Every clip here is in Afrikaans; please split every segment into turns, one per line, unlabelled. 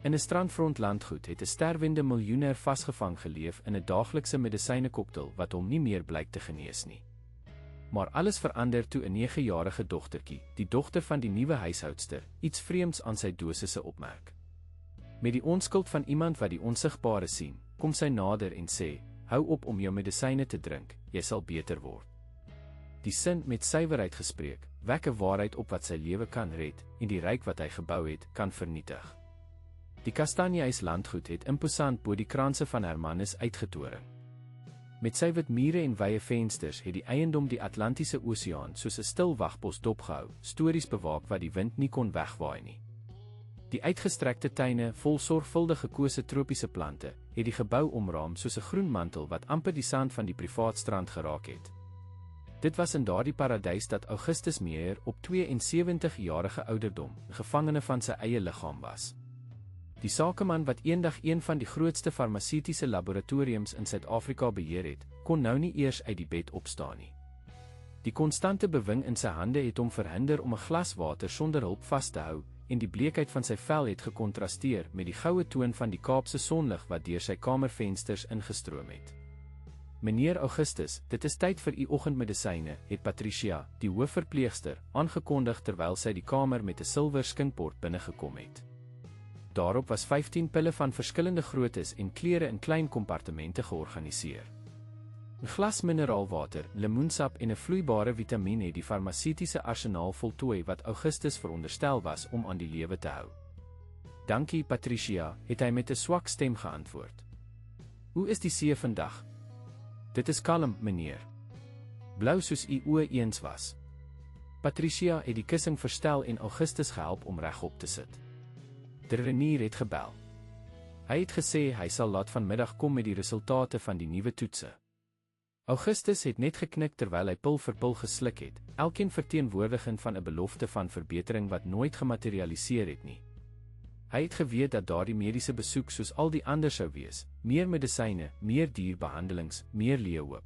In 'n strandfront landgoed het 'n sterwende miljoenêr vasgevang geleef in 'n daaglikse medisynekoktail wat hom nie meer blyk te genees nie. Maar alles verander toe 'n 9-jarige dogtertjie, die dogter van die nuwe huishoudster, iets vreemds aan sy dosisse opmerk. Met die onskuld van iemand wat die onsigbare sien, kom sy nader en sê, hou op om jou medisyne te drink, jy sal beter word. Die sin met suiwerheid gespreek, wek 'n waarheid op wat sy lewe kan red, en die ryk wat hy gebou het, kan vernietig. Die Kastanjehuis landgoed het imposant bo die kranse van Hermanus uitgetoring. Met sy wit mure en wye vensters het die eiendom die Atlantiese Oseaan soos 'n stil wagpos dopgehou, stories bewaak wat die wind nie kon wegwaai nie. Die uitgestrekte tuine vol sorgvuldig gekose tropiese plante het die gebou omraam soos 'n groen mantel wat amper die sand van die privaat strand geraak het. Dit was in daardie paradys dat Augustus Meyer op 72-jarige ouderdom, gevangene van sy eie liggaam was. Die sakeman wat eendag een van die grootste farmaseutiese laboratoriums in Suid-Afrika beheer het, kon nou nie eers uit die bed opstaan nie. Die konstante bewing in sy hande het hom verhinder om 'n glas water sonder hulp vas te hou, en die bleekheid van sy vel het gekontrasteer met die goue toon van die Kaapse sonlig wat deur sy kamervensters ingestroom het. Meneer Augustus, dit is tyd vir u oggendmedisyne, het Patricia, die hoofverpleegster, aangekondig terwyl sy die kamer met 'n silwer skinkbord binnegekom het. Daarop was 15 pille van verskillende groottes en kleure in klein kompartemente georganiseer. 'n Glas mineraalwater, lemoensap en 'n vloeibare vitamien het die farmaseutiese arsenaal voltooi wat Augustus veronderstel was om aan die lewe te hou. Dankie Patricia, het hy met 'n swak stem geantwoord. Hoe is die see vandag? Dit is kalm, meneer. Blou soos u oë eens was. Patricia het die kussing verstel en Augustus gehelp om regop te sit. De renier het gebel. Hy het gesê hy sal laat vanmiddag kom met die resultate van die nuwe toetse. Augustus het net geknik terwyl hy pil vir pil gesluk het, elkeen verteenwoordigend van 'n belofte van verbetering wat nooit gematerialiseer het nie. Hy het geweet dat daardie mediese besoek soos al die ander sou wees, meer medisyne, meer dierbehandelings, meer leeuhoop.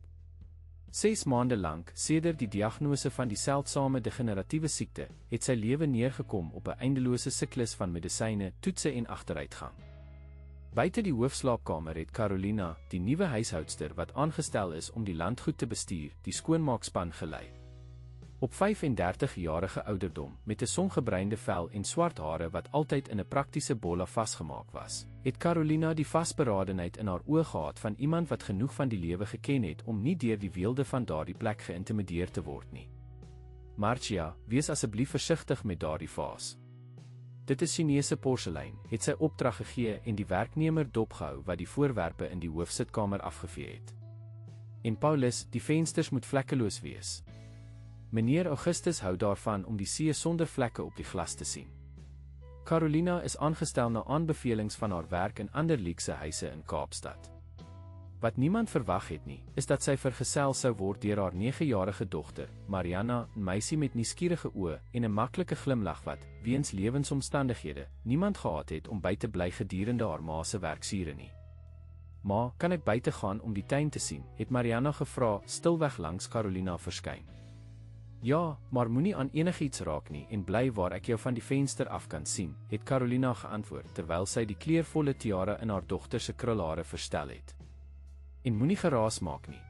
6 maande lank, sedert die diagnose van die seldsame degeneratiewe siekte, het sy lewe neergekom op 'n eindelose siklus van medisyne, toetse en agteruitgang. Buite die hoofslaapkamer het Carolina, die nuwe huishoudster wat aangestel is om die landgoed te bestuur, die skoonmaakspan gelei. Op 35-jarige ouderdom, met 'n songebruinde vel en swart hare wat altyd in 'n praktiese bolla vasgemaak was, het Carolina die vasberadenheid in haar oë gehad van iemand wat genoeg van die lewe geken het om nie deur die weelde van daardie plek geïntimideer te word nie. Marcia, wees asseblief versigtig met daardie vaas. Dit is Chinese porselein, het sy opdrag gegee en die werknemer dopgehou wat die voorwerpe in die hoofsitkamer afgevee het. En Paulus, die vensters moet vlekkeloos wees. Meneer Augustus hou daarvan om die see sonder vlekke op die glas te sien. Carolina is aangestel na aanbevelings van haar werk in ander luukse huise in Kaapstad. Wat niemand verwag het nie, is dat sy vergesel sou word deur haar 9-jarige dogter, Mariana, 'n meisie met nuuskierige oë en 'n maklike glimlag wat, weens lewensomstandighede, niemand gehad het om by te bly gedurende haar ma se werksure nie. "Ma, kan ek buite gaan om die tuin te sien?" het Mariana gevra, stilweg langs Carolina verskyn. "Ja, maar moenie aan enigiets raak nie en bly waar ek jou van die venster af kan sien," het Carolina geantwoord terwyl sy die kleurvolle tiara in haar dogter se krulhare verstel het. "En moenie geraas maak nie.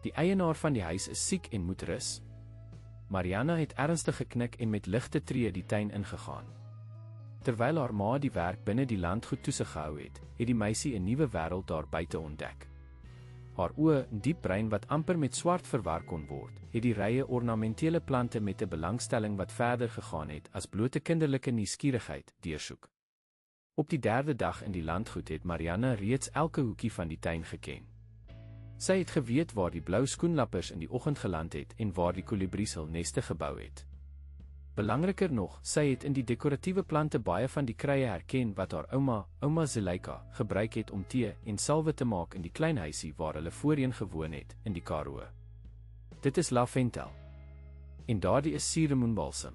Die eienaar van die huis is siek en moet rus." Mariana het ernstig geknik en met ligte tree die tuin ingegaan. Terwyl haar ma die werk binne die landgoed toesig gehou het die meisie 'n nuwe wêreld daar buite ontdek. Haar oë, 'n diep bruin wat amper met swart verwar kon word, het die rye ornamentele plante met 'n belangstelling wat verder gegaan het as blote kinderlike nuuskierigheid deursoek. Op die 3de dag in die landgoed het Mariana reeds elke hoekie van die tuin geken. Sy het geweet waar die blou skoenlappers in die oggend geland het en waar die kolibries hul neste gebou het. Belangriker nog, sy het in die dekoratiewe plante baie van die krye herken wat haar ouma Zuleika, gebruik het om tee en salwe te maak in die klein huisie waar hulle voorheen gewoon het, in die Karoo. Dit is lavendel. En daardie is suurlemoenbalsem.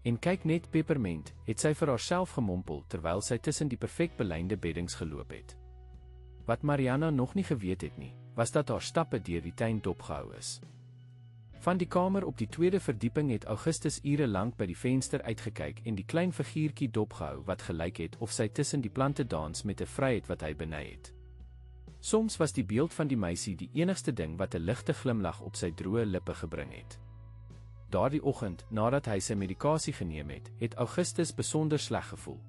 En kyk net, peperment, het sy vir haarself gemompel terwyl sy tussen die perfek belyende beddings geloop het. Wat Mariana nog nie geweet het nie, was dat haar stappe deur die tuin dopgehou is. Van die kamer op die tweede verdieping het Augustus ure lank by die venster uitgekyk en die klein figuurtjie dopgehou wat gelyk het of sy tussen die plante dans met 'n vryheid wat hy beny het. Soms was die beeld van die meisie die enigste ding wat 'n ligte glimlag op sy droë lippe gebring het. Daardie oggend, nadat hy sy medikasie geneem het, het Augustus besonder sleg gevoel.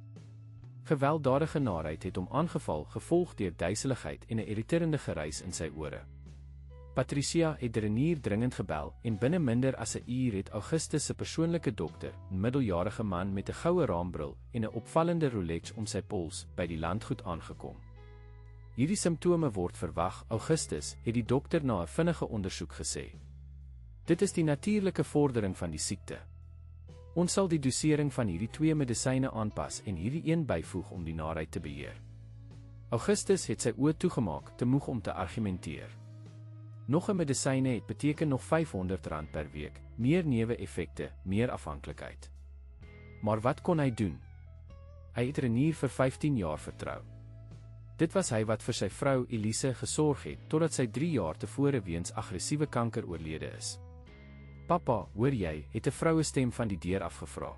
Gewelddadige naarheid het hom aangeval, gevolg deur duiseligheid en 'n irriterende geruis in sy ore. Patricia het Renier dringend gebel en binne minder as 'n uur het Augustus se persoonlike dokter, 'n middeljarige man met 'n goue raambril en 'n opvallende Rolex om sy pols, by die landgoed aangekom. Hierdie simptome word verwag, Augustus, het die dokter na 'n vinnige ondersoek gesê. Dit is die natuurlike vordering van die siekte. Ons sal die dosering van hierdie 2 medisyne aanpas en hierdie een byvoeg om die naarheid te beheer. Augustus het sy oë toegemaak, te moeg om te argumenteer. Nog 'n medisyne het beteken nog R500 per week, meer neeweffekte, meer afhanklikheid. Maar wat kon hy doen? Hy het Renier vir 15 jaar vertrou. Dit was hy wat vir sy vrou Elise gesorg het, totdat sy 3 jaar tevore weens aggressiewe kanker oorlede is. Papa, hoor jy, het 'n vrouestem van die deur afgevra.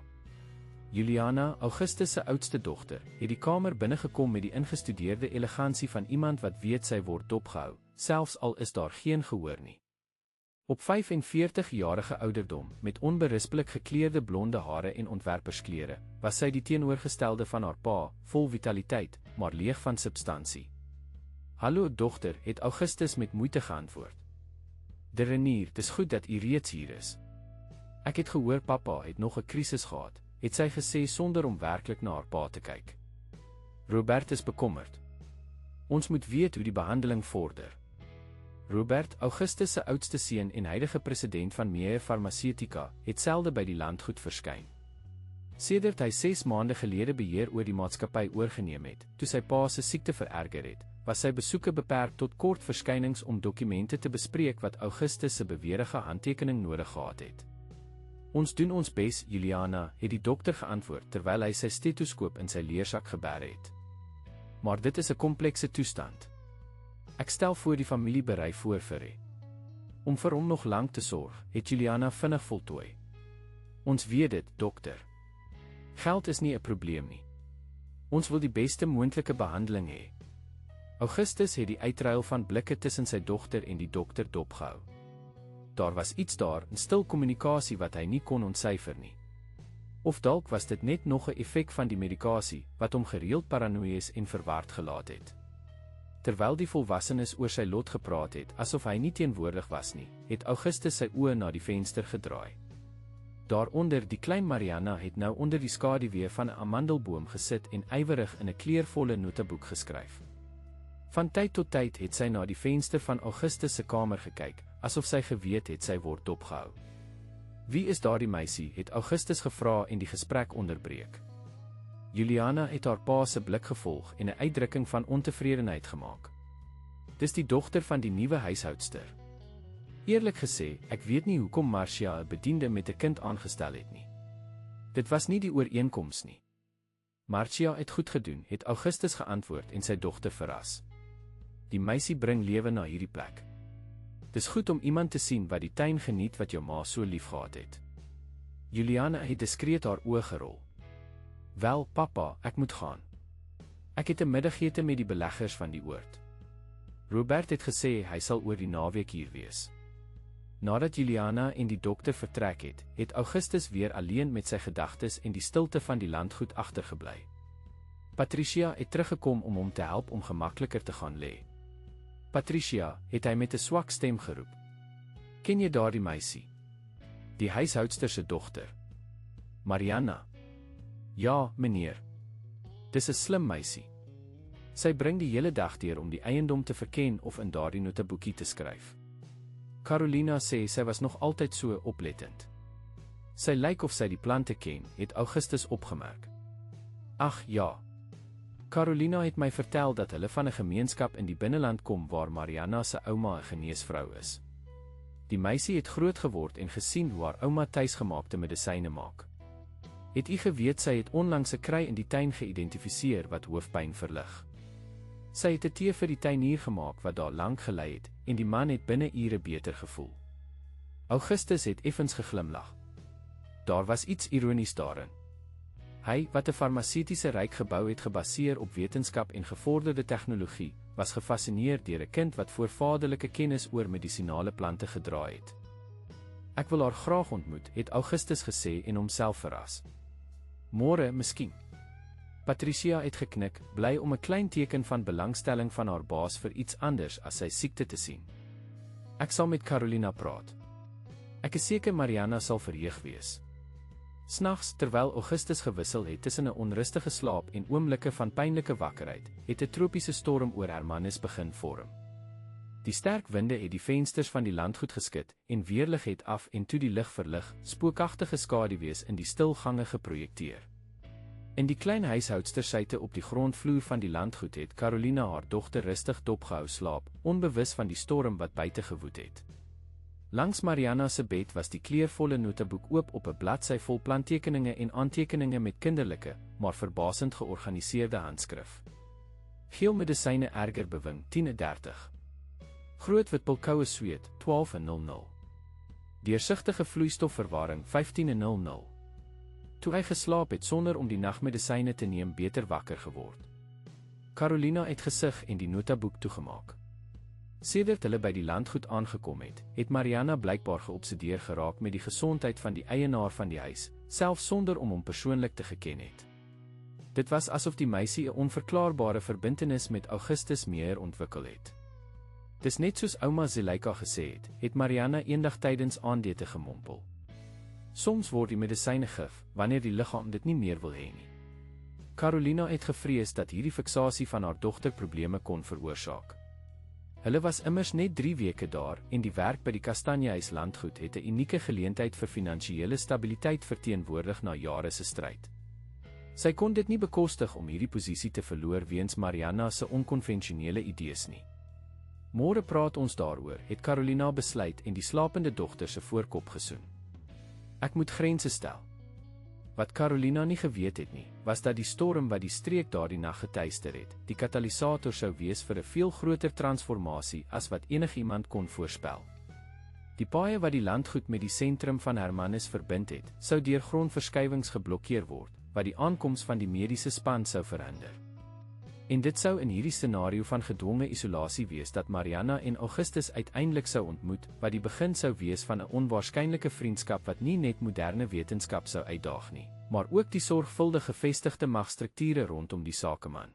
Juliana, Augustus se oudste dogter, het die kamer binnegekom met die ingestudeerde elegansie van iemand wat weet sy word dopgehou, selfs al is daar geen gehoor nie. Op 45-jarige ouderdom, met onberispelik gekleurde blonde hare en ontwerpersklere, was sy die teenoorgestelde van haar pa, vol vitaliteit, maar leeg van substansie. Hallo dogter, het Augustus met moeite geantwoord. De Renier, dis goed dat u reeds hier is. Ek het gehoor papa het nog 'n krisis gehad, het sy gesê sonder om werklik na haar pa te kyk. Robert is bekommerd. Ons moet weet hoe die behandeling vorder. Robert, Augustus se oudste seun en huidige president van Meyer Pharmaceutica, het selde by die landgoed verskyn. Sedert hy 6 maande gelede beheer oor die maatskappy oorgeneem het, toe sy pa se siekte vererger het, was sy besoeke beperk tot kort verskynings om dokumente te bespreek wat Augustus se beweerde handtekening nodig gehad het. Ons doen ons bes, Juliana, het die dokter geantwoord terwyl hy sy stetoskoop in sy leersak geberg het. Maar dit is 'n komplekse toestand. Ek stel voor die familie berei voor vir hy. Om vir hom nog lank te sorg, het Juliana vinnig voltooi. Ons weet dit, dokter. Geld is nie 'n probleem nie. Ons wil die beste moontlike behandeling hê. Augustus het die uitruil van blikke tussen sy dogter en die dokter dopgehou. Daar was iets daar, 'n stil kommunikasie wat hy nie kon ontsyfer nie. Of dalk was dit net nog 'n effek van die medikasie, wat hom gereeld paranoïes en verward gelaat het. Terwyl die volwassenes oor sy lot gepraat het, asof hy nie teenwoordig was nie, het Augustus sy oë na die venster gedraai. Daaronder die klein Marianna het nou onder die skaduwee van 'n amandelboom gesit en ywerig in 'n kleurvolle noteboek geskryf. Van tyd tot tyd het sy na die venster van Augustus se kamer gekyk, asof sy geweet het sy word dopgehou. Wie is daardie meisie, het Augustus gevra en die gesprek onderbreek. Juliana het haar pa se blik gevolg en 'n uitdrukking van ontevredenheid gemaak. Dis die dogter van die nuwe huishoudster. Eerlik gesê, ek weet nie hoekom Marcia 'n bediende met 'n kind aangestel het nie. Dit was nie die ooreenkoms nie. Marcia het goed gedoen, het Augustus geantwoord en sy dogter verras. Die meisie bring lewe na hierdie plek. Dis goed om iemand te sien wat die tuin geniet wat jou ma so lief gehad het. Juliana het diskreet haar oë gerol. Wel, papa, ek moet gaan. Ek het 'n middagete met die beleggers van die oord. Robert het gesê hy sal oor die naweek hier wees. Nadat Juliana en die dokter vertrek het, het Augustus weer alleen met sy gedagtes en die stilte van die landgoed agtergebly. Patricia het teruggekom om hom te help om gemakliker te gaan lê. Patricia, het hy met 'n swak stem geroep. Ken jy daardie meisie? Die huishoudster se dogter. Marianna. Ja, meneer. Dis 'n slim meisie. Sy bring die hele dag deur om die eiendom te verken of in daardie noteboekie te skryf. Carolina sê sy was nog altyd so oplettend. Sy lyk of sy die plante ken, het Augustus opgemerk. Ag ja. Carolina het my vertel dat hulle van 'n gemeenskap in die binneland kom waar Marianna se ouma 'n geneesvrou is. Die meisie het groot geword en gesien hoe haar ouma tuisgemaakte medisyne maak. Het u geweet sy het onlangs 'n kry in die tuin geïdentifiseer wat hoofpyn verlig. Sy het 'n tee vir die tuinier gemaak wat daar lank gelê het en die man het binne ure beter gevoel. Augustus het effens geglimlag. Daar was iets ironies daarin. Hy, wat 'n farmaseutiese ryk gebou het gebaseer op wetenskap en gevorderde tegnologie, was gefassineer deur 'n kind wat voorvaderlike kennis oor medisinale plante gedra het. Ek wil haar graag ontmoet, het Augustus gesê en homself verras. Môre, miskien. Patricia het geknik, bly om 'n klein teken van belangstelling van haar baas vir iets anders as sy siekte te sien. Ek sal met Carolina praat. Ek is seker Mariana sal verheug wees. Snags, terwyl Augustus gewissel het tussen 'n onrustige slaap en oomblikke van pynlike wakkerheid, het 'n tropiese storm oor Hermanus begin vorm. Die sterk winde het die vensters van die landgoed geskit en weerlig het af en toe die lig verlig, spookagtige skaduwees in die stil gange geprojekteer. In die klein huishoudstersuite op die grondvloer van die landgoed het Carolina haar dogter rustig dopgehou slaap, onbewus van die storm wat buite gewoed het. Langs Mariana se bed was die kleurvolle noteboek oop op 'n bladsy vol planttekeninge en aantekeninge met kinderlike, maar verbasend georganiseerde handskrif. Geel medisyne erger bewing 10:30. Groot wit pilkoue sweet 12:00. Deursigtige vloeistofverwaring 15:00. Toe hy geslaap het sonder om die nagmedisyne te neem, beter wakker geword. Carolina het gesig en die notaboek toegemaak. Sedert hulle by die landgoed aangekom het Mariana blykbaar geobsedeer geraak met die gesondheid van die eienaar van die huis, selfs sonder om hom persoonlik te geken het. Dit was asof die meisie 'n onverklaarbare verbintenis met Augustus meer ontwikkel het. Dis net soos ouma Zuleika gesê het Mariana eendag tydens aandete gemompel. Soms word die medisyne gif, wanneer die liggaam dit nie meer wil hê nie. Carolina het gevrees dat hierdie fiksasie van haar dogter probleme kon veroorsaak. Hulle was immers net 3 weke daar en die werk by die Kastanjehuis landgoed het 'n unieke geleentheid vir finansiële stabiliteit verteenwoordig na jare se stryd. Sy kon dit nie bekostig om hierdie posisie te verloor weens Mariana se onkonvensionele idees nie. Môre praat ons daaroor, het Carolina besluit en die slapende dogter se voorkop gesoen. Ek moet grense stel. Wat Carolina nie geweet het nie, was dat die storm wat die streek daardie nag getuister het, die katalisator sou wees vir 'n veel groter transformasie as wat enigiemand kon voorspel. Die paaie wat die landgoed met die sentrum van Hermanus verbind het, sou deur grondverskywings geblokkeer word, wat die aankoms van die mediese span sou verhinder. En dit sou in hierdie scenario van gedwonge isolasie wees dat Mariana en Augustus uiteindelik sou ontmoet, wat die begin sou wees van 'n onwaarskynlike vriendskap wat nie net moderne wetenskap sou uitdaag nie, maar ook die sorgvuldig gevestigde magstrukture rondom die sakeman.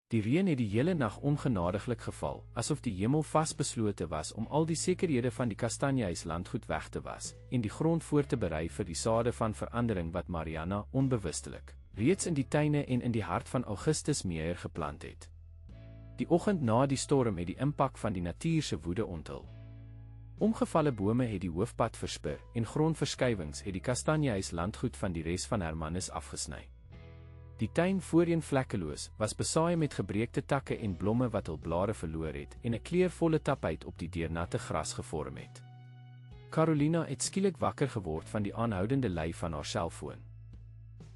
Die reën het die hele nag ongenadiglik geval, asof die hemel vasbeslote was om al die sekerhede van die Kastanjehuis landgoed weg te was, en die grond voor te berei vir die sade van verandering wat Mariana onbewustelik reeds in die tuine en in die hart van Augustus Meyer geplant het. Die oggend na die storm het die impak van die natuur se woede onthul. Omgevalle bome het die hoofpad verspir en grondverskywings het die Kastanjehuis landgoed van die res van Hermanus afgesny. Die tuin, voorheen vlekkeloos, was besaai met gebreekte takke en blomme wat hul blare verloor het en 'n kleurvolle tapuit op die deurnatte gras gevorm het. Carolina het skielik wakker geword van die aanhoudende lui van haar selfoon.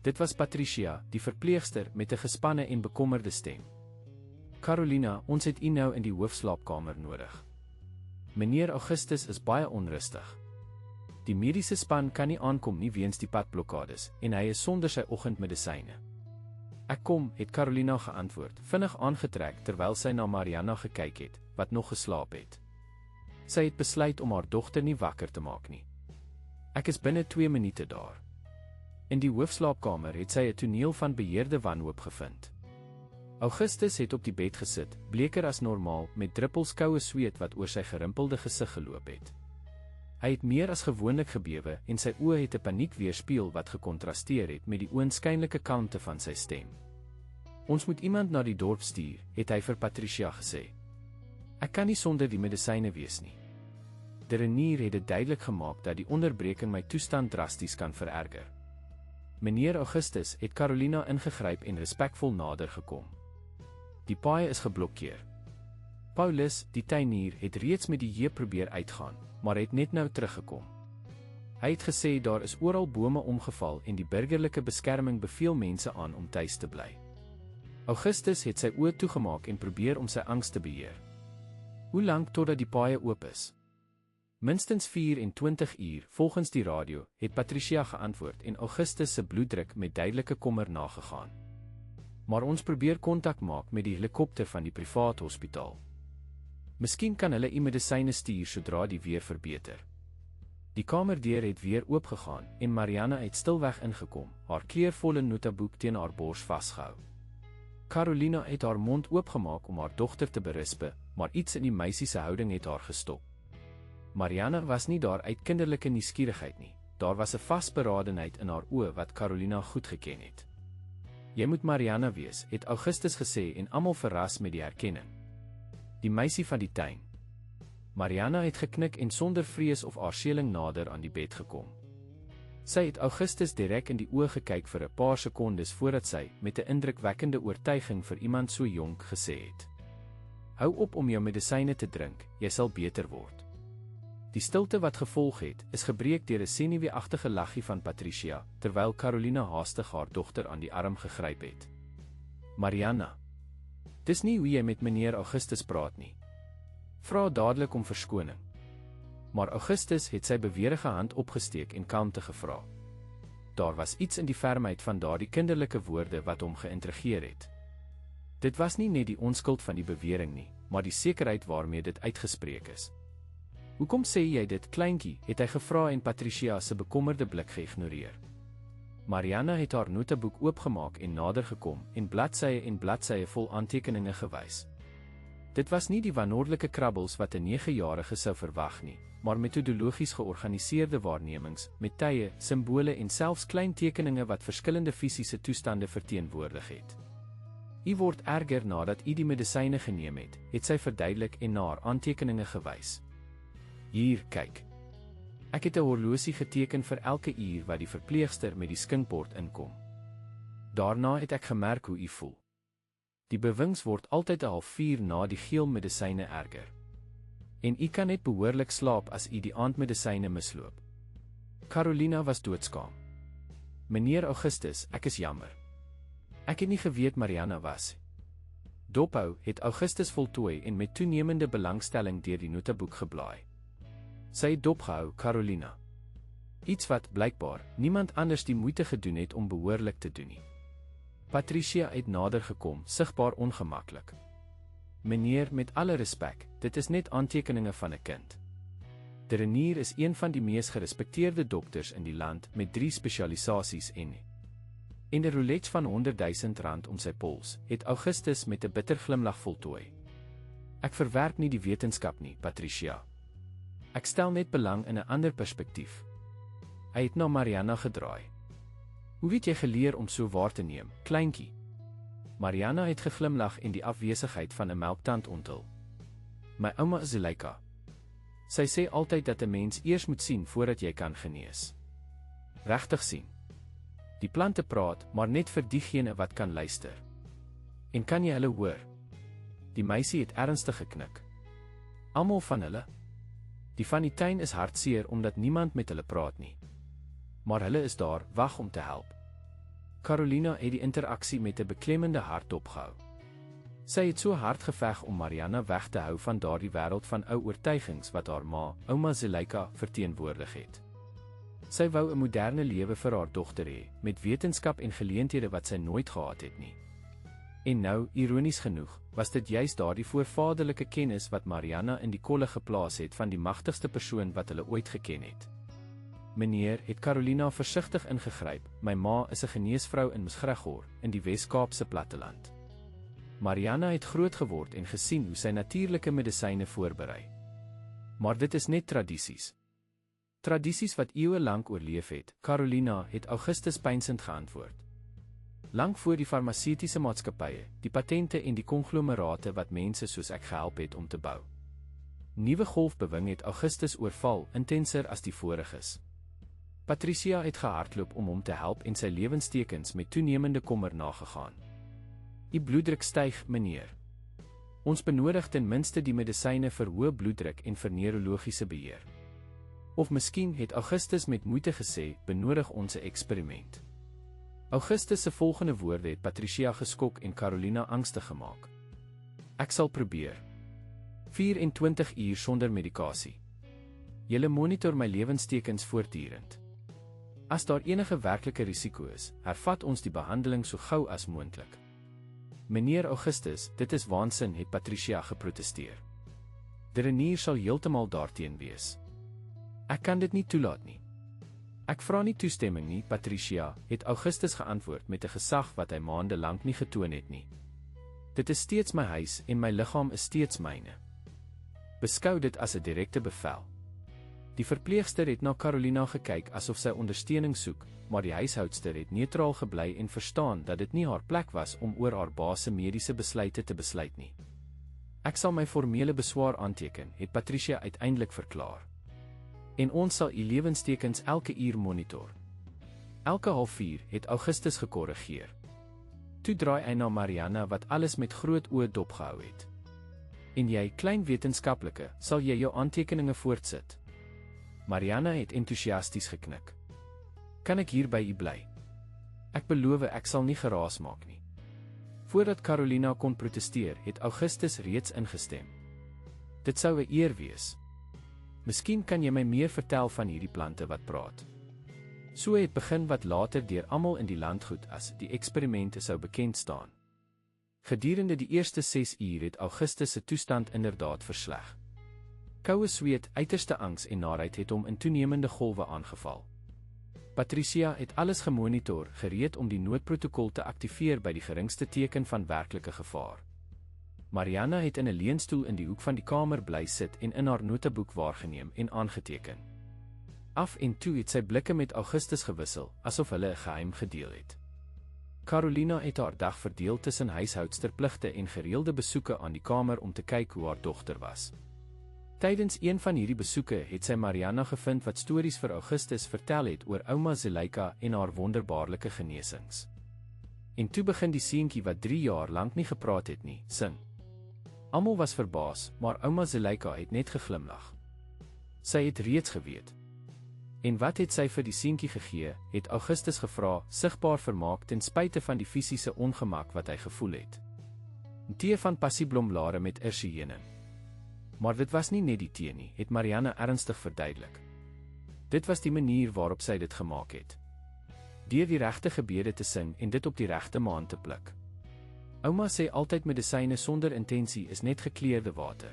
Dit was Patricia, die verpleegster, met 'n gespanne en bekommerde stem. Carolina, ons het u nou in die hoofslaapkamer nodig. Meneer Augustus is baie onrustig. Die mediese span kan nie aankom nie weens die padblokkades, en hy is sonder sy oggendmedisyne. Ek kom, het Carolina geantwoord, vinnig aangetrek terwyl sy na Mariana gekyk het, wat nog geslaap het. Sy het besluit om haar dogter nie wakker te maak nie. Ek is binne 2 minute daar. In die hoofslaapkamer het sy 'n toneel van beheerde wanhoop gevind. Augustus het op die bed gesit, bleker as normaal, met druppels koue sweet wat oor sy gerimpelde gesig geloop het. Hy het meer as gewoonlik gebewe en sy oë het 'n paniek weerspieël wat gekontrasteer het met die oënskynlike kalmte van sy stem. Ons moet iemand na die dorp stuur, het hy vir Patricia gesê. Ek kan nie sonder die medisyne wees nie. Die renier het dit duidelik gemaak dat die onderbreking my toestand drasties kan vererger. Meneer Augustus, het Carolina ingegryp en respekvol nader gekom. Die paai is geblokkeer. Paulus, die tuinier, het reeds met die jeep probeer uitgaan, maar het net nou teruggekom. Hy het gesê daar is oral bome omgeval en die burgerlike beskerming beveel mense aan om tuis te bly. Augustus het sy oë toegemaak en probeer om sy angs te beheer. Hoe lank totdat die paaie oop is? Minstens 24 uur, volgens die radio, het Patricia geantwoord en Augustus se bloeddruk met duidelike kommer nagegaan. Maar ons probeer kontak maak met die helikopter van die privaat hospitaal. Miskien kan hulle u medisyne stuur sodra die weer verbeter. Die kamerdeur het weer oopgegaan en Mariana het stilweg ingekom, haar kleurvolle notaboek teen haar bors vasgehou. Carolina het haar mond oopgemaak om haar dogter te berispe, maar iets in die meisie se houding het haar gestop. Mariana was nie daar uit kinderlike nuuskierigheid nie, daar was 'n vasberadenheid in haar oë wat Carolina goed geken het. Jy moet Mariana wees, het Augustus gesê en almal verras met die herkenning. Die meisie van die tuin. Mariana het geknik en sonder vrees of aarseling nader aan die bed gekom. Sy het Augustus direk in die oë gekyk vir 'n paar sekondes voordat sy, met 'n indrukwekkende oortuiging vir iemand so jonk, gesê het: "Hou op om jou medisyne te drink, jy sal beter word." Die stilte wat gevolg het, is gebreek deur 'n senuweeagtige laggie van Patricia, terwyl Carolina haastig haar dogter aan die arm gegryp het. "Mariana, dis nie hoe jy met meneer Augustus praat nie. Vra dadelik om verskoning." Maar Augustus het sy beweerige hand opgesteek en kalmte gevra. Daar was iets in die fermheid van daardie kinderlike woorde wat hom geïntrigeer het. Dit was nie net die onskuld van die bewering nie, maar die sekerheid waarmee dit uitgespreek is. "Hoekom sê jy dit, kleintjie?" het hy gevra en Patricia se bekommerde blik geïgnoreer. Mariana het haar notaboek oopgemaak en nader gekom en bladsye vol aantekeninge gewys. Dit was nie die wanorde krabbels wat 'n 9-jarige sou verwag nie, maar metodologies georganiseerde waarnemings, met tye, simbole en selfs klein tekeninge wat verskillende fisiese toestande verteenwoordig het. "U word erger nadat u die medisyne geneem het sy verduidelik en na haar aantekeninge gewys. "Hier, kyk. Ek het 'n horlosie geteken vir elke uur wat die verpleegster met die skinkbord inkom. Daarna het ek gemerk hoe u voel. Die bewings word altyd 3:30 na die geel medisyne erger. En u kan net behoorlik slaap as u die aandmedisyne misloop." Carolina was doodskaam. "Meneer Augustus, ek is jammer. Ek het nie geweet Mariana was." "Dophou," het Augustus voltooi en met toenemende belangstelling deur die notaboek geblaai. Sy het dopgehou, Carolina. Iets wat, blykbaar, niemand anders die moeite gedoen het om behoorlik te doen nie. Patricia het nader gekom, sigbaar ongemaklik. "Meneer, met alle respek, dit is net aantekeninge van 'n kind. De Renier is een van die mees gerespekteerde dokters in die land met 3 spesialisasies en 'n roulette van R100,000 om sy pols," het Augustus met 'n bitter glimlag voltooi. "Ek verwerp nie die wetenskap nie, Patricia. Ek stel net belang in 'n ander perspektief." Hy het na Mariana gedraai. "Hoe weet jy geleer om so waar te neem, kleintjie?" Mariana het geglimlag en die afwesigheid van 'n melktand onthul. "My ouma Zuleika. Sy sê altyd dat 'n mens eers moet sien voordat jy kan genees." "Regtig sien. Die plante praat, maar net vir diegene wat kan luister." "En kan jy hulle hoor?" Die meisie het ernstig geknik. "Almal van hulle? Die van die tuin is hartseer omdat niemand met hulle praat nie. Maar hulle is daar, wag om te help." Carolina het die interaksie met 'n beklemmende hart dopgehou. Sy het so hard geveg om Mariana weg te hou van daardie wêreld van ou oortuigings wat haar ma, ouma Zuleika, verteenwoordig het. Sy wou 'n moderne lewe vir haar dogter hê, met wetenskap en geleenthede wat sy nooit gehad het nie. En nou, ironies genoeg, was dit juist daardie voorvaderlike kennis wat Mariana in die kolle geplaas het van die magtigste persoon wat hulle ooit geken het. "Meneer," het Carolina versigtig ingegryp, "my ma is 'n geneesvrou in Msgregor, in die Wes-Kaapse platteland." Mariana het groot geword en gesien hoe sy natuurlike medisyne voorberei. "Maar dit is net tradisies." "Tradisies wat eeue lank oorleef het," Carolina het Augustus pynsend geantwoord. "Lank voor die farmaseutiese maatskappye, die patente en die konglomerate wat mense soos ek gehelp het om te bou. Nuwe golfbewing het Augustus oorval, intenser as die voriges." Patricia het gehardloop om hom te help en sy lewenstekens met toenemende kommer nagegaan. "U bloeddruk styg, meneer. Ons benodig ten minste die medisyne vir hoë bloeddruk en vir neurologiese beheer." Of miskien, het Augustus met moeite gesê, benodig ons 'n eksperiment. Augustus se volgende woorde het Patricia geskok en Carolina angstig gemaak. "Ek sal probeer. 24 uur sonder medikasie. Julle monitor my lewenstekens voortdurend. As daar enige werklike risiko is, hervat ons die behandeling so gou as moontlik. Meneer Augustus, dit is waansin, het Patricia geprotesteer. Die renier sal heeltemal daarteen wees. Ek kan dit nie toelaat nie. Ek vra nie toestemming nie, Patricia, het Augustus geantwoord met 'n gesag wat hy maande lank nie getoon het nie. Dit is steeds my huis en my liggaam is steeds myne. Beskou dit as 'n direkte bevel. Die verpleegster het na Carolina gekyk asof sy ondersteuning soek, maar die huishoudster het neutraal gebly en verstaan dat dit nie haar plek was om oor haar baas se mediese besluite te besluit nie. Ek sal my formele beswaar aanteken, het Patricia uiteindelik verklaar. En ons sal u lewenstekens elke uur monitor. Elke halfuur, het Augustus gekorrigeer. Toe draai hy na Mariana wat alles met groot oë dopgehou het. En jy, klein wetenskaplike, sal jy jou aantekeninge voortsit? Mariana het entoesiasties geknik. Kan ek hier by u bly? Ek beloof ek sal nie geraas maak nie. Voordat Carolina kon protesteer, het Augustus reeds ingestem. Dit sou 'n eer wees. Miskien kan jy my meer vertel van hierdie plante wat praat. So het begin wat later deur almal in die landgoed as die eksperimente sou bekend staan. Gedurende die eerste 6 uur het Augustus se toestand inderdaad versleg. Koue sweet, uiterste angs en naarheid het hom in toenemende golwe aangeval. Patricia het alles gemonitor, gereed om die noodprotokol te aktiveer by die geringste teken van werklike gevaar. Mariana het in 'n leunstoel in die hoek van die kamer bly sit en in haar noteboek waargeneem en aangeteken. Af en toe het sy blikke met Augustus gewissel, asof hulle 'n geheim gedeel het. Carolina het haar dag verdeel tussen huishoudsterpligte en gereelde besoeke aan die kamer om te kyk hoe haar dogter was. Tydens een van hierdie besoeke het sy Mariana gevind wat stories vir Augustus vertel het oor ouma Zuleika en haar wonderbaarlike genesings. En toe begin die seentjie wat 3 jaar lank nie gepraat het nie, sing. Almal was verbaas, maar ouma Zuleika het net geglimlag. Sy het reeds geweet. En wat het sy vir die seentjie gegee, het Augustus gevra, sigbaar vermaak ten spyte van die fisiese ongemak wat hy gevoel het. 'n Tee van passieblomblare met ursieheuning. Maar dit was nie net die tee nie, het Mariana ernstig verduidelik. Dit was die manier waarop sy dit gemaak het. Deur die regte gebede te sing en dit op die regte maand te pluk. Ouma sê altyd medisyne sonder intensie is net gekleurde water.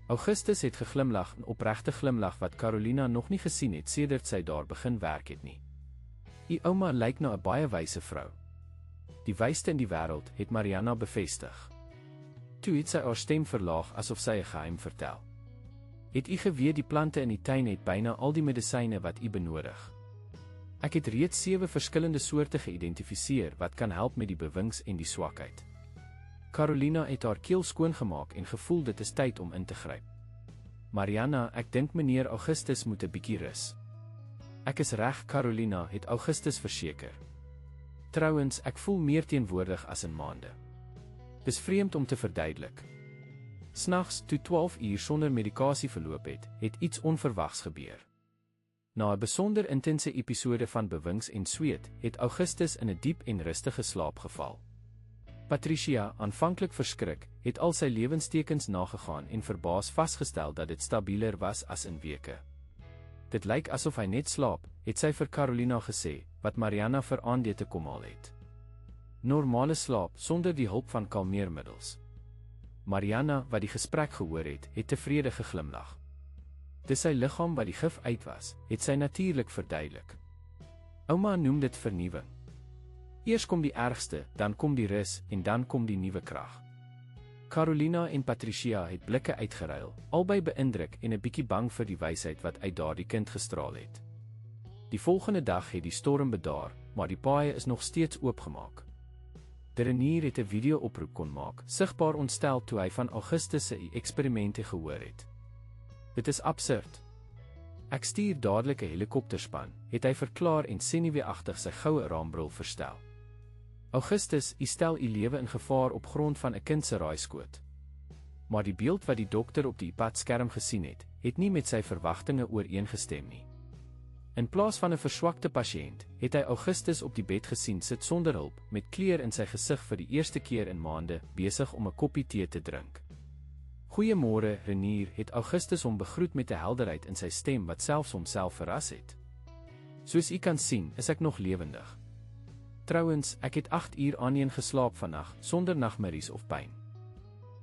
Augustus het geglimlag, 'n opregte glimlag wat Carolina nog nie gesien het sedert sy daar begin werk het nie. "U ouma lyk na 'n baie wyse vrou. Die wysste in die wêreld," het Mariana bevestig. Toe het sy haar stem verlaag asof sy 'n geheim vertel. "Het u geweet die plante in die tuin het byna al die medisyne wat u benodig? Ek het reeds 7 verskillende soorte geïdentifiseer wat kan help met die bewings en die swakheid." Carolina het haar keel skoongemaak en gevoel dit is tyd om in te gryp. "Mariana, ek dink meneer Augustus moet 'n bietjie rus." "Ek is reg, Carolina," het Augustus verseker. "Trouwens, ek voel meer teenwoordig as in maande." Dis vreemd om te verduidelik. Snags, toe 12 uur sonder medikasie verloop het iets onverwags gebeur. Na 'n besonder intense episode van bewings en sweet, het Augustus in 'n diep en rustige slaap geval. Patricia, aanvanklik verskrik, het al sy lewenstekens nagegaan en verbaas vasgestel dat dit stabieler was as in weke. "Dit lyk asof hy net slaap," het sy vir Carolina gesê, wat Mariana vir aandete te kom haal het. "Normale slaap, sonder die hulp van kalmeermiddels." Mariana, wat die gesprek gehoor het tevrede geglimlag. "Dis sy liggaam wat die gif uit was," het sy natuurlik verduidelik. "Ouma noem dit vernuwing. Eers kom die ergste, dan kom die rus en dan kom die nuwe krag." Carolina en Patricia het blikke uitgeruil, albei beïndruk en 'n bietjie bang vir die wysheid wat uit daardie kind gestraal het. Die volgende dag het die storm bedaar, maar die paaie is nog steeds oopgemaak. De Renier het 'n video-oproep kon maak, sigbaar ontstel toe hy van Augustus se eksperimente gehoor het. "Dit is absurd. Ek stuur dadelik 'n helikopterspan," het hy verklaar en senuweeagtig sy goue raambril verstel. "Augustus, u stel u lewe in gevaar op grond van 'n kind se raaiskoot." Maar die beeld wat die dokter op die iPad-skerm gesien het nie met sy verwagtinge ooreengestem nie. In plaas van 'n verswakte pasiënt, het hy Augustus op die bed gesien sit sonder hulp, met kleur in sy gesig vir die eerste keer in maande, besig om 'n koppie tee te drink. Goeiemôre, Renier, het Augustus hom begroet met 'n helderheid in sy stem wat selfs homself verras het. Soos u kan sien, is ek nog lewendig. Trouwens, ek het 8 uur aaneen geslaap vannag, sonder nagmerries of pyn.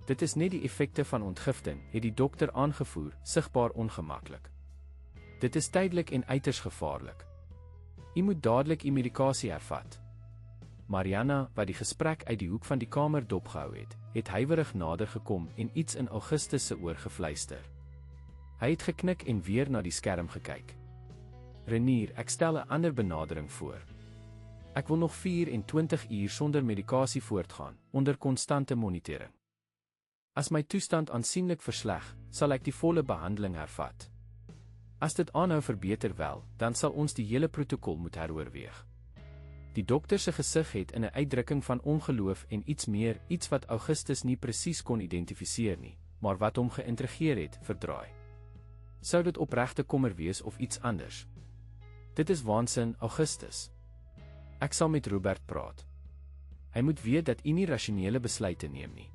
Dit is net die effekte van ontgifting, het die dokter aangevoer, sigbaar ongemaklik. Dit is tydelik en uiters gevaarlik. U moet dadelik u medikasie hervat. Mariana, wat die gesprek uit die hoek van die kamer dopgehou het huiwerig nader gekom en iets in Augustus se oor gefluister. Hy het geknik en weer na die skerm gekyk. Renier, ek stel 'n ander benadering voor. Ek wil nog 24 uur sonder medikasie voortgaan, onder konstante monitering. As my toestand aansienlik versleg, sal ek die volle behandeling hervat. As dit aanhou verbeter wel, dan sal ons die hele protokol moet heroorweeg. Die dokter se gesig het in 'n uitdrukking van ongeloof en iets meer, iets wat Augustus nie presies kon identifiseer nie, maar wat hom geïntrigeer het, verdraai. Sou dit opregte kommer wees of iets anders? Dit is waansin, Augustus. Ek sal met Robert praat. Hy moet weet dat u nie rasionele besluite neem nie.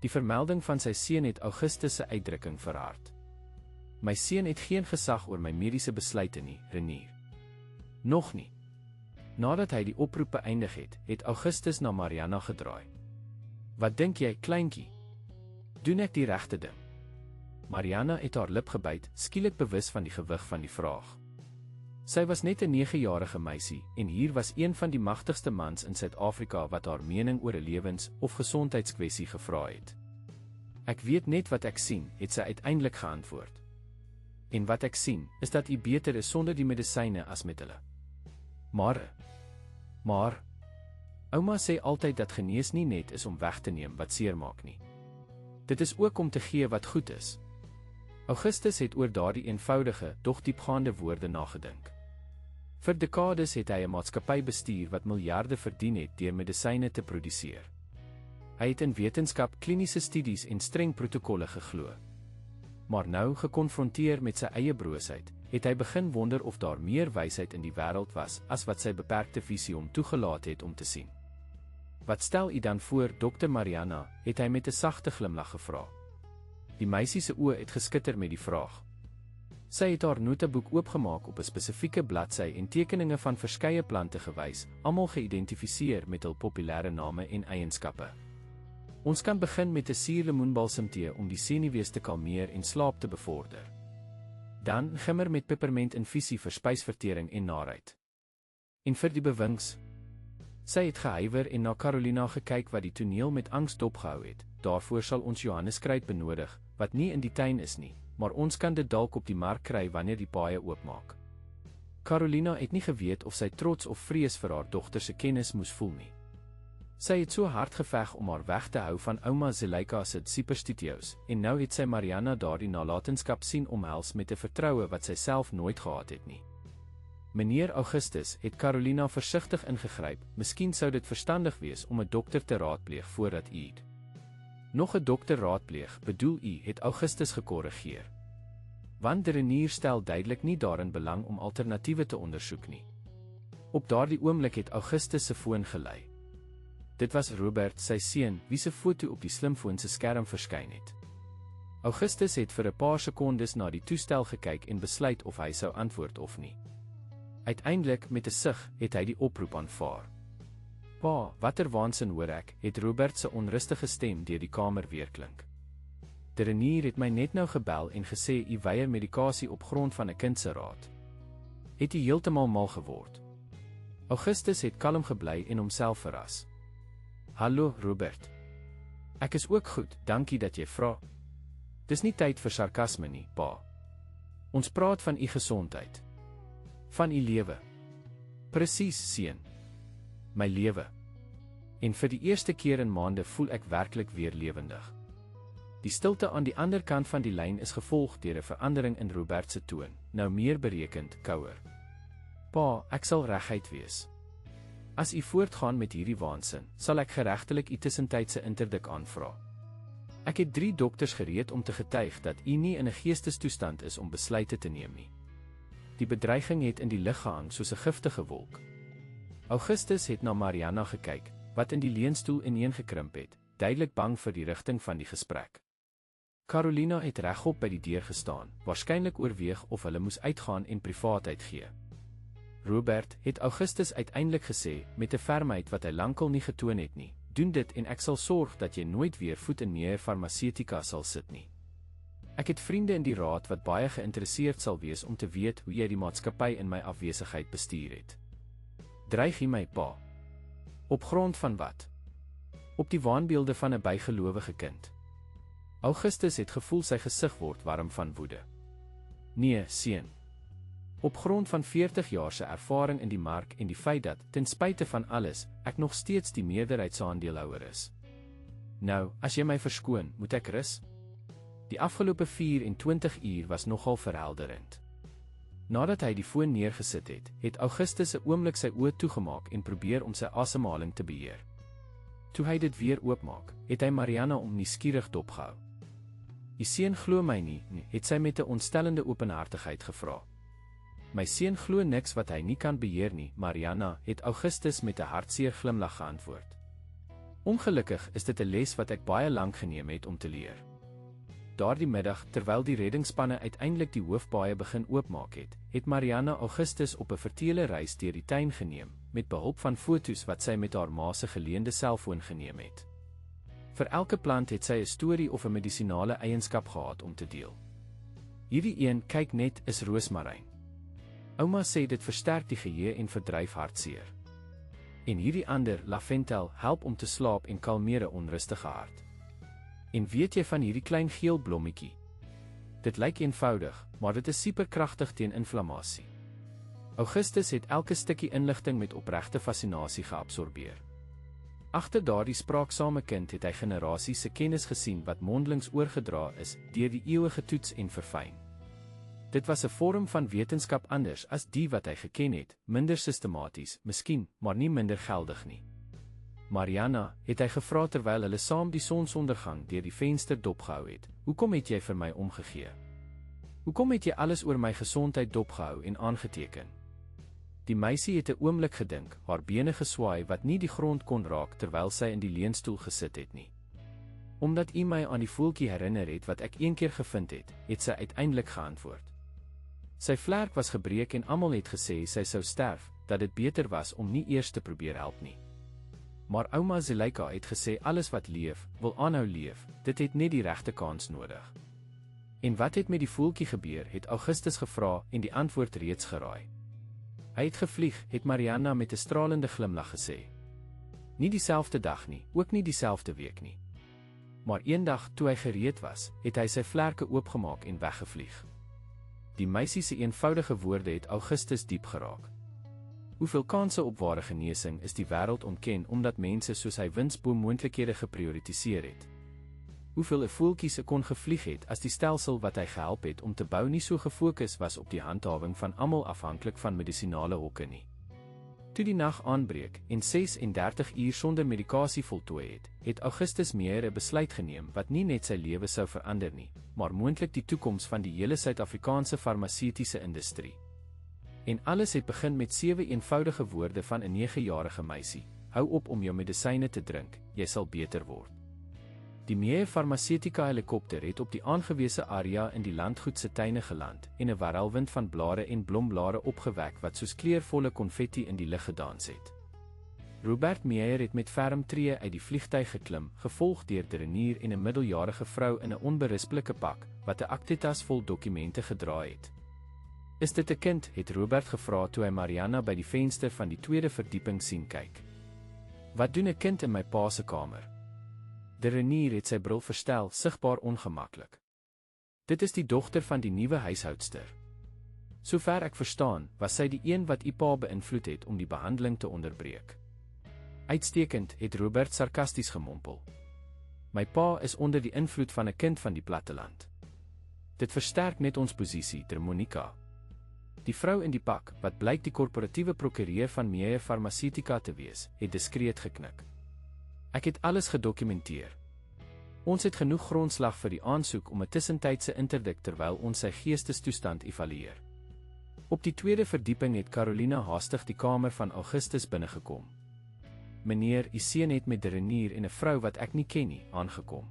Die vermelding van sy seun het Augustus se uitdrukking verhard. My seun het geen gesag oor my mediese besluite nie, Renier. Nog nie. Nadat hy die oproep beëindig het Augustus na Mariana gedraai. Wat dink jy, kleintjie? Doen ek die regte ding? Mariana het haar lip gebyt, skielik bewus van die gewig van die vraag. Sy was net 'n 9-jarige meisie, en hier was een van die magtigste mans in Suid-Afrika wat haar mening oor 'n lewens- of gesondheidskwessie gevra het. Ek weet net wat ek sien, het sy uiteindelik geantwoord. En wat ek sien, is dat u beter is sonder die medisyne as met hulle. Maar, ouma sê altyd dat genees nie net is om weg te neem wat seermaak nie. Dit is ook om te gee wat goed is. Augustus het oor daardie eenvoudige, dog diepgaande woorde nagedink. Vir dekades het hy 'n maatskappy bestuur wat miljarde verdien het deur medisyne te produseer. Hy het in wetenskap, kliniese studies en streng protokolle geglo. Maar nou, gekonfronteer met sy eie broosheid, het hy begin wonder of daar meer wysheid in die wêreld was as wat sy beperkte visie hom toegelaat het om te sien. Wat stel u dan voor, Dr. Mariana, het hy met 'n sagte glimlag gevra. Die meisie se oë het geskitter met die vraag. Sy het haar noteboek oopgemaak op 'n spesifieke bladsy en tekeninge van verskeie plante gewys, almal geïdentifiseer met hul populêre name en eienskappe. Ons kan begin met 'n suurlemoenbalsemtee om die senuwees te kalmeer en slaap te bevorder. Dan gimmer met peppermintinfusie vir spysvertering en naarheid. En vir die bewings. Sy het gehuiwer en na Carolina gekyk wat die toneel met angs dopgehou het. Daarvoor sal ons Johanneskruit benodig, wat nie in die tuin is nie, maar ons kan dit dalk op die mark kry wanneer die paaie oopmaak. Carolina het nie geweet of sy trots of vrees vir haar dogter se kennis moes voel nie. Sy het so hard geveg om haar weg te hou van ouma Zuleika se superstitieus, en nou het sy Mariana daardie nalatenskap sien omhels met 'n vertroue wat sy self nooit gehad het nie. Meneer Augustus, het Carolina versigtig ingegryp, miskien sou dit verstandig wees om 'n dokter te raadpleeg voordat u nog 'n dokter raadpleeg, bedoel u, het Augustus gekorrigeer. Want Renier stel duidelik nie daarin belang om alternatiewe te ondersoek nie. Op daardie oomblik het Augustus se foon gelei. Dit was Robert, sy seun, wie se foto op die slimfoon se skerm verskyn het. Augustus het vir 'n paar sekondes na die toestel gekyk en besluit of hy sou antwoord of nie. Uiteindelik, met 'n sug, het hy die oproep aanvaar. Pa, watter waansin hoor ek, het Robert se onrustige stem deur die kamer weerklink. De Renier het my net nou gebel en gesê u weier medikasie op grond van 'n kind se raad. Het u heeltemal mal geword? Augustus het kalm gebly en homself verras. Hallo, Robert. Ek is ook goed, dankie dat jy vra. Dis nie tyd vir sarkasme nie, pa. Ons praat van u gesondheid. Van u lewe. Presies, seun. My lewe. En vir die eerste keer in maande voel ek werklik weer lewendig. Die stilte aan die ander kant van die lyn is gevolg deur 'n verandering in Robert se toon, nou meer berekend, kouer. Pa, ek sal reguit wees. As u voortgaan met hierdie waansin, sal ek geregtelik u tussentydse interdik aanvra. Ek het 3 dokters gereed om te getuig dat u nie in 'n geestestoestand is om besluite te neem nie. Die bedreiging het in die lug gehang soos 'n giftige wolk. Augustus het na Mariana gekyk, wat in die leunstoel ineengekrimp het, duidelik bang vir die rigting van die gesprek. Carolina het regop by die deur gestaan, waarskynlik oorweeg of hulle moes uitgaan en privaatheid gee. Robert het Augustus uiteindelik gesê, met 'n fermheid wat hy lankal nie getoon het nie, doen dit en ek sal sorg dat jy nooit weer voet in Meyer Pharmaceutica sal sit nie. Ek het vriende in die raad wat baie geïnteresseerd sal wees om te weet hoe jy die maatskappy in my afwesigheid bestuur het. Dreig jy my pa? Op grond van wat? Op die waanbeelde van 'n bygelowige kind. Augustus het gevoel sy gesig word warm van woede. Nee, seun. Op grond van 40 jaar se ervaring in die mark en die feit dat, ten spyte van alles, ek nog steeds die meerderheidsaandeelhouer is. Nou, as jy my verskoon, moet ek rus? Die afgelope 24 uur was nogal verhelderend. Nadat hy die foon neergesit het, het Augustus 'n oomblik sy oë toegemaak en probeer om sy asemhaling te beheer. Toe hy dit weer oopmaak, het hy Mariana om nuuskierig dopgehou. "Die seun glo my nie," het sy met 'n ontstellende openhartigheid gevra. "My seun glo niks wat hy nie kan beheer nie, Mariana," het Augustus met 'n hartseer glimlag geantwoord. "Ongelukkig is dit 'n les wat ek baie lank geneem het om te leer." Daardie middag, terwyl die reddingsspanne uiteindelik die hoofpaaie begin oopmaak het Mariana Augustus op 'n vertele reis deur die tuin geneem, met behulp van foto's wat sy met haar ma se geleende selfoon geneem het. Vir elke plant het sy 'n storie of 'n medisinale eienskap gehad om te deel. Hierdie een, kyk net, is roosmaryn. Ouma sê dit versterk die geheue en verdryf hartseer. En hierdie ander, laventel, help om te slaap en kalmeer 'n onrustige hart. En weet jy van hierdie klein geel blommetjie? Dit lyk eenvoudig, maar dit is superkragtig teen inflammasie. Augustus het elke stukkie inligting met opregte fascinasie geabsorbeer. Agter daardie spraaksame kind het hy generasies se kennis gesien wat mondelings oorgedra is, deur die eeue getoets en verfyn. Dit was 'n vorm van wetenskap anders as die wat hy geken het, minder sistematies, miskien, maar nie minder geldig nie. "Mariana," het hy gevra terwyl hulle saam die sonsondergang deur die venster dopgehou het, "hoekom het jy vir my omgegee? Hoekom het jy alles oor my gesondheid dopgehou en aangeteken?" Die meisie het 'n oomblik gedink, haar bene geswaai wat nie die grond kon raak terwyl sy in die leunstoel gesit het nie. "Omdat u my aan die voeltjie herinner het wat ek eendag gevind het sy uiteindelik geantwoord. Sy vlerk was gebreek en almal het gesê sy sou sterf, dat dit beter was om nie eers te probeer help nie. Maar ouma Zuleika het gesê alles wat leef, wil aanhou leef, dit het net die regte kans nodig." "En wat het met die voeltjie gebeur?" het Augustus gevra en die antwoord reeds geraai. "Hy het gevlieg," het Mariana met 'n stralende glimlag gesê. "Nie dieselfde dag nie, ook nie dieselfde week nie. Maar eendag, toe hy gereed was, het hy sy vlerke oopgemaak en weggevlieg." Die meisie se eenvoudige woorde het Augustus diep geraak. Hoeveel kanse op ware genesing is die wêreld ontken omdat mense soos hy winsboommoontlikhede geprioritiseer het? Hoeveel 'n voeltjie se kon gevlieg het as die stelsel wat hy gehelp het om te bou nie so gefokus was op die handhawing van almal afhanklik van medisinale hokke nie? Toe die nag aanbreek en 36 uur sonder medikasie voltooi het Augustus Meyer 'n besluit geneem wat nie net sy lewe sou verander nie, maar moontlik die toekoms van die hele Suid-Afrikaanse farmaseutiese industrie. En alles het begin met 7 eenvoudige woorde van 'n 9-jarige meisie: "Hou op om jou medisyne te drink, jy sal beter word." Die Meyer Pharmaceutica helikopter het op die aangewese area in die landgoed se tuine geland en 'n warrelwind van blare en blomblare opgewek wat soos kleurvolle konfetti in die lug gedans het. Robert Meyer het met ferm tree uit die vliegtuig geklim, gevolg deur 'n renier en 'n middeljarige vrou in 'n onberispelike pak, wat 'n aktetas vol dokumente gedra het. "Is dit 'n kind?" het Robert gevra toe hy Mariana by die venster van die tweede verdieping sien kyk. "Wat doen 'n kind in my pa se kamer?" De renier het sy bril verstel, sigbaar ongemaklik. "Dit is die dogter van die nuwe huishoudster. Sover ek verstaan, was sy die een wat u pa beïnvloed het om die behandeling te onderbreek." "Uitstekend," het Robert sarkasties gemompel. "My pa is onder die invloed van 'n kind van die platteland. Dit versterk net ons posisie, Monica." Die vrou in die pak, wat blyk die korporatiewe prokureur van Meyer Pharmaceutica te wees, het diskreet geknik. "Ek het alles gedokumenteer. Ons het genoeg grondslag vir die aansoek om 'n tussentydse interdik terwyl ons sy geestestoestand evalueer." Op die tweede verdieping het Carolina haastig die kamer van Augustus binnegekom. "Meneer, u seun het met 'n renier en 'n vrou wat ek nie ken nie, aangekom."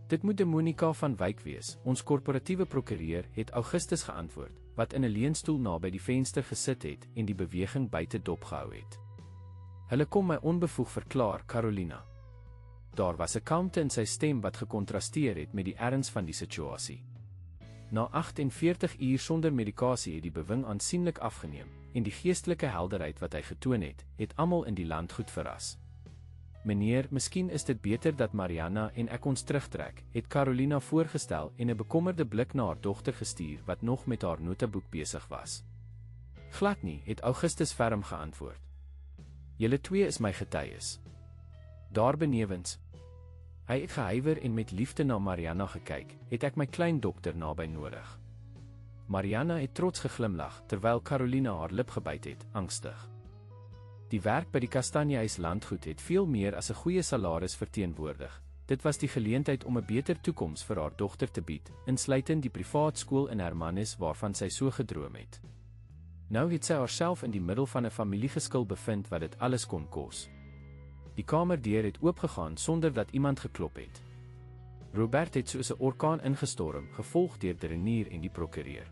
Dit moet de Monica van Wyk wees, ons korporatiewe prokureur, het Augustus geantwoord, wat in 'n leunstoel naby die venster gesit het en die beweging buite dopgehou het. Hulle kom my onbevoeg verklaar, Carolina. Daar was 'n kalmte in sy stem wat gekontrasteer het met die erns van die situasie. Na 48 uur sonder medikasie het die bewing aansienlik afgeneem, en die geestelike helderheid wat hy getoon het almal in die land goed verras. Meneer, miskien is dit beter dat Mariana en ek ons terugtrek, het Carolina voorgestel en 'n bekommerde blik na haar dogter gestuur wat nog met haar notaboek besig was. Glad nie, het Augustus ferm geantwoord. Julle twee is my getuies. Daar benewens. Hy het gehuiwer en met liefde na Mariana gekyk, het ek my klein dokter naby nodig. Mariana het trots geglimlag, terwyl Carolina haar lip gebyt het, angstig. Die werk by die Kastanjehuis landgoed het veel meer as 'n goeie salaris verteenwoordig. Dit was die geleentheid om 'n beter toekoms vir haar dogter te bied, insluitend die privaat skool in Hermanus waarvan sy so gedroom het. Nou het sy haarself in die middel van 'n familiegeskil bevind wat dit alles kon kos. Die kamerdeur het oopgegaan sonder dat iemand geklop het. Robert het soos 'n orkaan ingestorm, gevolg deur die Renier en die prokureur.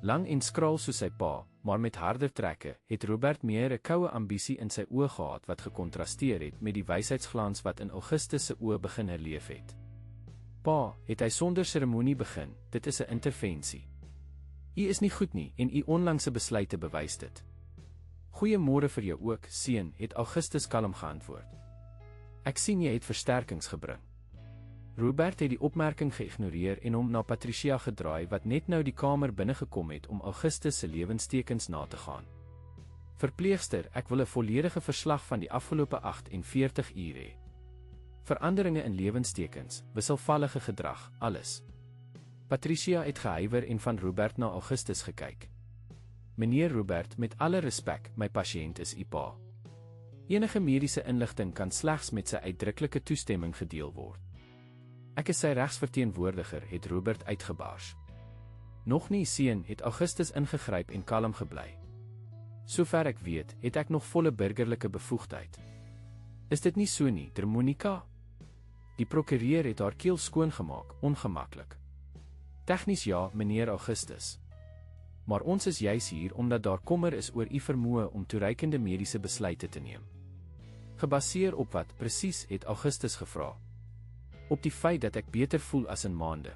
Lang en skraal soos sy pa, maar met harder trekke, het Robert meer 'n koue ambisie in sy oë gehad wat gekontrasteer het met die wysheidsglans wat in Augustus se oë begin herleef het. Pa, het hy sonder seremonie begin, dit is 'n intervensie. U is nie goed nie en u onlangse besluite bewys dit. Goeiemôre vir jou ook, seun, het Augustus kalm geantwoord. Ek sien jy het versterkings gebring. Robert het die opmerking geïgnoreer en hom na Patricia gedraai wat net nou die kamer binnegekom het om Augustus se lewenstekens na te gaan. Verpleegster, ek wil 'n volledige verslag van die afgelope 48 uur hê. Veranderinge in lewenstekens, wisselvallige gedrag, alles. Patricia het gehuiwer en van Robert na Augustus gekyk. Meneer Robert, met alle respek, my pasiënt is u pa. Enige mediese inligting kan slegs met sy uitdruklike toestemming gedeel word. Ek is sy regsverteenwoordiger, het Robert uitgebars. Nog nie, seun, het Augustus ingegryp en kalm gebly. Sover ek weet, het ek nog volle burgerlike bevoegdheid. Is dit nie so nie, Monica? Die prokureur het haar keel skoongemaak, ongemaklik. Tegnies ja, meneer Augustus. Maar ons is juis hier omdat daar kommer is oor u vermoë om toereikende mediese besluite te neem. Gebaseer op wat presies, het Augustus gevra. Op die feit dat ek beter voel as in maande.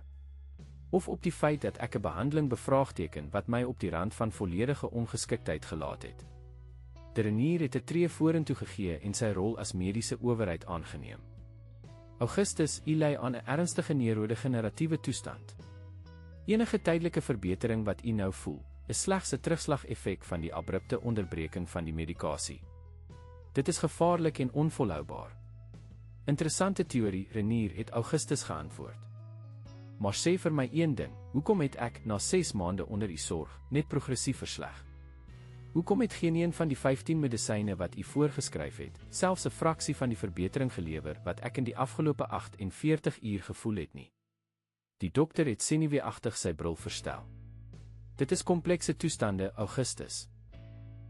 Of op die feit dat ek 'n behandeling bevraagteken wat my op die rand van volledige ongeskiktheid gelaat het. Die Renier het 'n tree vorentoe gegee en sy rol as mediese owerheid aangeneem. Augustus, u ly aan 'n ernstige neurodegeneratiewe toestand. Enige tydelike verbetering wat u nou voel, is slegs 'n terugslag-effek van die abrupte onderbreking van die medikasie. Dit is gevaarlik en onvolhoubaar. Interessante teorie, Renier, het Augustus geantwoord. Maar sê vir my een ding, hoekom het ek, na 6 maande onder u sorg, net progressief versleg? Hoekom het geen een van die 15 medisyne wat u voorgeskryf het, selfs 'n fraksie van die verbetering gelewer wat ek in die afgelope 48 uur gevoel het nie? Die dokter het senuweeagtig sy bril verstel. Dit is komplekse toestande, Augustus.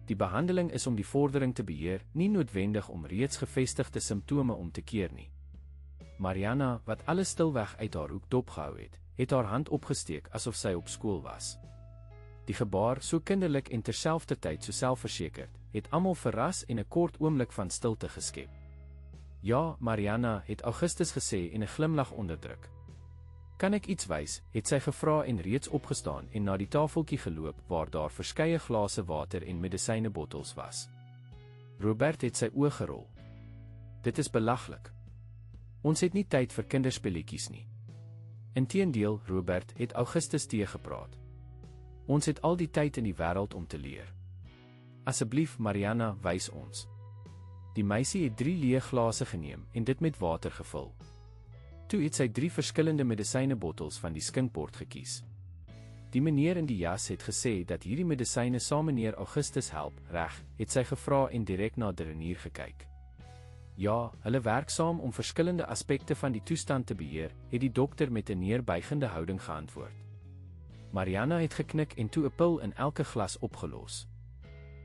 Die behandeling is om die vordering te beheer, nie noodwendig om reeds gevestigde simptome om te keer nie. Mariana, wat alles stilweg uit haar hoek dopgehou het haar hand opgesteek asof sy op skool was. Die gebaar, so kinderlik en terselfdertyd so selfversekerd, het almal verras en 'n kort oomblik van stilte geskep. Ja, Mariana, het Augustus gesê en 'n glimlag onderdruk. Kan ek iets wys, het sy gevra en reeds opgestaan en na die tafeltjie geloop waar daar verskeie glase water en medisynebottels was. Robert het sy oë gerol. Dit is belaglik. Ons het nie tyd vir kinderspelletjies nie. Inteendeel, Robert, het Augustus teëgepraat. Ons het al die tyd in die wêreld om te leer. Asseblief, Mariana, wys ons. Die meisie het 3 leë glase geneem en dit met water gevul. Toe het sy 3 verskillende medisynebottels van die skinkbord gekies. Die meneer in die jas het gesê dat hierdie medisyne saam meneer Augustus help, reg, het sy gevra en direk na die Renier gekyk. Ja, hulle werk saam om verskillende aspekte van die toestand te beheer, het die dokter met 'n neerbuigende houding geantwoord. Mariana het geknik en toe 'n pil in elke glas opgelos.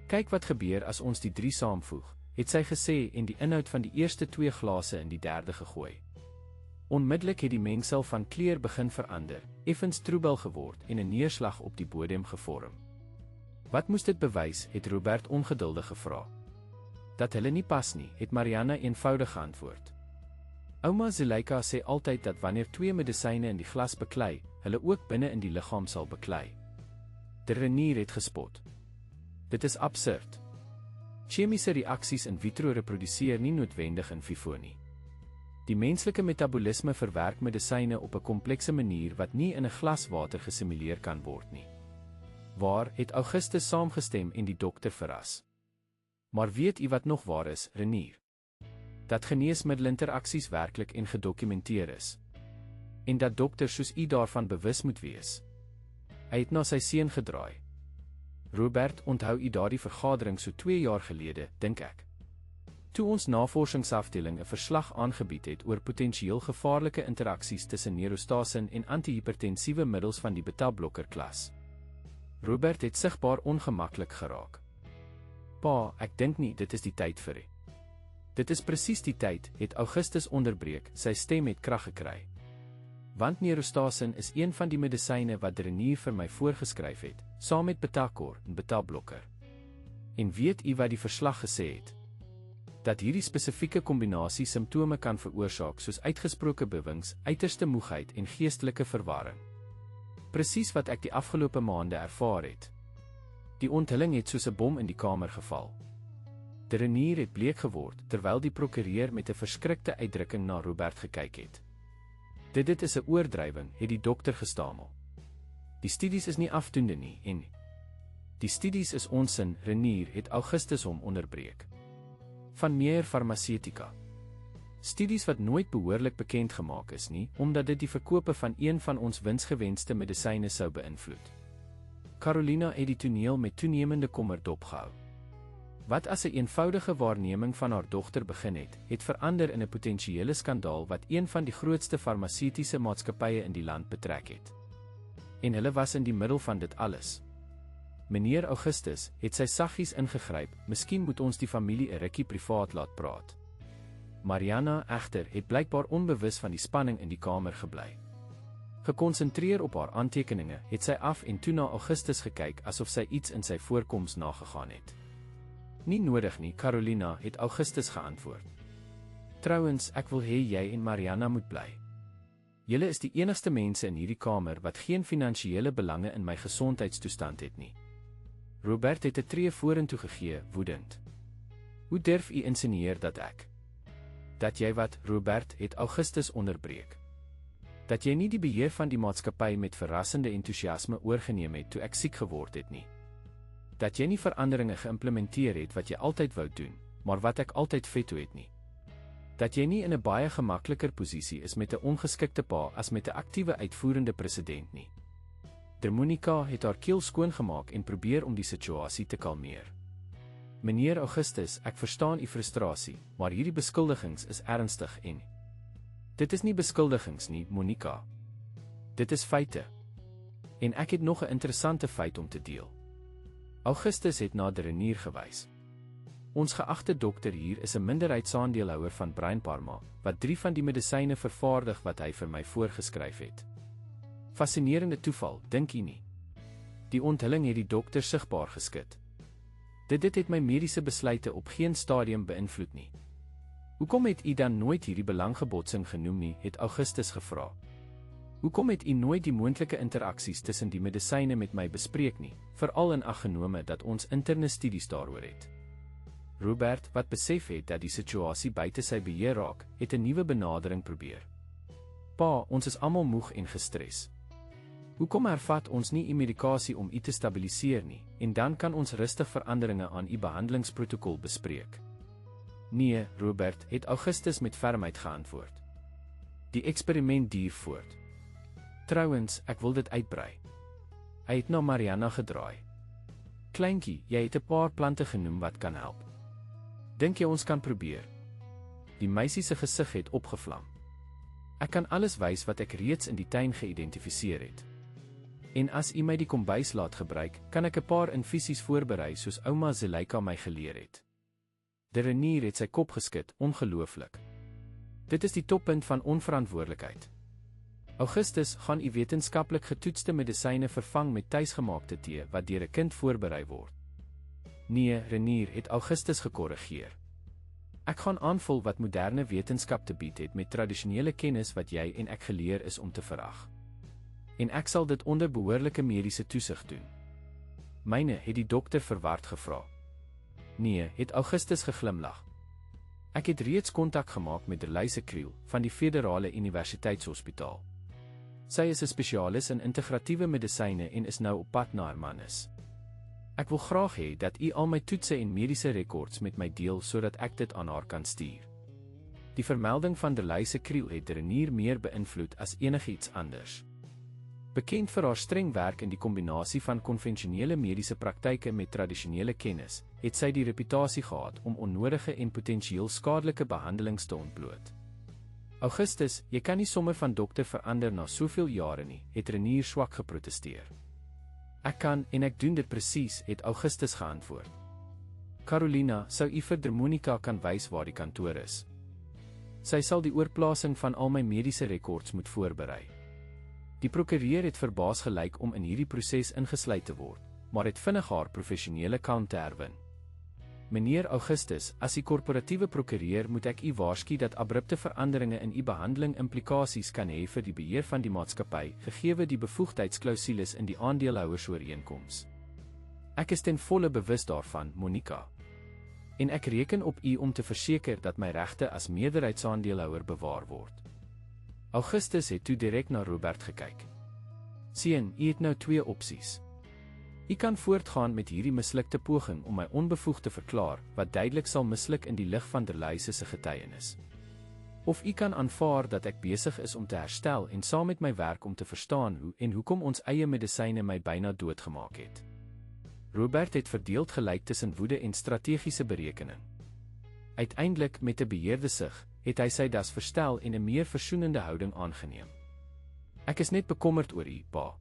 Kyk wat gebeur as ons die 3 saamvoeg, het sy gesê en die inhoud van die eerste 2 glase in die derde gegooi. Onmiddellik het die mengsel van kleur begin verander, effens troebel geword en 'n neerslag op die bodem gevorm. Wat moes dit bewys, het Robert ongeduldig gevra. Dat hulle nie pas nie, het Mariana eenvoudig geantwoord. Ouma Zuleika sê altyd dat wanneer twee medisyne in die glas beklei, hulle ook binne in die liggaam sal beklei. De Renier het gespot. Dit is absurd. Chemiese reaksies in vitro reproduseer nie noodwendig in vivo nie. Die menslike metabolisme verwerk medisyne op 'n komplekse manier wat nie in 'n glas water gesimuleer kan word nie. Waar het Augustus saamgestem en die dokter verras. Maar weet u wat nog waar is, Renier? Dat geneesmiddelinteraksies werklik en gedokumenteer is. En dat dokters soos u daarvan bewus moet wees. Hy het na sy seun gedraai. Robert, onthou u daardie vergadering so 2 jaar gelede, dink ek. Toe ons navorsingsafdeling 'n verslag aangebied het oor potensieel gevaarlike interaksies tussen neurostasin en antihipertensiewe middels van die beta-blokker-klas. Robert het sigbaar ongemaklik geraak. Pa, ek dink nie dit is die tyd vir hy. Dit is presies die tyd, het Augustus onderbreek, sy stem het krag gekry. Want neurostasin is een van die medisyne wat Renier vir my voorgeskryf het, saam met Betacor en beta-blokker. En weet u wat die verslag gesê het? Dat hierdie spesifieke kombinasie simptome kan veroorsaak soos uitgesproke bewings, uiterste moegheid en geestelike verwarring. Presies wat ek die afgelope maande ervaar het. Die onthulling het soos 'n bom in die kamer geval. De Renier het bleek geword, terwyl die prokureur met 'n verskrikte uitdrukking na Robert gekyk het. Dit is 'n oordrywing, het die dokter gestamel. Die studies is nie afdoende nie, en die studies is onsin, Renier, het Augustus hom onderbreek. Van Meyer Pharmaceutica. Studies wat nooit behoorlik bekend gemaak is nie, omdat dit die verkope van een van ons winsgewenste medisyne sou beïnvloed. Carolina het die toneel met toenemende kommer dopgehou. Wat as 'n eenvoudige waarneming van haar dogter begin het verander in 'n potensiële skandaal wat een van die grootste farmaseutiese maatskappye in die land betrek het. En hulle was in die middel van dit alles. Meneer Augustus, het sy saggies ingegryp, miskien moet ons die familie 'n rukkie privaat laat praat. Mariana, egter, het blykbaar onbewus van die spanning in die kamer gebly. Gekonsentreer op haar aantekeninge, het sy af en toe na Augustus gekyk asof sy iets in sy voorkoms nagegaan het. Nie nodig nie, Carolina, het Augustus geantwoord. Trouwens, ek wil hê jy en Mariana moet bly. Julle is die enigste mense in hierdie kamer wat geen finansiële belange in my gesondheidstoestand het nie. Robert het 'n tree vorentoe gegee, woedend. Hoe durf u insinueer dat ek? Dat jy wat, Robert, het Augustus onderbreek. Dat jy nie die beheer van die maatskappy met verrassende entoesiasme oorgeneem het toe ek siek geword het nie. Dat jy nie veranderinge geïmplementeer het wat jy altyd wou doen, maar wat ek altyd veto het nie. Dat jy nie in 'n baie gemakliker posisie is met 'n ongeskikte pa as met 'n aktiewe uitvoerende president nie. Monica het haar keel skoongemaak en probeer om die situasie te kalmeer. Meneer Augustus, ek verstaan u frustrasie, maar hierdie beskuldigings is ernstig en dit is nie beskuldigings nie, Monica. Dit is feite. En ek het nog 'n interessante feit om te deel. Augustus het na De Renier gewys. Ons geagte dokter hier is 'n minderheidsaandeelhouer van Brian Pharma, wat 3 van die medisyne vervaardig wat hy vir my voorgeskryf het. Fascinerende toeval, dink u nie? Die onthulling het die dokter sigbaar geskit. Dit het my mediese besluite op geen stadium beïnvloed nie. Hoekom het u dan nooit hierdie belanggebotsing genoem nie, het Augustus gevra. Hoekom het u nooit die moontlike interaksies tussen die medisyne met my bespreek nie, veral in ag genome dat ons interne studies daaroor het? Robert, wat besef het dat die situasie buite sy beheer raak, het 'n nuwe benadering probeer. Pa, ons is almal moeg en gestres. Hoekom hervat ons nie u medikasie om u te stabiliseer nie, en dan kan ons rustig veranderinge aan u behandelingsprotokol bespreek? Nee, Robert, het Augustus met fermheid geantwoord. Die eksperiment duur voort. Trouwens, ek wil dit uitbrei. Hy het na Mariana gedraai. Kleintjie, jy het 'n paar plante genoem wat kan help. Dink jy ons kan probeer? Die meisie se gesig het opgevlam. Ek kan alles wys wat ek reeds in die tuin geïdentifiseer het. En as u my die kombuis laat gebruik, kan ek 'n paar infusies voorberei soos ouma Zuleika my geleer het. De Renier het sy kop geskud, ongelooflik. Dit is die toppunt van onverantwoordelikheid. Augustus, gaan u wetenskaplik getoetste medisyne vervang met tuisgemaakte tee wat deur 'n kind voorberei word? Nee, Renier, het Augustus gekorrigeer. Ek gaan aanvul wat moderne wetenskap te bied het met tradisionele kennis wat jy en ek geleer is om te verag. En ek sal dit onder behoorlike mediese toesig doen. Myne, het die dokter verward gevra. Nee, het Augustus geglimlag. Ek het reeds kontak gemaak met Derlyse Kriel van die Federale Universiteitshospitaal. Sy is 'n spesialis in integratiewe medisyne en is nou op pad na Hermanus. Ek wil graag hê dat u al my toetse en mediese rekords met my deel sodat ek dit aan haar kan stuur. Die vermelding van Derlyse Kriel het Renier meer beïnvloed as enigiets anders. Bekend vir haar streng werk in die kombinasie van konvensionele mediese praktyke met tradisionele kennis, het sy die reputasie gehad om onnodige en potensieel skadelike behandelings te ontbloot. Augustus, jy kan nie sommer van dokter verander na soveel jare nie, het Renier swak geprotesteer. Ek kan, en ek doen dit presies, het Augustus geantwoord. Carolina, sou u vir Monica kan wys waar die kantoor is? Sy sal die oorplasing van al my mediese rekords moet voorberei. Die prokureur het verbaas gelyk om in hierdie proses ingesluit te word, maar het vinnig haar professionele kant te herwin. Meneer Augustus, as die korporatiewe prokureur moet ek u waarsku dat abrupte veranderinge in u behandeling implikasies kan hê vir die beheer van die maatskappy, gegee die bevoegdheidsklausules in die aandeelhouersooreenkoms. Ek is ten volle bewus daarvan, Monica. En ek reken op u om te verseker dat my regte as meerderheidsaandeelhouer bewaar word. Augustus het toe direk na Robert gekyk. Seun, u het nou 2 opsies. U kan voortgaan met hierdie mislukte poging om my onbevoegd te verklaar, wat duidelik sal misluk in die lig van Derlyse se getuienis. Of u kan aanvaar dat ek besig is om te herstel en saam met my werk om te verstaan hoe en hoekom ons eie medisyne my byna doodgemaak het. Robert het verdeeld gelyk tussen woede en strategiese berekening. Uiteindelik, met 'n beheerde sig, het hy sy das verstel en 'n meer versoenende houding aangeneem. Ek is net bekommerd oor u, pa.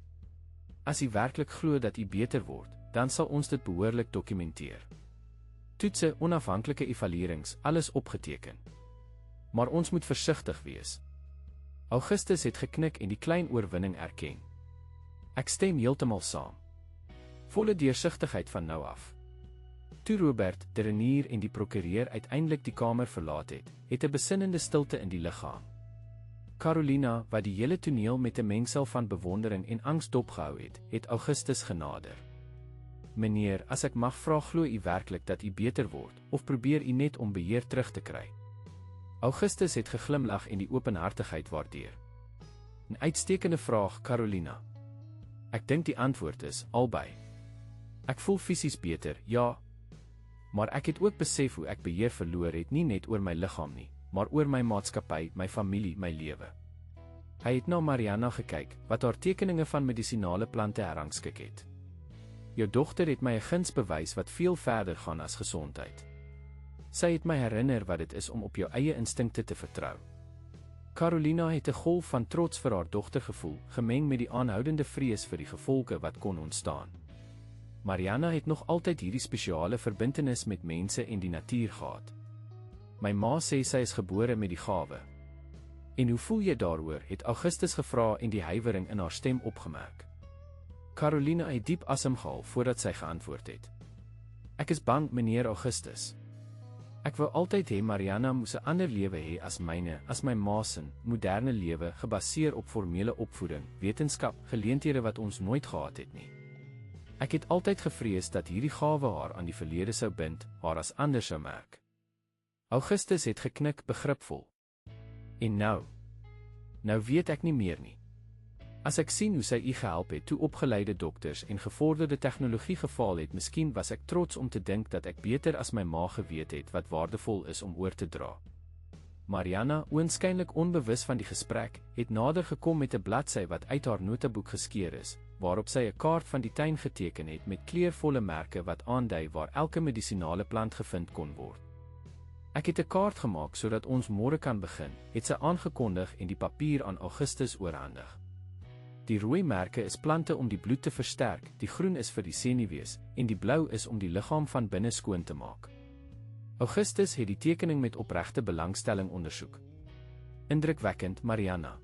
As u werklik glo dat u beter word, dan sal ons dit behoorlik dokumenteer. Toetse, onafhanklike evaluerings, alles opgeteken. Maar ons moet versigtig wees. Augustus het geknik en die klein oorwinning erken. Ek stem heeltemal saam. Volle deursigtigheid van nou af. Toe Robert, de Renier en die prokureur uiteindelik die kamer verlaat het 'n besinnende stilte in die liggaam. Carolina, wat die hele toneel met 'n mengsel van bewondering en angs dopgehou het Augustus genader. Meneer, as ek mag vra, glo u werklik dat u beter word, of probeer u net om beheer terug te kry? Augustus het geglimlag en die openhartigheid waardeer. 'n Uitstekende vraag, Carolina. Ek dink die antwoord is, albei. Ek voel fisies beter, ja. Maar ek het ook besef hoe ek beheer verloor het, nie net oor my liggaam nie, maar oor my maatskappy, my familie, my lewe. Hy het na Mariana gekyk, wat haar tekeninge van medisinale plante herrangskik het. Jou dogter het my 'n guns bewys wat veel verder gaan as gesondheid. Sy het my herinner wat dit is om op jou eie instinkte te vertrou. Carolina het 'n golf van trots vir haar dogter gevoel, gemeng met die aanhoudende vrees vir die gevolge wat kon ontstaan. Mariana het nog altyd hierdie spesiale verbintenis met mense en die natuur gehad. My ma sê sy is gebore met die gawe. En hoe voel jy daaroor, het Augustus gevra en die huiwering in haar stem opgemerk. Carolina het diep asem gehaal voordat sy geantwoord het. Ek is bang, meneer Augustus. Ek wou altyd hê Mariana moes 'n ander lewe hê as myne, as my ma se moderne lewe gebaseer op formele opvoeding, wetenskap, geleenthede wat ons nooit gehad het nie. Ek het altyd gevrees dat hierdie gawe haar aan die verlede sou bind, haar as anders sou merk. Augustus het geknik, begripvol. En nou weet ek nie meer nie. As ek sien hoe sy u gehelp het toe opgeleide dokters en gevorderde tegnologie gefaal het, miskien was ek trots om te dink dat ek beter as my ma geweet het wat waardevol is om oor te dra. Mariana, oënskynlik onbewus van die gesprek, het nader gekom met 'n bladsy wat uit haar noteboek geskeur is, waarop sy 'n kaart van die tuin geteken het met kleurvolle merke wat aandui waar elke medisinale plant gevind kon word. Ek het 'n kaart gemaak sodat ons môre kan begin, het sy aangekondig en die papier aan Augustus oorhandig. Die rooi merke is plante om die bloed te versterk, die groen is vir die senuwees, en die blou is om die liggaam van binne skoon te maak. Augustus het die tekening met opregte belangstelling ondersoek. Indrukwekkend, Mariana.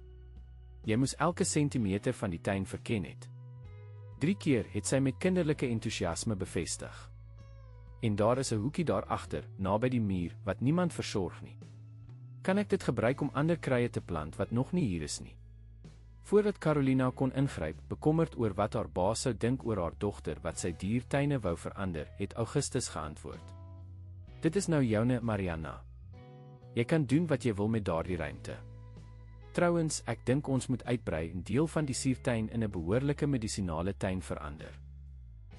Jy moes elke sentimeter van die tuin verken het. 3 keer het sy met kinderlike entoesiasme bevestig. En daar is 'n hoekie daar agter, naby die muur, wat niemand versorg nie. Kan ek dit gebruik om ander kruie te plant wat nog nie hier is nie? Voordat Carolina kon ingryp, bekommerd oor wat haar baas sou dink oor haar dogter wat sy diertuine wou verander, het Augustus geantwoord. Dit is nou joune, Mariana. Jy kan doen wat jy wil met daardie ruimte. Trouwens, ek dink ons moet uitbrei en deel van die suurtuin in 'n behoorlike medisinale tuin verander.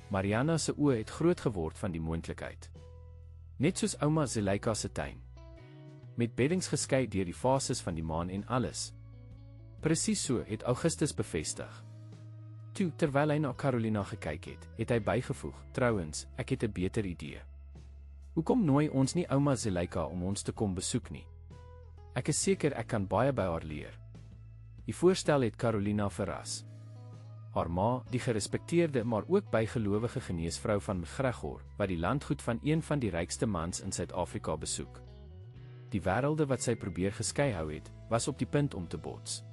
Mariana se oë het groot geword van die moontlikheid. Net soos ouma Zuleika se tuin. Met beddings geskei deur die fases van die maan en alles. Presies so, het Augustus bevestig. Toe, terwyl hy na Carolina gekyk het, het hy bygevoeg, trouwens, ek het 'n beter idee. Hoekom nooi ons nie ouma Zuleika om ons te kom besoek nie? Ek is seker ek kan baie by haar leer. Die voorstel het Carolina verras. Haar ma, die gerespekteerde maar ook bygelowige geneesvrou van McGregor, wat die landgoed van een van die rykste mans in Suid-Afrika besoek. Die wêrelde wat sy probeer geskei hou het, was op die punt om te bots.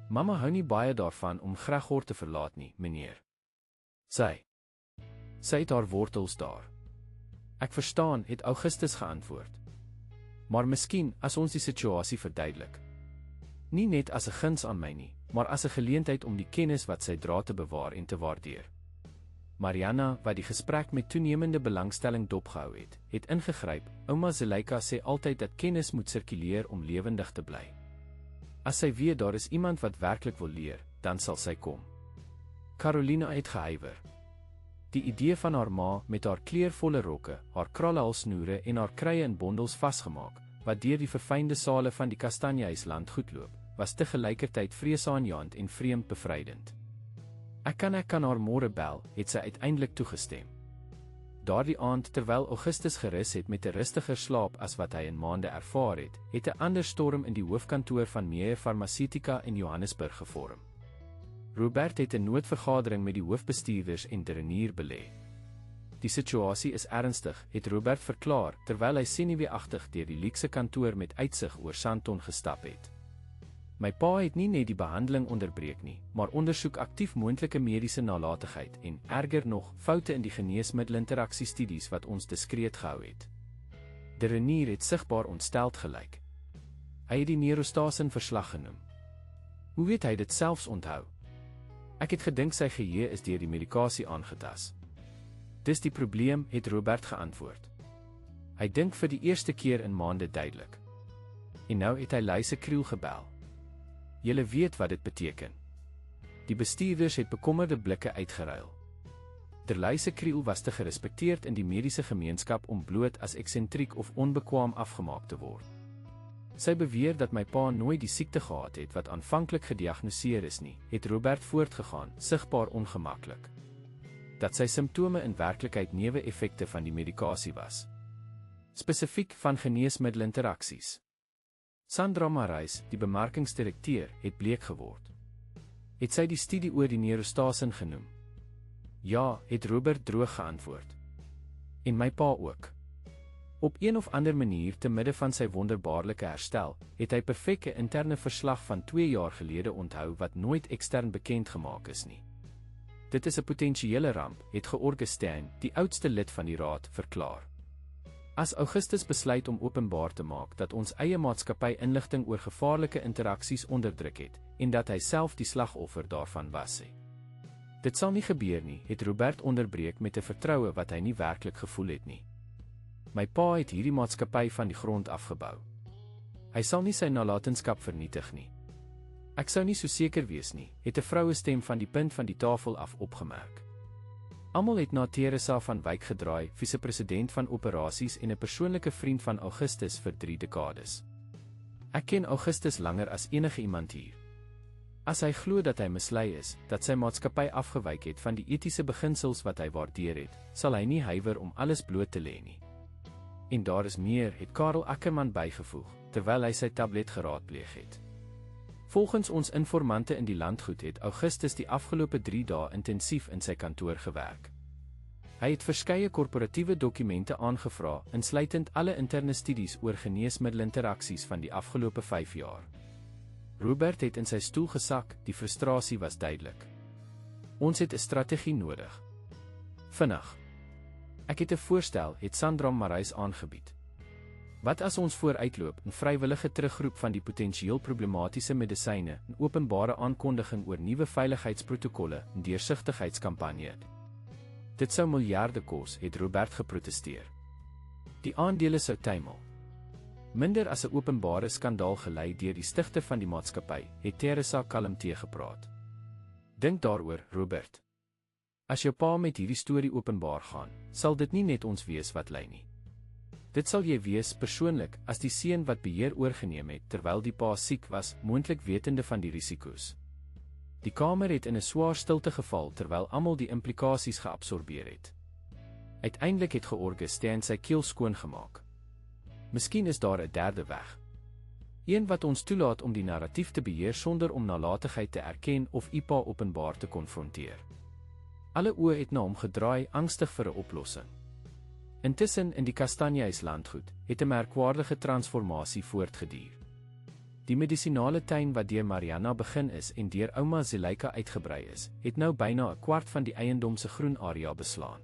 Mamma hou nie baie daarvan om Gregor te verlaat nie, meneer. Sy het haar wortels daar. Ek verstaan, het Augustus geantwoord. Maar miskien, as ons die situasie verduidelik. Nie net as 'n guns aan my nie, maar as 'n geleentheid om die kennis wat sy dra te bewaar en te waardeer. Mariana, wat die gesprek met toenemende belangstelling dopgehou het, het ingegryp. Ouma Zuleika sê altyd dat kennis moet sirkuleer om lewendig te bly. As sy weet daar is iemand wat werklik wil leer, dan sal sy kom. Carolina het gehuiwer. Die idee van haar ma met haar kleurvolle rokke, haar kralhalsnoere en haar kruie in bondels vasgemaak, wat deur die verfynde sale van die Kastanjehuisland goedloop, was te gelykertyd vreesaanjaend en vreemd bevrydend. Ek kan haar môre bel, het sy uiteindelik toegestem. Daardie aand, terwyl Augustus gerus het met 'n rustiger slaap as wat hy in maande ervaar het, het 'n ander storm in die hoofkantoor van Meyer Pharmaceutica in Johannesburg gevorm. Robert het 'n noodvergadering met die hoofbestuurders en Renier belê. Die situasie is ernstig, het Robert verklaar, terwyl hy senuweeagtig deur die luukse kantoor met uitsig oor Sandton gestap het. My pa het nie net die behandeling onderbreek nie, maar ondersoek aktief moontlike mediese nalatigheid en, erger nog, foute in die geneesmiddel-interaksiestudies wat ons diskreet gehou het. Renier het sigbaar ontsteld gelyk. Hy het die neurostasie verslag genoem. Hoe weet hy dit selfs onthou? Ek het gedink sy geheue is deur die medikasie aangetas. Dis die probleem, het Robert geantwoord. Hy dink vir die eerste keer in maande duidelik. En nou het hy Lyse Kriel gebel. Julle weet wat dit beteken. Die bestuurders het bekommerde blikke uitgeruil. Lyse Kriel was te gerespekteerd in die mediese gemeenskap om bloot as eksentriek of onbekwaam afgemaak te word. Sy beweer dat my pa nooit die siekte gehad het wat aanvanklik gediagnoseer is nie, het Robert voortgegaan, sigbaar ongemaklik. Dat sy simptome in werklikheid neeweffekte van die medikasie was. Spesifiek van geneesmiddelinteraksies. Sandra Marais, die bemarkingsdirekteur, het bleek geword. Het sy die studie oor die neurostasie genoem? Ja, het Robert droog geantwoord. En my pa ook. Op een of ander manier, te midde van sy wonderbaarlike herstel, het hy perfekte interne verslag van 2 jaar gelede onthou wat nooit ekstern bekend gemaak is nie. Dit is 'n potensiële ramp, het Augustin, die oudste lid van die raad, verklaar. As Augustus besluit om openbaar te maak dat ons eie maatskappy inligting oor gevaarlike interaksies onderdruk het, en dat hy self die slagoffer daarvan was. Dit sal nie gebeur nie, het Robert onderbreek met 'n vertroue wat hy nie werklik gevoel het nie. My pa het hierdie maatskappy van die grond afgebou. Hy sal nie sy nalatenskap vernietig nie. Ek sou nie so seker wees nie, het 'n vrouestem van die punt van die tafel af opgemerk. Almal het na Teresa van Wyk gedraai, vice-president van operasies en 'n persoonlike vriend van Augustus vir 3 dekades. Ek ken Augustus langer as enige iemand hier. As hy glo dat hy mislei is, dat sy maatskappy afgewyk het van die etiese beginsels wat hy waardeer het, sal hy nie huiwer om alles bloot te lê nie. En daar is meer, het Karel Ackerman bygevoeg, terwyl hy sy tablet geraadpleeg het. Volgens ons informante in die landgoed het Augustus die afgelope 3 dae intensief in sy kantoor gewerk. Hy het verskeie korporatiewe dokumente aangevra, insluitend alle interne studies oor geneesmiddelinteraksies van die afgelope 5 jaar. Robert het in sy stoel gesak, die frustrasie was duidelik. Ons het 'n strategie nodig. Vinnig. Ek het 'n voorstel, het Sandra Marais aangebied. Wat as ons vooruitloop, 'n vrywillige terugroep van die potensieel problematiese medisyne, 'n openbare aankondiging oor nuwe veiligheidsprotokolle, 'n deursigtigheidskampanje? Dit sou miljarde kos, het Robert geprotesteer. Die aandele sou tuimel. Minder as 'n openbare skandaal gelei deur die stigter van die maatskappy, het Teresa kalm teëgepraat. Dink daaroor, Robert. As jou pa met hierdie storie openbaar gaan, sal dit nie net ons wees wat ly nie. Dit sal jy wees persoonlik as die seun wat beheer oorgeneem het terwyl die pa siek was, moontlik wetende van die risiko's. Die kamer het in 'n swaar stilte geval terwyl almal die implikasies geabsorbeer het. Uiteindelik het George sy keel skoongemaak. Miskien is daar 'n derde weg. Een wat ons toelaat om die narratief te beheer sonder om nalatigheid te erken of IPA openbaar te konfronteer. Alle oë het na hom gedraai, angstig vir 'n oplossing. Intussen in die Kastanjehuis landgoed het 'n merkwaardige transformasie voortgeduur. Die medisinale tuin wat deur Mariana begin is en deur ouma Zuleika uitgebrei is, het nou byna 'n kwart van die eiendom se groen area beslaan.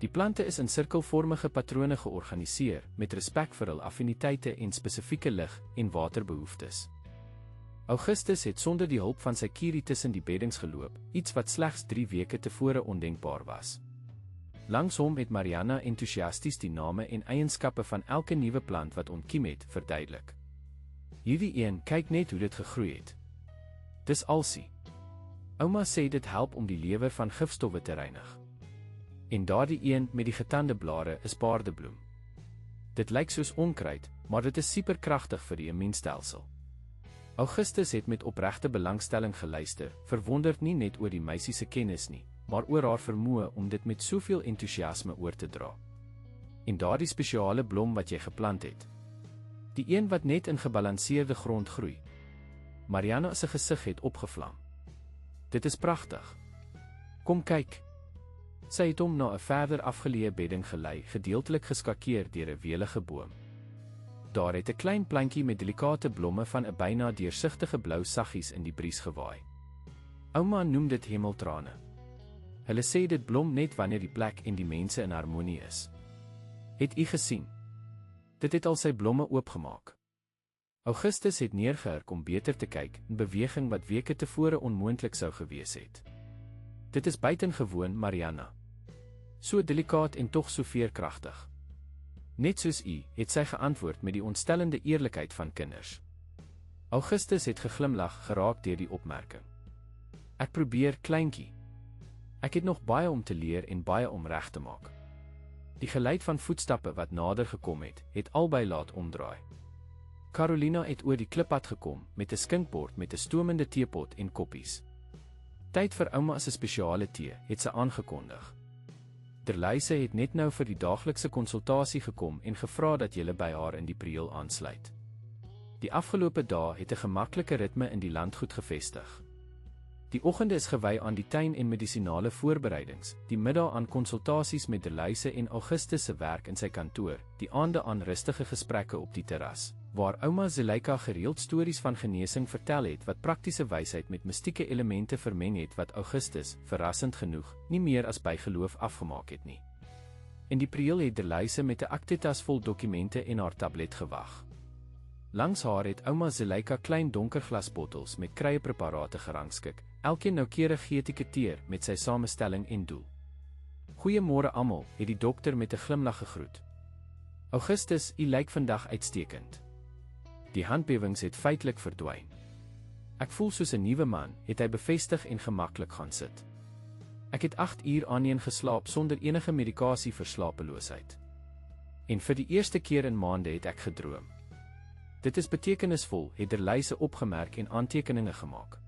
Die plante is in sirkelvormige patrone georganiseer, met respek vir hul affiniteite en spesifieke lig- en waterbehoeftes. Augustus het sonder die hulp van sy kierie tussen die beddings geloop, iets wat slegs 3 weke tevore ondenkbaar was. Langs hom het Mariana entoesiasties die name en eienskappe van elke nuwe plant wat ontkiem het, verduidelik. Hierdie een, kyk net hoe dit gegroei het. Dis alsie. Ouma sê dit help om die lewer van gifstowwe te reinig. En daardie een met die getande blare is paardebloem. Dit lyk soos onkruid, maar dit is superkragtig vir die immuunstelsel. Augustus het met opregte belangstelling geluister, verwonderd nie net oor die meisie se kennis nie, maar oor haar vermoë om dit met soveel entoesiasme oor te dra. En daardie spesiale blom wat jy geplant het. Die een wat net in gebalanseerde grond groei. Mariana se gesig het opgevlam. Dit is pragtig. Kom kyk. Sy het hom na 'n verder afgeleë bedding gelei, gedeeltelik geskakeer deur 'n welige boom. Daar het 'n klein plantjie met delikate blomme van 'n byna deursigtige blou saggies in die bries gewaai. Ouma noem dit hemeltrane. Hulle sê dit blom net wanneer die plek en die mense in harmonie is. Het u gesien? Dit het al sy blomme oopgemaak. Augustus het neergehurk om beter te kyk, 'n beweging wat weke tevore onmoontlik sou gewees het. Dit is buitengewoon, Mariana. So delikaat en tog so veerkragtig. Net soos u, het sy geantwoord met die ontstellende eerlikheid van kinders. Augustus het geglimlag, geraak deur die opmerking. Ek probeer, kleintjie. Ek het nog baie om te leer en baie om reg te maak. Die geluid van voetstappe wat nader gekom het, het albei laat omdraai. Carolina het oor die klippad gekom, met 'n skinkbord met 'n stomende teepot en koppies. Tyd vir ouma se spesiale tee, het sy aangekondig. Derlyse het net nou vir die daaglikse konsultasie gekom en gevra dat jy by haar in die prieel aansluit. Die afgelope dae het 'n gemaklike ritme in die landgoed gevestig. Die oggende is gewy aan die tuin en medisinale voorbereidings, die middag aan konsultasies met Derlyse en Augustus se werk in sy kantoor, die aande aan rustige gesprekke op die terras, waar ouma Zuleika gereeld stories van genesing vertel het wat praktiese wysheid met mistieke elemente vermeng het wat Augustus, verrassend genoeg, nie meer as bygeloof afgemaak het nie. In die prieel het Derlyse met 'n aktetas vol dokumente en haar tablet gewag. Langs haar het ouma Zuleika klein donkerglasbottels met kruiepreparate gerangskik, elkeen noukeurig geëtiketeer met sy samestelling en doel. Goeiemôre almal, het die dokter met 'n glimlag gegroet. Augustus, u lyk vandag uitstekend. Die handbewings het feitelik verdwyn. Ek voel soos 'n nuwe man, het hy bevestig en gemaklik gaan sit. Ek het 8 uur aaneen geslaap sonder enige medikasie vir slapeloosheid. En vir die eerste keer in maande het ek gedroom. Dit is betekenisvol, het Derlyse opgemerk en aantekeninge gemaak.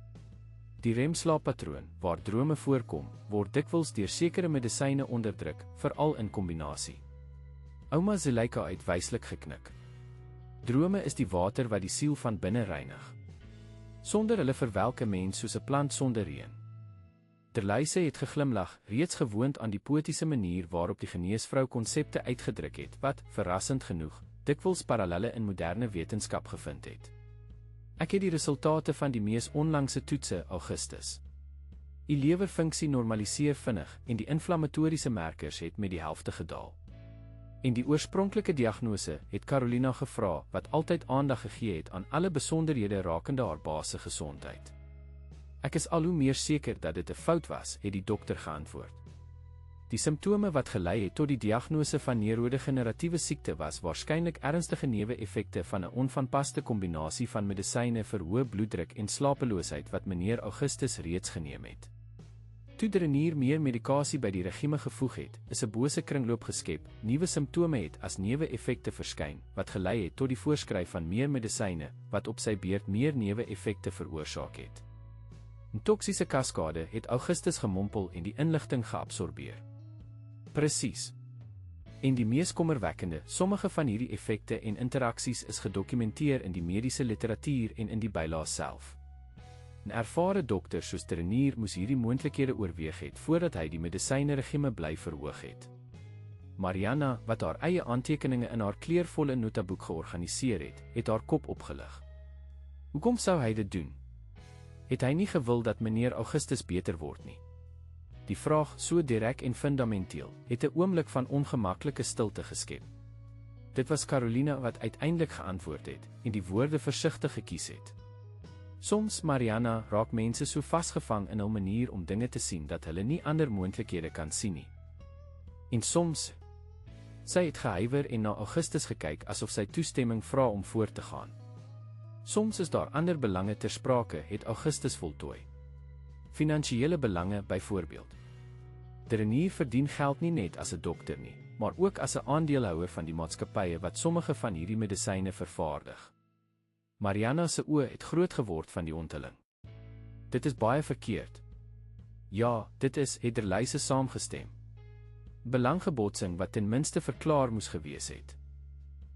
Die remslaappatroon, waar drome voorkom, word dikwels deur sekere medisyne onderdruk, veral in kombinasie. Ouma Zuleika het wyslik geknik. Drome is die water wat die siel van binne reinig. Sonder hulle verwelk 'n mens soos 'n plant sonder reën. Derlyse het geglimlag, reeds gewoond aan die poëtiese manier waarop die geneesvrou konsepte uitgedruk het, wat, verrassend genoeg, dikwels parallelle in moderne wetenskap gevind het. Ek het die resultate van die mees onlangse toetse, Augustus. Die lewerfunksie normaliseer vinnig en die inflammatoriese markers het met die helfte gedaal. En die oorspronklike diagnose het Carolina gevra wat altyd aandag gegee het aan alle besonderhede rakende haar baas se gesondheid. Ek is al hoe meer seker dat dit 'n fout was, het die dokter geantwoord. Die simptome wat gelei het tot die diagnose van neurodegeneratiewe siekte was waarskynlik ernstige neeweffekte van 'n onvanpaste kombinasie van medisyne vir hoë bloeddruk en slapeloosheid wat meneer Augustus reeds geneem het. Toe die Renier meer medikasie by die regime gevoeg het, is 'n bose kringloop geskep, nuwe simptome het as neeweffekte verskyn, wat gelei het tot die voorskryf van meer medisyne, wat op sy beurt meer neeweffekte veroorsaak het. 'n Toksiese kaskade het Augustus gemompel en die inligting geabsorbeer. Presies. En die mees kommerwekkende, sommige van hierdie effekte en interaksies is gedokumenteer in die mediese literatuur en in die bylaes self. 'n Ervare dokter soos die Renier moes hierdie moontlikhede oorweeg het voordat hy die medisyneregime bly verhoog het. Mariana, wat haar eie aantekeninge in haar kleurvolle notaboek georganiseer het haar kop opgelig. Hoekom sou hy dit doen? Het hy nie gewil dat meneer Augustus beter word nie? Die vraag, so direk en fundamenteel, het 'n oomblik van ongemaklike stilte geskep. Dit was Carolina wat uiteindelik geantwoord het en die woorde versigtig gekies het. Soms, Mariana, raak mense so vasgevang in hul manier om dinge te sien dat hulle nie ander moontlikhede kan sien nie. En soms, sy het gehuiwer en na Augustus gekyk asof sy toestemming vra om voort te gaan. Soms is daar ander belange ter sprake, het Augustus voltooi. Finansiële belange byvoorbeeld. Die Renier verdien geld nie net as 'n dokter nie, maar ook as 'n aandeelhouer van die maatskappye wat sommige van hierdie medisyne vervaardig. Mariana se oë het groot geword van die onthulling. Dit is baie verkeerd. Ja, dit is, het Derlyse saamgestem. Belanggebotsing wat ten minste verklaar moes gewees het.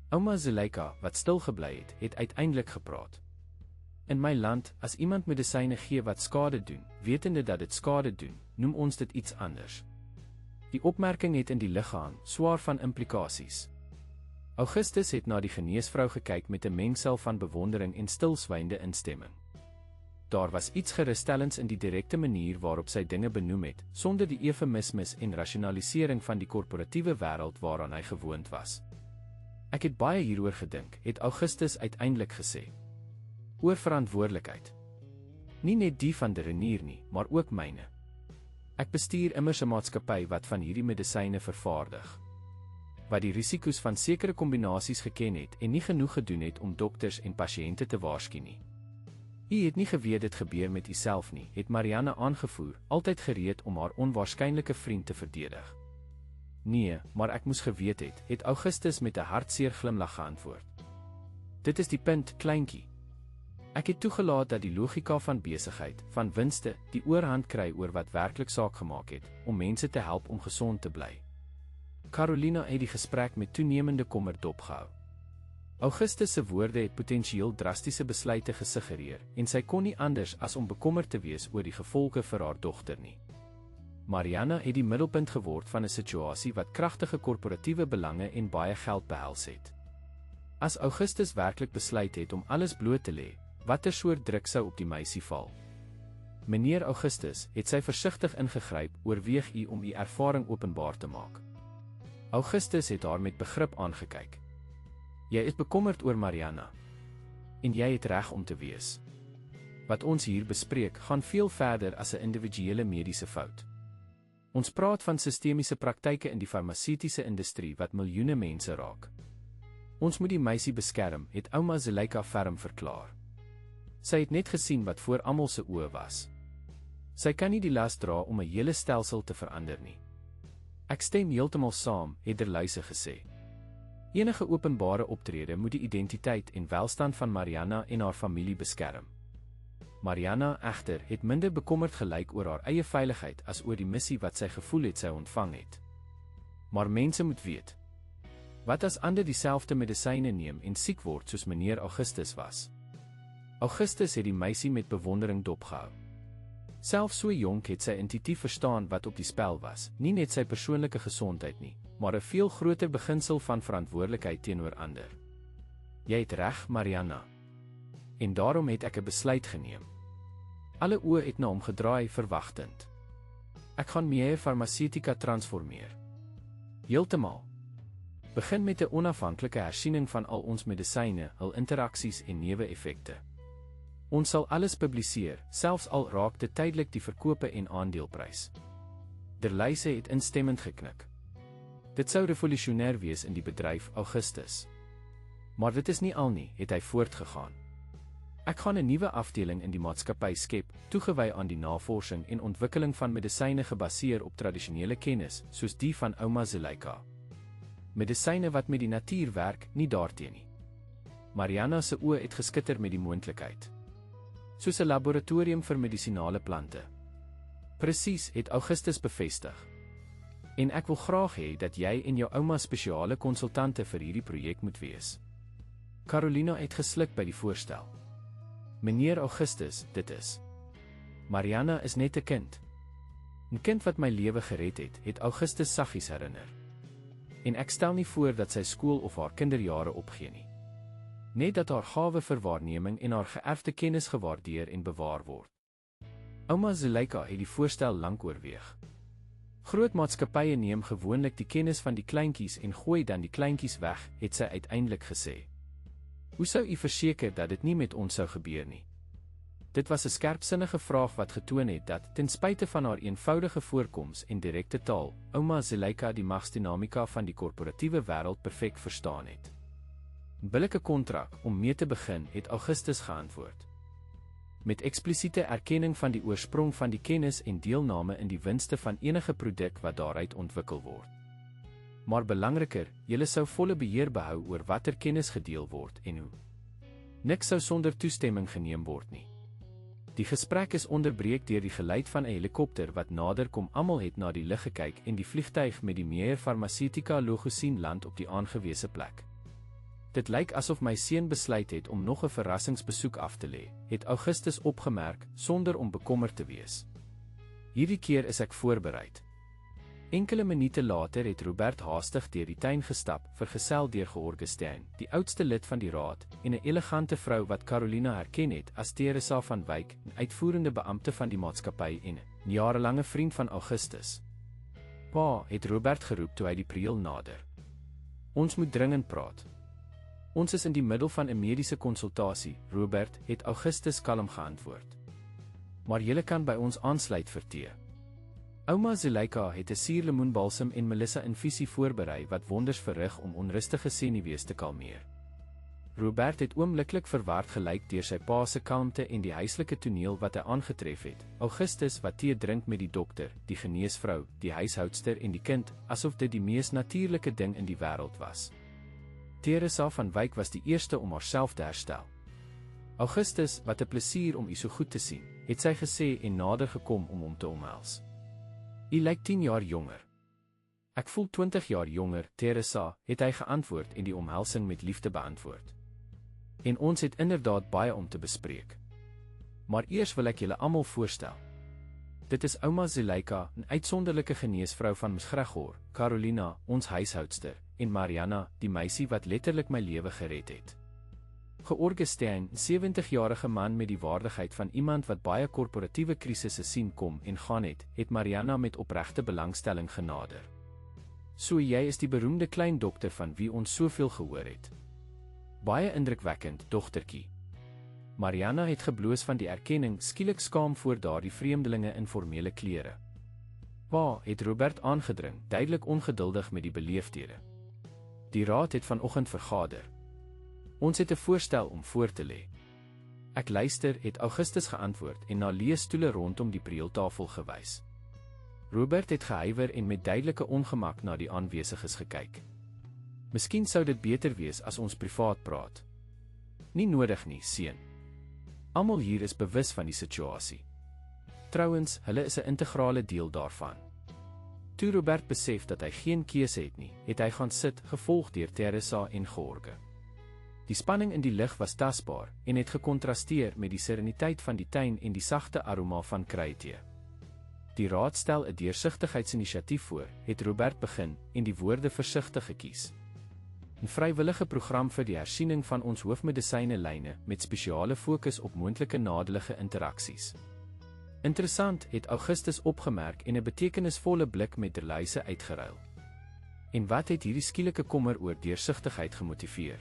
Ouma Zuleika, wat stil gebly het uiteindelik gepraat. In my land, as iemand medisyne gee wat skade doen, wetende dat dit skade doen, noem ons dit iets anders. Die opmerking het in die lig gehang, swaar van implikasies. Augustus het na die geneesvrou gekyk met 'n mengsel van bewondering en stilswynde instemming. Daar was iets gerusstellends in die direkte manier waarop sy dinge benoem het, sonder die eufemismes en rasionalisering van die korporatiewe wêreld waaraan hy gewoond was. Ek het baie hieroor gedink, het Augustus uiteindelik gesê. Oor verantwoordelikheid. Nie net die van die Renier nie, maar ook myne. Ek bestuur immers 'n maatskappy wat van hierdie medisyne vervaardig, wat die risiko's van sekere kombinasies geken het en nie genoeg gedoen het om dokters en pasiënte te waarsku nie. U het nie geweet dit gebeur met uself nie, het Mariana aangevoer, altyd gereed om haar onwaarskynlike vriend te verdedig. Nee, maar ek moes geweet het Augustus met 'n hartseer glimlag geantwoord. Dit is die punt, kleintjie. Ek het toegelaat dat die logika van besigheid, van winste, die oorhand kry oor wat werklik saak gemaak het, om mense te help om gesond te bly. Carolina het die gesprek met toenemende kommer dopgehou. Augustus se woorde het potensieel drastiese besluite gesuggereer, en sy kon nie anders as om bekommerd te wees oor die gevolge vir haar dogter nie. Mariana het die middelpunt geword van 'n situasie wat kragtige korporatiewe belange en baie geld behels het. As Augustus werklik besluit het om alles bloot te lê, watter soort druk sou op die meisie val? Meneer Augustus, het sy versigtig ingegryp, oorweeg u om u ervaring openbaar te maak. Augustus het haar met begrip aangekyk. Jy is bekommerd oor Mariana. En jy het reg om te wees. Wat ons hier bespreek, gaan veel verder as 'n individuele mediese fout. Ons praat van sistemiese praktyke in die farmaseutiese industrie wat miljoene mense raak. Ons moet die meisie beskerm, het ouma Zuleika ferm verklaar. Sy het net gesien wat voor almal se oë was. Sy kan nie die las dra om 'n hele stelsel te verander nie. Ek stem heeltemal saam, het Derlyse gesê. Enige openbare optrede moet die identiteit en welstand van Mariana en haar familie beskerm. Mariana, egter, het minder bekommerd gelyk oor haar eie veiligheid as oor die missie wat sy gevoel het sy ontvang het. Maar mense moet weet. Wat as ander dieselfde medisyne neem en siek word soos meneer Augustus was? Augustus het die meisie met bewondering dopgehou. Selfs so jonk het sy intuïtief verstaan wat op die spel was, nie net sy persoonlike gesondheid nie, maar 'n veel groter beginsel van verantwoordelikheid teenoor ander. Jy het reg, Mariana. En daarom het ek 'n besluit geneem. Alle oë het na hom gedraai, verwagtend. Ek gaan Meyer Pharmaceutica transformeer. Heeltemal. Begin met 'n onafhanklike hersiening van al ons medisyne, hul interaksies en neeweffekte. Ons sal alles publiseer, selfs al raak dit tydelik die verkope en aandeleprys. Derlyse het instemmend geknik. Dit sou revolusionêr wees in die bedryf, Augustus. Maar dit is nie al nie, het hy voortgegaan. Ek gaan 'n nuwe afdeling in die maatskappy skep, toegewy aan die navorsing en ontwikkeling van medisyne gebaseer op tradisionele kennis, soos die van ouma Zuleika. Medisyne wat met die natuur werk, nie daarteen nie. Mariana se oë het geskitter met die moontlikheid. Soos 'n laboratorium vir medisinale plante. Presies, het Augustus bevestig. En ek wil graag hê dat jy en jou ouma spesiale konsultante vir hierdie projek moet wees. Carolina het gesluk by die voorstel. Meneer Augustus, dit is. Mariana is net 'n kind. 'n Kind wat my lewe gered het, het Augustus saggies herinner. En ek stel nie voor dat sy skool of haar kinderjare opgee nie. Net dat haar gawe vir waarneming en haar geërfde kennis gewaardeer en bewaar word. Ouma Zuleika het die voorstel lank oorweeg. Groot maatskappye neem gewoonlik die kennis van die kleintjies en gooi dan die kleintjies weg, het sy uiteindelik gesê. Hoe sou u verseker dat dit nie met ons sou gebeur nie? Dit was 'n skerpsinnige vraag wat getoon het dat, ten spyte van haar eenvoudige voorkoms en direkte taal, ouma Zuleika die magsdinamika van die korporatiewe wêreld perfek verstaan het. 'n Billike kontrak om mee te begin, het Augustus geantwoord. Met eksplisiete erkenning van die oorsprong van die kennis en deelname in die winste van enige produk wat daaruit ontwikkel word. Maar belangriker, julle sou volle beheer behou oor watter kennis gedeel word en hoe. Niks sou sonder toestemming geneem word nie. Die gesprek is onderbreek deur die geluid van 'n helikopter wat nader kom. Almal het na die lug gekyk en die vliegtuig met die Meyer Pharmaceutica logo sien land op die aangewese plek. Dit lyk asof my seun besluit het om nog 'n verrassingsbesoek af te lê, het Augustus opgemerk, sonder om bekommerd te wees. Hierdie keer is ek voorbereid. Enkele minute later het Robert haastig deur die tuin gestap, vergesel deur George Steyn, die oudste lid van die raad, en 'n elegante vrou wat Carolina herken het as Teresa van Wyk, 'n uitvoerende beampte van die maatskappy en 'n jarelange vriend van Augustus. Pa, het Robert geroep toe hy die priëel nader. Ons moet dringend praat. Ons is in die middel van 'n mediese konsultasie, Robert, het Augustus kalm geantwoord. Maar julle kan by ons aansluit vir tee. Ouma Zuleika het 'n suurlemoenbalsem en melissa infusie voorberei wat wonders verrig om onrustige senuwees te kalmeer. Robert het oombliklik verward gelyk deur sy pa se kalmte en die huislike toneel wat hy aangetref het. Augustus wat tee drink met die dokter, die geneesvrou, die huishoudster en die kind, asof dit die mees natuurlike ding in die wêreld was. Teresa van Wyk was die eerste om haarself te herstel. Augustus, wat 'n plesier om u so goed te sien, het sy gesê en nader gekom om hom te omhels. U lyk 10 jaar jonger. Ek voel 20 jaar jonger, Teresa, het hy geantwoord en die omhelsing met liefde beantwoord. En ons het inderdaad baie om te bespreek. Maar eers wil ek julle almal voorstel. Dit is ouma Zuleika, 'n uitsonderlike geneesvrou van Msgregor, Carolina, ons huishoudster, en Mariana, die meisie wat letterlik my lewe gered het. George Steyn, 'n 70-jarige man met die waardigheid van iemand wat baie korporatiewe krisisse sien kom en gaan het Mariana met opregte belangstelling genader. So jy is die beroemde klein dokter van wie ons soveel gehoor het. Baie indrukwekkend, dogtertjie. Mariana het gebloos van die erkenning, skielik skaam voor daardie vreemdelinge in formele klere. Pa, het Robert aangedring, duidelik ongeduldig met die beleefdhede. Die raad het vanoggend vergader. Ons het 'n voorstel om voor te lê. Ek luister, het Augustus geantwoord en na leesstoele rondom die prieeltafel gewys. Robert het gehuiwer en met duidelike ongemak na die aanwesiges gekyk. Miskien sou dit beter wees as ons privaat praat. Nie nodig nie, seun. Almal hier is bewus van die situasie. Trouwens, hulle is 'n integrale deel daarvan. Toe Robert besef dat hy geen keuse het nie, het hy gaan sit, gevolg deur Teresa en George. Die spanning in die lug was tasbaar en het gekontrasteer met die sereniteit van die tuin en die sagte aroma van kruitee. Die raad stel 'n deursigtigheidsinisiatief voor, het Robert begin en die woorde versigtig gekies. 'n vrywillige program vir die hersiening van ons hoofmedisyne-lyne met spesiale fokus op moontlike nadelige interaksies. Interessant, het Augustus opgemerk en 'n betekenisvolle blik met Derlyse uitgeruil. En wat het hierdie skielike kommer oor deursigtigheid gemotiveer?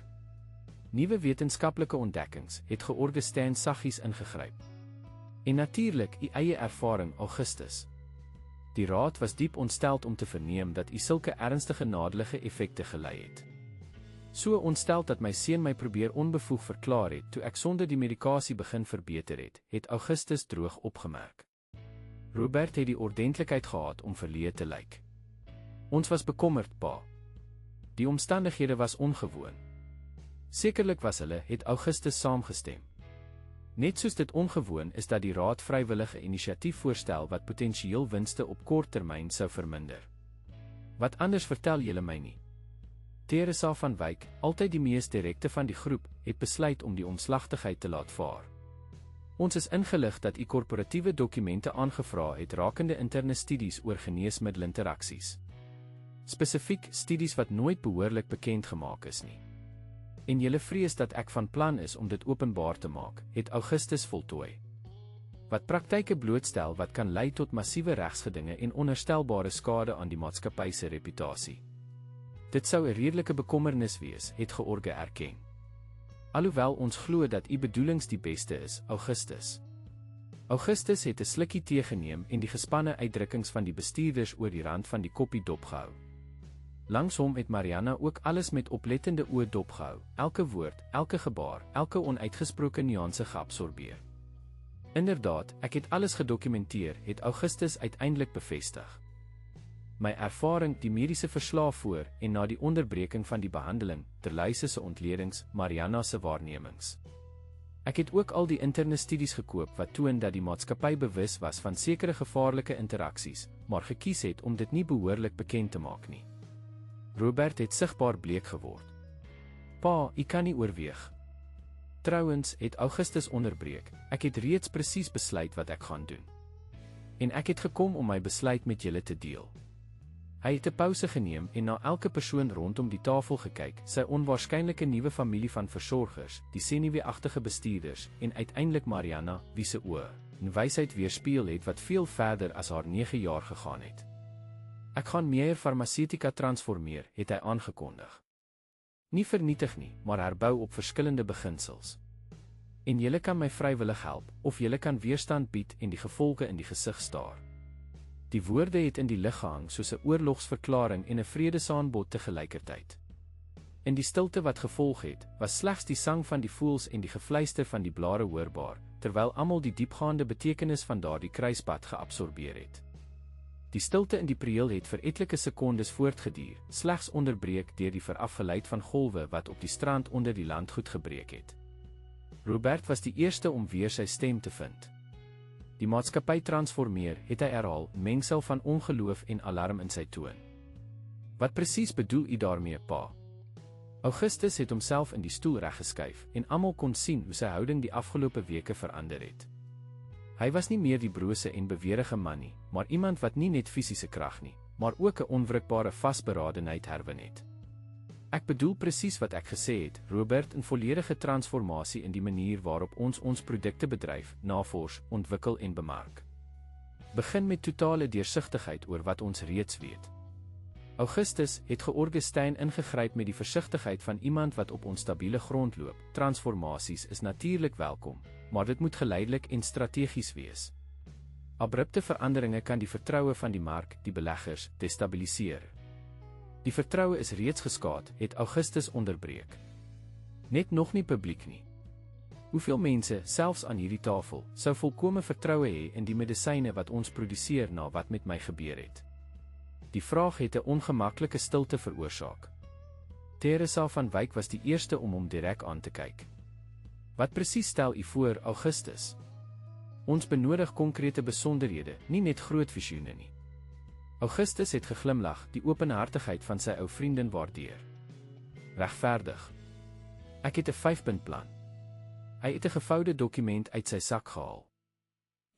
Nuwe wetenskaplike ontdekkings het Augustin saggies ingegryp. En natuurlik, u eie ervaring, Augustus. Die raad was diep ontsteld om te verneem dat u sulke ernstige nadelige effekte gelei het. So ontsteld dat my seun my probeer onbevoeg verklaar het toe ek sonder die medikasie begin verbeter het Augustus droog opgemerk. Robert het die ordentlikheid gehad om verleë te lyk. Ons was bekommerd, pa. Die omstandighede was ongewoon. Sekerlik was hulle, het Augustus saamgestem. Net soos dit ongewoon is dat die raad vrywillige inisiatief voorstel wat potensieel winste op kort termyn sou verminder. Wat anders vertel julle my nie. Teresa van Wyk, altyd die mees direkte van die groep, het besluit om die omslagtigheid te laat vaar. Ons is ingelig dat u korporatiewe dokumente aangevra het rakende interne studies oor geneesmiddelinteraksies. Spesifiek studies wat nooit behoorlik bekend gemaak is nie. En julle vrees dat ek van plan is om dit openbaar te maak, het Augustus voltooi. Wat praktyke blootstel wat kan lei tot massiewe regsgedinge en onherstelbare skade aan die maatskappy se reputasie. Dit sou 'n redelike bekommernis wees, het George erken. Alhoewel ons glo dat u bedoelings die beste is, Augustus. Augustus het 'n slukkie tee geneem en die gespanne uitdrukkings van die bestuurders oor die rand van die koppie dopgehou. Langs hom het Mariana ook alles met oplettende oë dopgehou, elke woord, elke gebaar, elke onuitgesproke nuance geabsorbeer. Inderdaad, ek het alles gedokumenteer, het Augustus uiteindelik bevestig. My ervaring, die mediese verslae voor en na die onderbreking van die behandeling, Derlyse se ontledings, Mariana se waarnemings. Ek het ook al die interne studies gekoop wat toon dat die maatskappy bewus was van sekere gevaarlike interaksies, maar gekies het om dit nie behoorlik bekend te maak nie. Robert het sigbaar bleek geword. Pa, u kan nie oorweeg. Trouwens, het Augustus onderbreek, ek het reeds presies besluit wat ek gaan doen. En ek het gekom om my besluit met julle te deel. Hy het 'n pouse geneem en na elke persoon rondom die tafel gekyk, sy onwaarskynlike nuwe familie van versorgers, die senuweeagtige bestuurders en uiteindelik Mariana, wie se oë en wysheid weerspieël het wat veel verder as haar 9 jaar gegaan het. Ek gaan Meyer Pharmaceutica transformeer, het hy aangekondig. Nie vernietig nie, maar herbou op verskillende beginsels. En julle kan my vrywillig help, of julle kan weerstand bied en die gevolge in die gesig staar. Die woorde het in die lug gehang soos 'n oorlogsverklaring en 'n vredesaanbod te gelykertyd. In die stilte wat gevolg het, was slegs die sang van die voëls en die gefluister van die blare hoorbaar, terwyl almal die diepgaande betekenis van daardie kruispad geabsorbeer het. Die stilte in die prieel het vir etlike sekondes voortgeduur, slegs onderbreek deur die verafgeleid van golwe wat op die strand onder die landgoed gebreek het. Robert was die eerste om weer sy stem te vind. Die maatskappy transformeer, het hy herhaal, mengsel van ongeloof en alarm in sy toon. Wat presies bedoel u daarmee, pa? Augustus het homself in die stoel reggeskuif en almal kon sien hoe sy houding die afgelope weke verander het. Hy was nie meer die brose en beweerige man nie, maar iemand wat nie net fisiese krag nie, maar ook 'n onwrikbare vasberadenheid herwin het. Ek bedoel presies wat ek gesê het, Robert, 'n volledige transformasie in die manier waarop ons produkte bedryf, navors, ontwikkel en bemark. Begin met totale deursigtigheid oor wat ons reeds weet. Augustus het Augustin ingegryp met die versigtigheid van iemand wat op onstabiele grond loop. Transformasies is natuurlik welkom, maar dit moet geleidelik en strategies wees. Abrupte veranderinge kan die vertroue van die mark, die beleggers, destabiliseer. Die vertroue is reeds geskaad, het Augustus onderbreek. Net nog nie publiek nie. Hoeveel mense, selfs aan hierdie tafel, sou volkome vertroue hê in die medisyne wat ons produseer na wat met my gebeur het? Die vraag het 'n ongemaklike stilte veroorsaak. Teresa van Wyk was die eerste om hom direk aan te kyk. Wat presies stel u voor, Augustus? Ons benodig konkrete besonderhede, nie net groot visioene nie. Augustus het geglimlag, die openhartigheid van sy ou vriendin waardeer. Regverdig. Ek het 'n 5-punt plan. Hy het 'n gevoude dokument uit sy sak gehaal.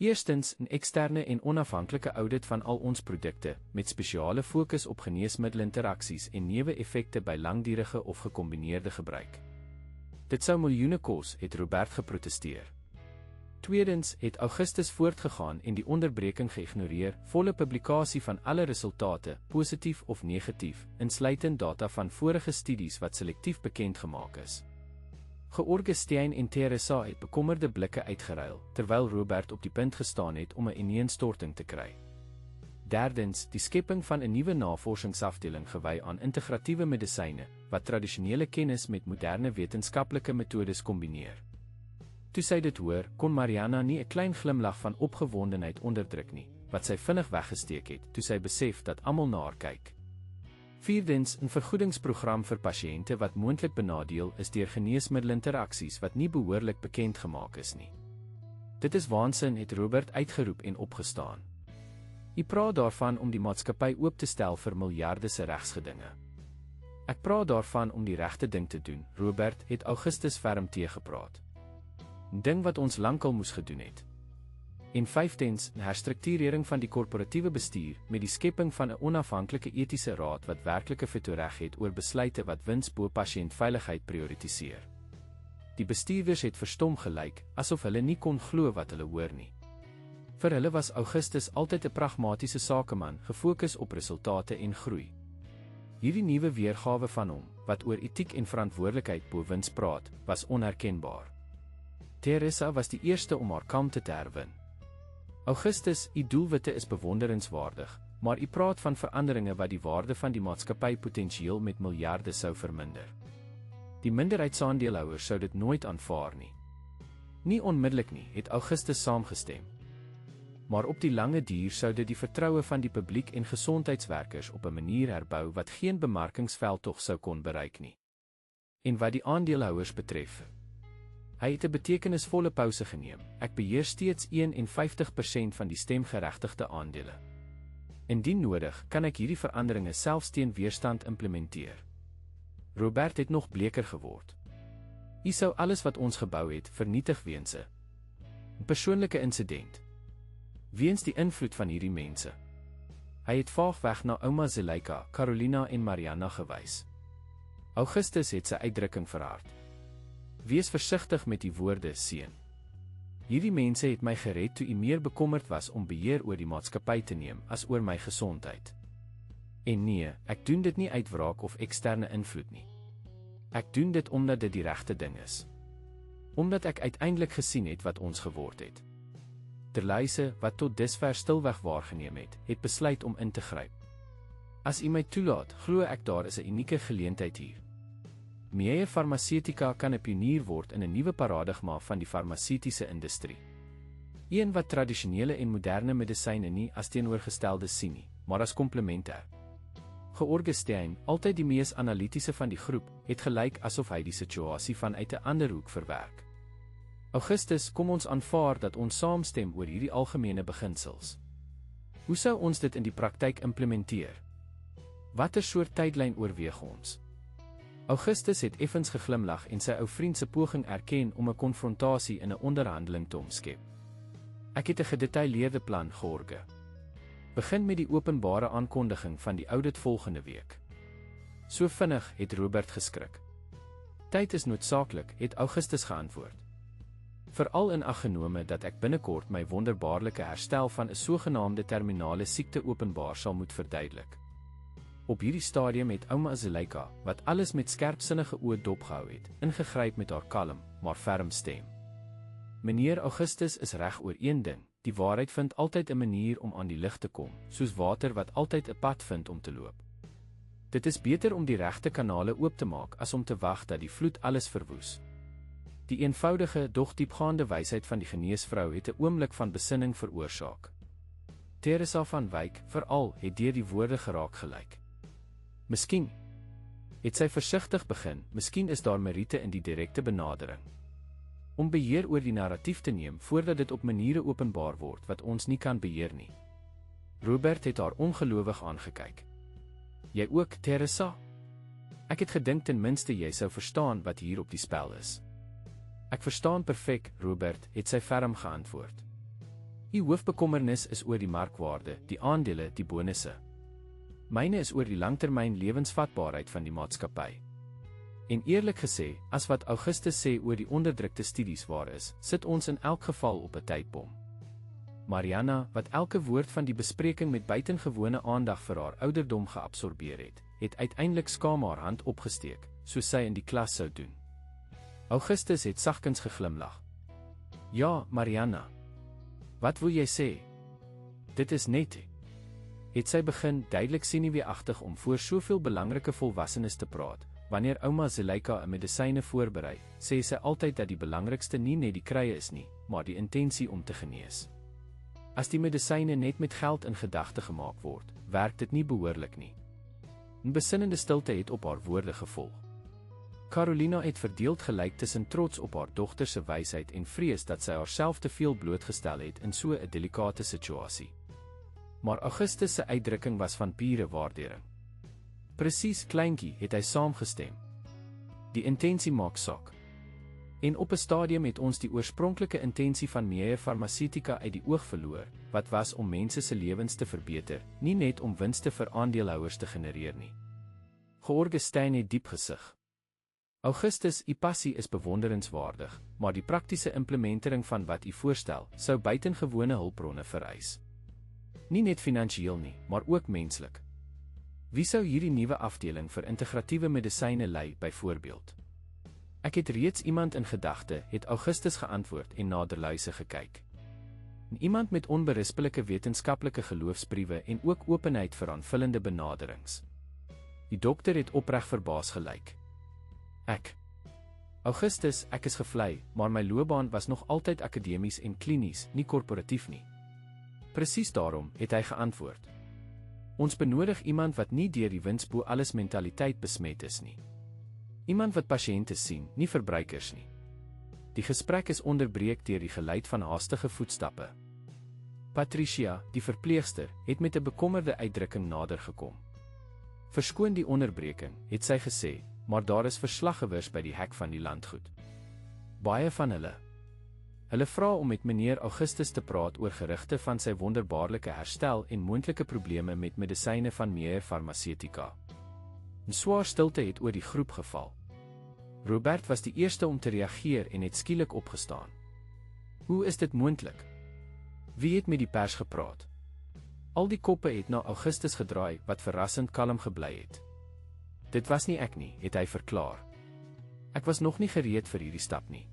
Eerstens, 'n eksterne en onafhanklike audit van al ons produkte, met spesiale fokus op geneesmiddelinteraksies en neeweffekte by langdurige of gekombineerde gebruik. Dit sou miljoene kos, het Robert geprotesteer. Tweedens, het Augustus voortgegaan en die onderbreking geïgnoreer, volle publikasie van alle resultate, positief of negatief, insluitend data van vorige studies wat selektief bekend gemaak is. George Steyn en Teresa het bekommerde blikke uitgeruil, terwyl Robert op die punt gestaan het om 'n ineenstorting te kry. Derdens, die skepping van 'n nuwe navorsingsafdeling gewy aan integratiewe medisyne, wat tradisionele kennis met moderne wetenskaplike metodes kombineer. Toe sy dit hoor, kon Mariana nie 'n klein glimlag van opgewondenheid onderdruk nie, wat sy vinnig weggesteek het, toe sy besef dat almal na haar kyk. Vierdens, 'n vergoedingsprogram vir pasiënte wat moontlik benadeel is deur geneesmiddelinteraksies wat nie behoorlik bekend gemaak is nie. Dit is waansin, het Robert uitgeroep en opgestaan. U praat daarvan om die maatskappy oop te stel vir miljarde se regsgedinge. Ek praat daarvan om die regte ding te doen, Robert, het Augustus ferm teëgepraat. 'n Ding wat ons lankal moes gedoen het. En vyftens, 'n herstrukturering van die korporatiewe bestuur met die skepping van 'n onafhanklike etiese raad wat werklike vetoreg het oor besluite wat wins bo pasiëntveiligheid prioritiseer. Die bestuurders het verstom gelyk, asof hulle nie kon glo wat hulle hoor nie. Vir hulle was Augustus altyd 'n pragmatiese sakeman, gefokus op resultate en groei. Hierdie nuwe weergawe van hom, wat oor etiek en verantwoordelikheid bo wins praat, was onherkenbaar. Teresa was die eerste om haar kalmte te herwin. Augustus, u doelwitte is bewonderenswaardig, maar u praat van veranderinge wat die waarde van die maatskappy potensieel met miljarde sou verminder. Die minderheidsaandeelhouers sou dit nooit aanvaar nie. Nie onmiddellik nie, het Augustus saamgestem. Maar op die lange duur sou dit die vertroue van die publiek en gesondheidswerkers op 'n manier herbou wat geen bemarkingsveldtog sou kon bereik nie. En wat die aandeelhouers betref, hy het 'n betekenisvolle pouse geneem. Ek beheer steeds 51% van die stemgeregtigde aandele. Indien nodig, kan ek hierdie veranderinge selfs teen weerstand implementeer. Robert het nog bleker geword. U sou alles wat ons gebou het, vernietig weens 'n persoonlike insident. Weens die invloed van hierdie mense. Hy het vaagweg na ouma Zuleika, Carolina en Mariana gewys. Augustus het sy uitdrukking verhard. Wees versigtig met die woorde, seun. Hierdie mense het my gered toe u meer bekommerd was om beheer oor die maatskappy te neem as oor my gesondheid. En nee, ek doen dit nie uit wraak of eksterne invloed nie. Ek doen dit omdat dit die regte ding is. Omdat ek uiteindelik gesien het wat ons geword het. Terlyse, wat tot dusver stilweg waargeneem het, het besluit om in te gryp. As u my toelaat, glo ek daar is 'n unieke geleentheid hier. Meyer Pharmaceutica kan 'n pionier word in 'n nuwe paradigma van die farmaseutiese industrie. Een wat tradisionele en moderne medisyne nie as teenoorgestelde sien nie, maar as komplementêr. George Steyn, altyd die mees analitiese van die groep, het gelyk asof hy die situasie vanuit 'n ander hoek verwerk. Augustus, kom ons aanvaar dat ons saamstem oor hierdie algemene beginsels. Hoe sou ons dit in die praktyk implementeer? Watter soort tydlyn oorweeg ons? Augustus het effens geglimlag en sy ou vriend se poging erken om 'n konfrontasie in 'n onderhandeling te omskep. Ek het 'n gedetailleerde plan, George. Begin met die openbare aankondiging van die audit volgende week. So vinnig, het Robert geskrik. Tyd is noodsaaklik, het Augustus geantwoord. Veral in ag genome dat ek binnekort my wonderbaarlike herstel van 'n sogenaamde terminale siekte openbaar sal moet verduidelik. Op hierdie stadium het ouma Zuleika, wat alles met skerpsinnige oë dopgehou het, ingegryp met haar kalm, maar ferm stem. Meneer Augustus is reg oor een ding, die waarheid vind altyd 'n manier om aan die lig te kom, soos water wat altyd 'n pad vind om te loop. Dit is beter om die regte kanale oop te maak as om te wag dat die vloed alles verwoes. Die eenvoudige, dog diepgaande wysheid van die geneesvrou het 'n oomblik van besinning veroorsaak. Teresa van Wyk, veral, het deur die woorde geraak gelyk. Miskien, het sy versigtig begin, miskien is daar meriete in die direkte benadering. Om beheer oor die narratief te neem voordat dit op maniere openbaar word wat ons nie kan beheer nie. Robert het haar ongelowig aangekyk. Jy ook, Teresa? Ek het gedink ten minste jy sou verstaan wat hier op die spel is. Ek verstaan perfek, Robert, het sy ferm geantwoord. U hoofbekommernis is oor die markwaarde, die aandele, die bonusse. Myne is oor die langtermyn lewensvatbaarheid van die maatskappy. En eerlik gesê, as wat Augustus sê oor die onderdrukte studies waar is, sit ons in elk geval op 'n tydbom. Mariana, wat elke woord van die bespreking met buitengewone aandag vir haar ouderdom geabsorbeer het uiteindelik skaam haar hand opgesteek, soos sy in die klas sou doen. Augustus het sagkens geglimlag. Ja, Mariana. Wat wil jy sê? Dit is net. Het sy begin duidelik senuweeagtig om voor soveel belangrike volwassenes te praat. Wanneer ouma Zuleika 'n medisyne voorberei, sê sy altyd dat die belangrikste nie net die krye is nie, maar die intensie om te genees. As die medisyne net met geld in gedagte gemaak word, werk dit nie behoorlik nie. 'n Besinnende stilte het op haar woorde gevolg. Carolina het verdeeld gelyk tussen trots op haar dogter se wysheid en vrees dat sy haarself te veel blootgestel het in so 'n delikate situasie. Maar Augustus se uitdrukking was van pure waardering. Presies, kleintjie, het hy saamgestem. Die intensie maak saak. En op 'n stadium het ons die oorspronklike intensie van Meyer Pharmaceutica uit die oog verloor, wat was om mense se lewens te verbeter, nie net om winste vir aandeelhouers te genereer nie. George Stein het diep gesug. Augustus, u passie is bewonderenswaardig, maar die praktiese implementering van wat u voorstel, sou buitengewone hulpbronne vereis. Nie net finansiëel nie, maar ook menslik. Wie sou hierdie nuwe afdeling vir integratiewe medisyne lei, byvoorbeeld? Ek het reeds iemand in gedagte, het Augustus geantwoord en naderluise gekyk. Iemand met onberispelike wetenskaplike geloofsbriewe en ook openheid vir aanvullende benaderings. Die dokter het opreg verbaas gelyk. Augustus, ek is gevlei, maar my loopbaan was nog altyd akademies en klinies, nie korporatief nie. Presies daarom, het hy geantwoord. Ons benodig iemand wat nie deur die wins bo alles mentaliteit besmet is nie. Iemand wat pasiënte sien, nie verbruikers nie. Die gesprek is onderbreek deur die geluid van haastige voetstappe. Patricia, die verpleegster, het met 'n bekommerde uitdrukking nader gekom. Verskoon die onderbreking, het sy gesê, maar daar is verslaggewers by die hek van die landgoed. Baie van hulle. Hulle vra om met meneer Augustus te praat oor gerugte van sy wonderbaarlike herstel en moontlike probleme met medisyne van Meyer Pharmaceutica. 'n Swaar stilte het oor die groep geval. Robert was die eerste om te reageer en het skielik opgestaan. Hoe is dit moontlik? Wie het met die pers gepraat? Al die koppe het na Augustus gedraai, wat verrassend kalm gebly het. Dit was nie ek nie, het hy verklaar. Ek was nog nie gereed vir hierdie stap nie.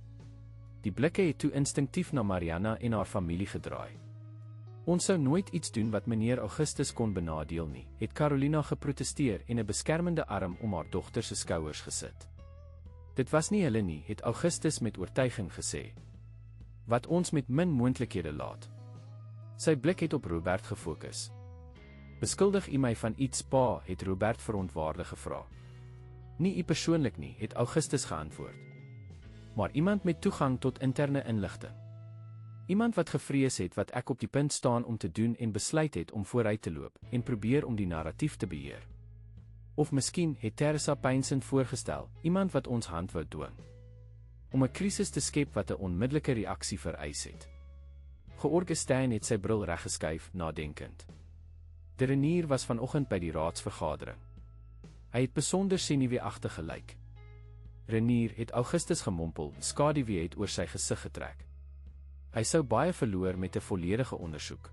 Die blikke het toe instinktief na Mariana en haar familie gedraai. Ons sou nooit iets doen wat meneer Augustus kon benadeel nie, het Carolina geprotesteer en 'n beskermende arm om haar dogter se skouers gesit. Dit was nie hulle nie, het Augustus met oortuiging gesê. Wat ons met min moontlikhede laat. Sy blik het op Robert gefokus. Beskuldig u my van iets, pa, het Robert verontwaardig gevra. Nie u persoonlik nie, het Augustus geantwoord. Maar iemand met toegang tot interne inligting. Iemand wat gevrees het wat ek op die punt staan om te doen en besluit het om vooruit te loop en probeer om die narratief te beheer. Of miskien het Teresa pynsend voorgestel, iemand wat ons hand wou dwing. Om 'n krisis te skep wat 'n onmiddellike reaksie vereis het. George Stein het sy bril reggeskuif, nadenkend. De Renier was vanoggend by die raadsvergadering. Hy het besonder senuweeagtig gelyk. Renier, het Augustus gemompel, skaduwee het oor sy gesig getrek. Hy sou baie verloor met 'n volledige ondersoek.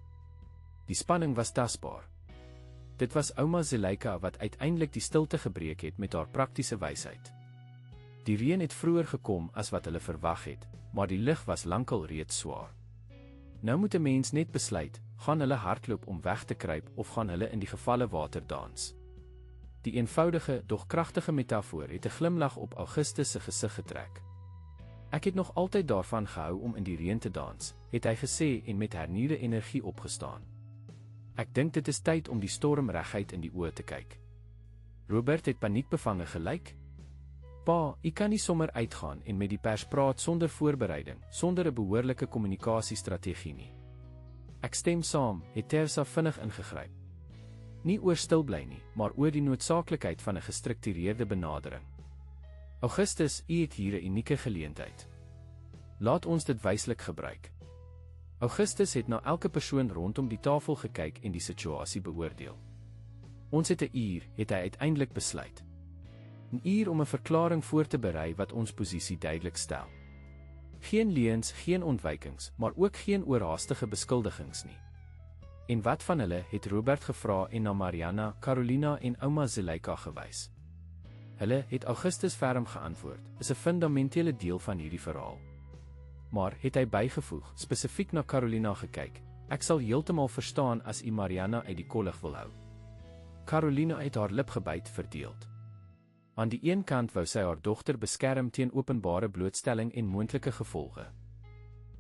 Die spanning was tasbaar. Dit was ouma Zuleika wat uiteindelik die stilte gebreek het met haar praktiese wysheid. Die reën het vroeër gekom as wat hulle verwag het, maar die lug was lankal reeds swaar. Nou moet 'n mens net besluit, gaan hulle hardloop om weg te kruip of gaan hulle in die gevalle water dans. Die eenvoudige, dog kragtige metafoor het 'n glimlag op Augustus se gesig getrek. Ek het nog altyd daarvan gehou om in die reën te dans, het hy gesê en met hernieude energie opgestaan. Ek dink dit is tyd om die storm reguit in die oë te kyk. Robert het paniekbevange gelyk. Pa, u kan nie sommer uitgaan en met die pers praat sonder voorbereiding, sonder 'n behoorlike kommunikasiestrategie nie. Ek stem saam, het Teresa vinnig ingegryp. Nie oor stil bly nie, maar oor die noodsaaklikheid van 'n gestruktureerde benadering. Augustus, u het hier 'n unieke geleentheid. Laat ons dit wyslik gebruik. Augustus het na elke persoon rondom die tafel gekyk en die situasie beoordeel. Ons het 'n uur, het hy uiteindelik besluit. 'n Uur om 'n verklaring voor te berei wat ons posisie duidelik stel. Geen leuns, geen ontwykings, maar ook geen oorhaastige beskuldigings nie. En wat van hulle, het Robert gevra en na Mariana, Carolina en ouma Zuleika gewys. Hulle, het Augustus ferm geantwoord, is 'n fundamentele deel van hierdie verhaal. Maar, het hy bygevoeg, spesifiek na Carolina gekyk, ek sal heeltemal verstaan as u Mariana uit die kollig wil hou. Carolina het haar lip gebyt verdeeld. Aan die een kant wou sy haar dogter beskerm teen openbare blootstelling en moontlike gevolge.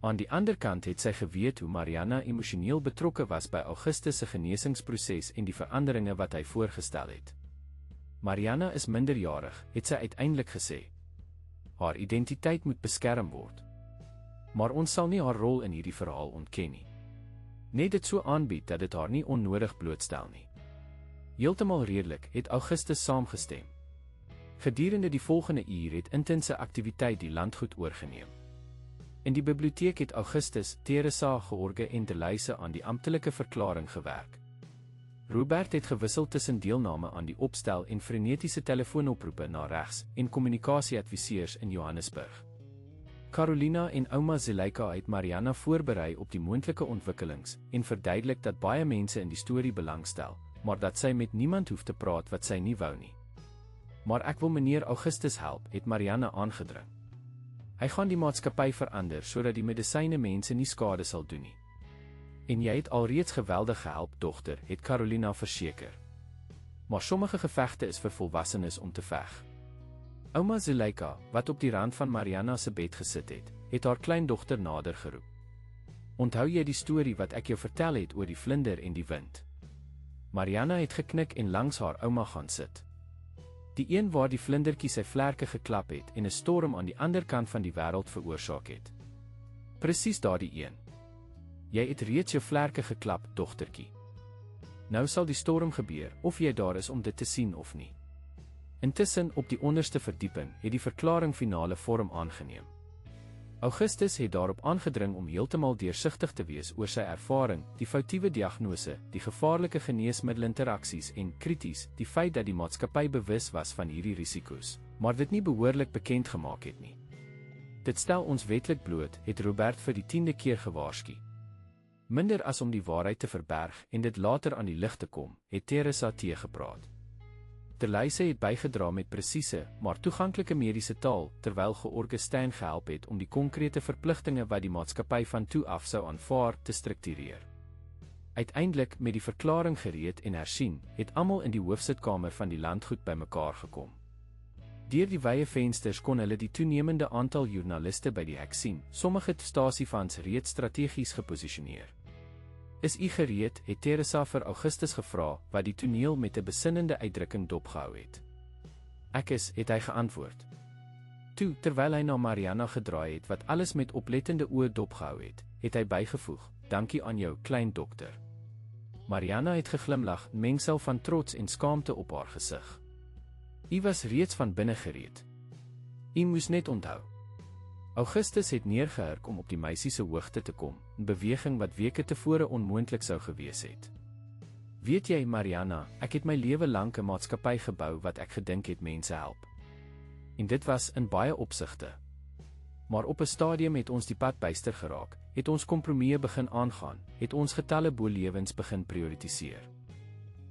Aan die ander kant het sy geweet hoe Mariana emosioneel betrokke was by Augustus se genesingsproses en die veranderinge wat hy voorgestel het. Mariana is minderjarig, het sy uiteindelik gesê. Haar identiteit moet beskerm word. Maar ons sal nie haar rol in hierdie verhaal ontken nie. Net dit so aanbied dat dit haar nie onnodig blootstel nie. Heeltemal redelik, het Augustus saamgestem. Gedurende die volgende uur het intense aktiwiteit die landgoed oorgeneem. In die biblioteek het Augustus, Teresa, George en Delyse aan die amptelike verklaring gewerk. Robert het gewissel tussen deelname aan die opstel en frenetiese telefoonoproepe na regs en kommunikasieadviseurs in Johannesburg. Carolina en ouma Zuleika het Mariana voorberei op die moontlike ontwikkelings en verduidelik dat baie mense in die storie belangstel, maar dat sy met niemand hoef te praat wat sy nie wou nie. Maar ek wil meneer Augustus help, het Mariana aangedring. Hy gaan die maatskappy verander sodat die medisyne mense nie skade sal doen nie. En jy het alreeds geweldig gehelp, dogter, het Carolina verseker. Maar sommige gevegte is vir volwassenes om te veg. Ouma Zuleika, wat op die rand van Mariana se bed gesit het haar kleindogter nader geroep. Onthou jy die storie wat ek jou vertel het oor die vlinder en die wind? Mariana het geknik en langs haar ouma gaan sit. Die een waar die vlindertjie sy vlerke geklap het en 'n storm aan die ander kant van die wêreld veroorsaak het. Presies daardie een. Jy het reeds jou vlerke geklap, dogtertjie. Nou sal die storm gebeur, of jy daar is om dit te sien of nie. Intussen, op die onderste verdieping, het die verklaring finale vorm aangeneem. Augustus het daarop aangedring om heeltemal deursigtig te wees oor sy ervaring, die foutiewe diagnose, die gevaarlike geneesmiddelinteraksies en, krities, die feit dat die maatskappy bewus was van hierdie risiko's, maar dit nie behoorlik bekend gemaak het nie. Dit stel ons wetlik bloot, het Robert vir die 10de keer gewaarsku. Minder as om die waarheid te verberg en dit later aan die lig te kom, het Teresa teëgepraat. Delyse het bygedra met presiese, maar toeganklike mediese taal, terwyl George Stein gehelp het om die konkrete verpligtinge wat die maatskappy van toe af sou aanvaar te struktureer. Uiteindelik, met die verklaring gereed en hersien, het almal in die hoofsitkamer van die landgoed bymekaar gekom. Deur die wye vensters kon hulle die toenemende aantal joernaliste by die hek sien, sommige stasiefans reeds strategies geposisioneer. Is u gereed, het Teresa vir Augustus gevra, wat die toneel met 'n besinnende uitdrukking dopgehou het. Ek is, het hy geantwoord. Toe, terwyl hy na Mariana gedraai het wat alles met oplettende oë dopgehou het hy bygevoeg, dankie aan jou, klein dokter. Mariana het geglimlag, mengsel van trots en skaamte op haar gesig. U was reeds van binne gereed. U moes net onthou. Augustus het neergehurk om op die meisie se hoogte te kom, 'n beweging wat weke tevore onmoontlik sou gewees het. Weet jy, Mariana, ek het my lewe lank 'n maatskappy gebou wat ek gedink het mense help. En dit was in baie opsigte. Maar op 'n stadium het ons die pad byster geraak, het ons kompromieë begin aangaan, het ons getalle bo lewens begin prioritiseer.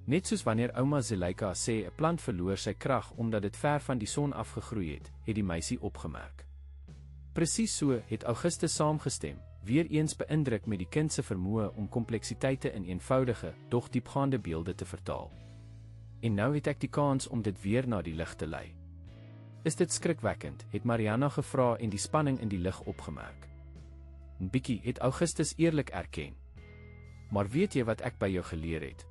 Net soos wanneer ouma Zuleika sê 'n plant verloor sy krag omdat dit ver van die son afgegroei het die meisie opgemerk. Presies so, het Augustus saamgestem, weer eens beïndruk met die kind se vermoë om kompleksiteite in eenvoudige, dog diepgaande beelde te vertaal. En nou het ek die kans om dit weer na die lig te lei. Is dit skrikwekkend, het Mariana gevra en die spanning in die lig opgemerk. 'n Bietjie, het Augustus eerlik erken. Maar weet jy wat ek by jou geleer het?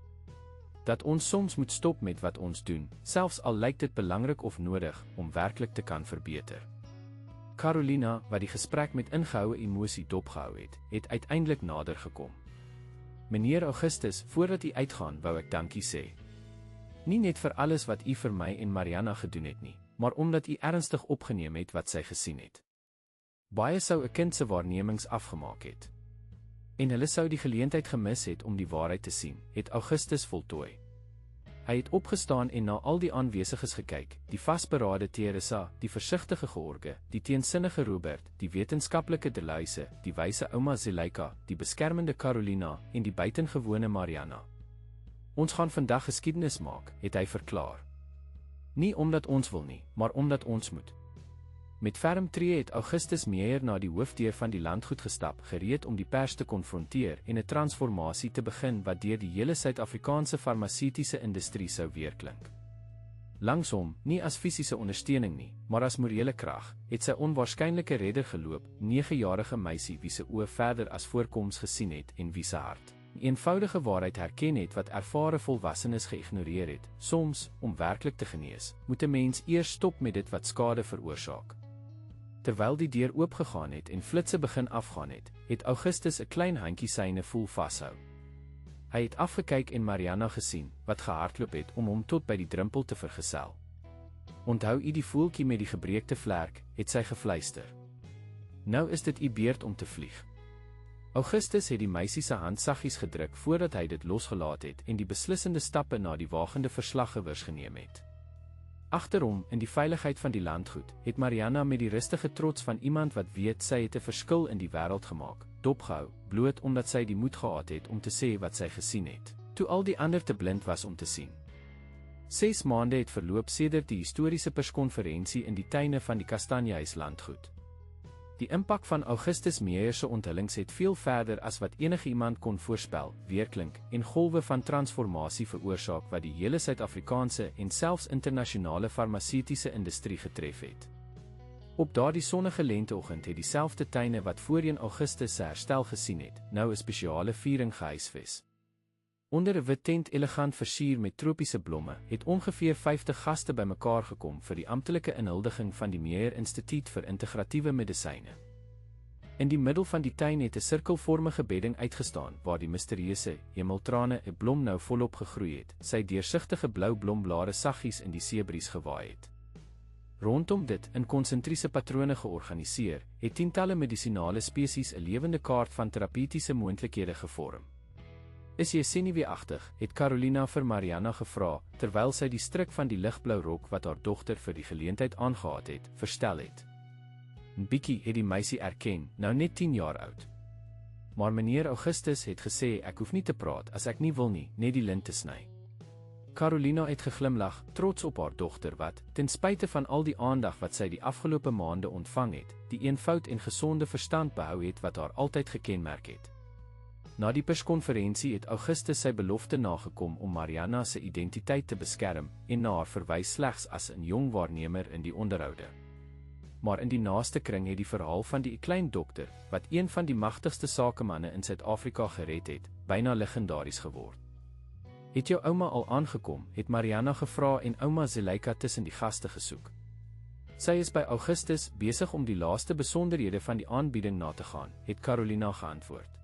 Dat ons soms moet stop met wat ons doen, selfs al lyk dit belangrik of nodig, om werklik te kan verbeter. Carolina, wat die gesprek met ingehoue emosie dopgehou het uiteindelik nader gekom. Meneer Augustus, voordat u uitgaan, wou ek dankie sê. Nie net vir alles wat u vir my en Mariana gedoen het nie, maar omdat u ernstig opgeneem het wat sy gesien het. Baie sou 'n kind se waarnemings afgemaak het. En hulle sou die geleentheid gemis het om die waarheid te sien, het Augustus voltooi. Hy het opgestaan en na al die aanwesiges gekyk, die vasberade Teresa, die versigtige George, die teensinnige Robert, die wetenskaplike Deluise, die wyse ouma Zuleika, die beskermende Carolina en die buitengewone Mariana. Ons gaan vandag geskiedenis maak, het hy verklaar. Nie omdat ons wil nie, maar omdat ons moet. Met ferm tree het Augustus Meyer na die hoofdeur van die landgoed gestap, gereed om die pers te konfronteer en 'n transformasie te begin wat deur die hele Suid-Afrikaanse farmaseutiese industrie sou weerklink. Langs hom, nie as fisiese ondersteuning nie, maar as morele krag, het sy onwaarskynlike redder geloop, 9-jarige meisie wie se oë verder as voorkoms gesien het en wie se hart 'n eenvoudige waarheid herken het wat ervare volwassenes geïgnoreer het. Soms, om werklik te genees, moet 'n mens eers stop met dit wat skade veroorsaak. Terwyl die deur oopgegaan het en flitse begin afgaan het Augustus 'n klein handjie syne voel vashou. Hy het afgekyk en Mariana gesien, wat gehardloop het om hom tot by die drempel te vergesel. "Onthou u die voeltjie met die gebreekte vlerk," het sy gefluister. "Nou is dit u beurt om te vlieg." Augustus het die meisie se hand saggies gedruk voordat hy dit losgelaat het en die beslissende stappe na die wagende verslaggewers geneem het. Agter hom, in die veiligheid van die landgoed, het Mariana met die rustige trots van iemand wat weet sy het 'n verskil in die wêreld gemaak, dopgehou, bloot omdat sy die moed gehad het om te sê wat sy gesien het, toe al die ander te blind was om te sien. 6 maande het verloop sedert die historiese perskonferensie in die tuine van die Kastanjehuis landgoed. Die impak van Augustus Meyer se onthullings het veel verder as wat enige iemand kon voorspel, weerklink en golwe van transformasie veroorsaak wat die hele Suid-Afrikaanse en selfs internasionale farmaseutiese industrie getref het. Op daardie sonnige lenteoggend het dieselfde tuine wat voorheen Augustus se herstel gesien het, nou 'n spesiale viering gehuisves. Onder 'n wit tent elegant versier met tropiese blomme, het ongeveer 50 gaste bymekaar gekom vir die amptelike inhuldiging van die Meyer Instituut vir Integratiewe Medisyne. In die middel van die tuin het 'n sirkelvormige bedding uitgestaan waar die misterieuse hemeltrane 'n blom nou volop gegroei het, sy deursigtige blou blomblare saggies in die seebries gewaai het. Rondom dit, in konsentriese patrone georganiseer, het tientalle medisinale spesies 'n lewende kaart van terapeutiese moontlikhede gevorm. "Is jy senuweeagtig?" het Carolina vir Mariana gevra, terwyl sy die stryk van die ligblou rok wat haar dogter vir die geleentheid aangehad het, verstel het. "'N bietjie," het die meisie erken, nou net 10 jaar oud. "Maar meneer Augustus het gesê ek hoef nie te praat as ek nie wil nie, net die lint te sny." Carolina het geglimlag, trots op haar dogter wat, ten spyte van al die aandag wat sy die afgelope maande ontvang het, die eenvoud en gesonde verstand behou het wat haar altyd gekenmerk het. Na die perskonferensie het Augustus sy belofte nagekom om Mariana se identiteit te beskerm en na haar verwys slegs as 'n jong waarnemer in die onderhoude. Maar in die naaste kring het die verhaal van die klein dokter, wat een van die magtigste sakemanne in Suid-Afrika gered het, byna legendaries geword. "Het jou ouma al aangekom?" het Mariana gevra en ouma Zuleika tussen die gaste gesoek. "Sy is by Augustus besig om die laaste besonderhede van die aanbieding na te gaan," het Carolina geantwoord.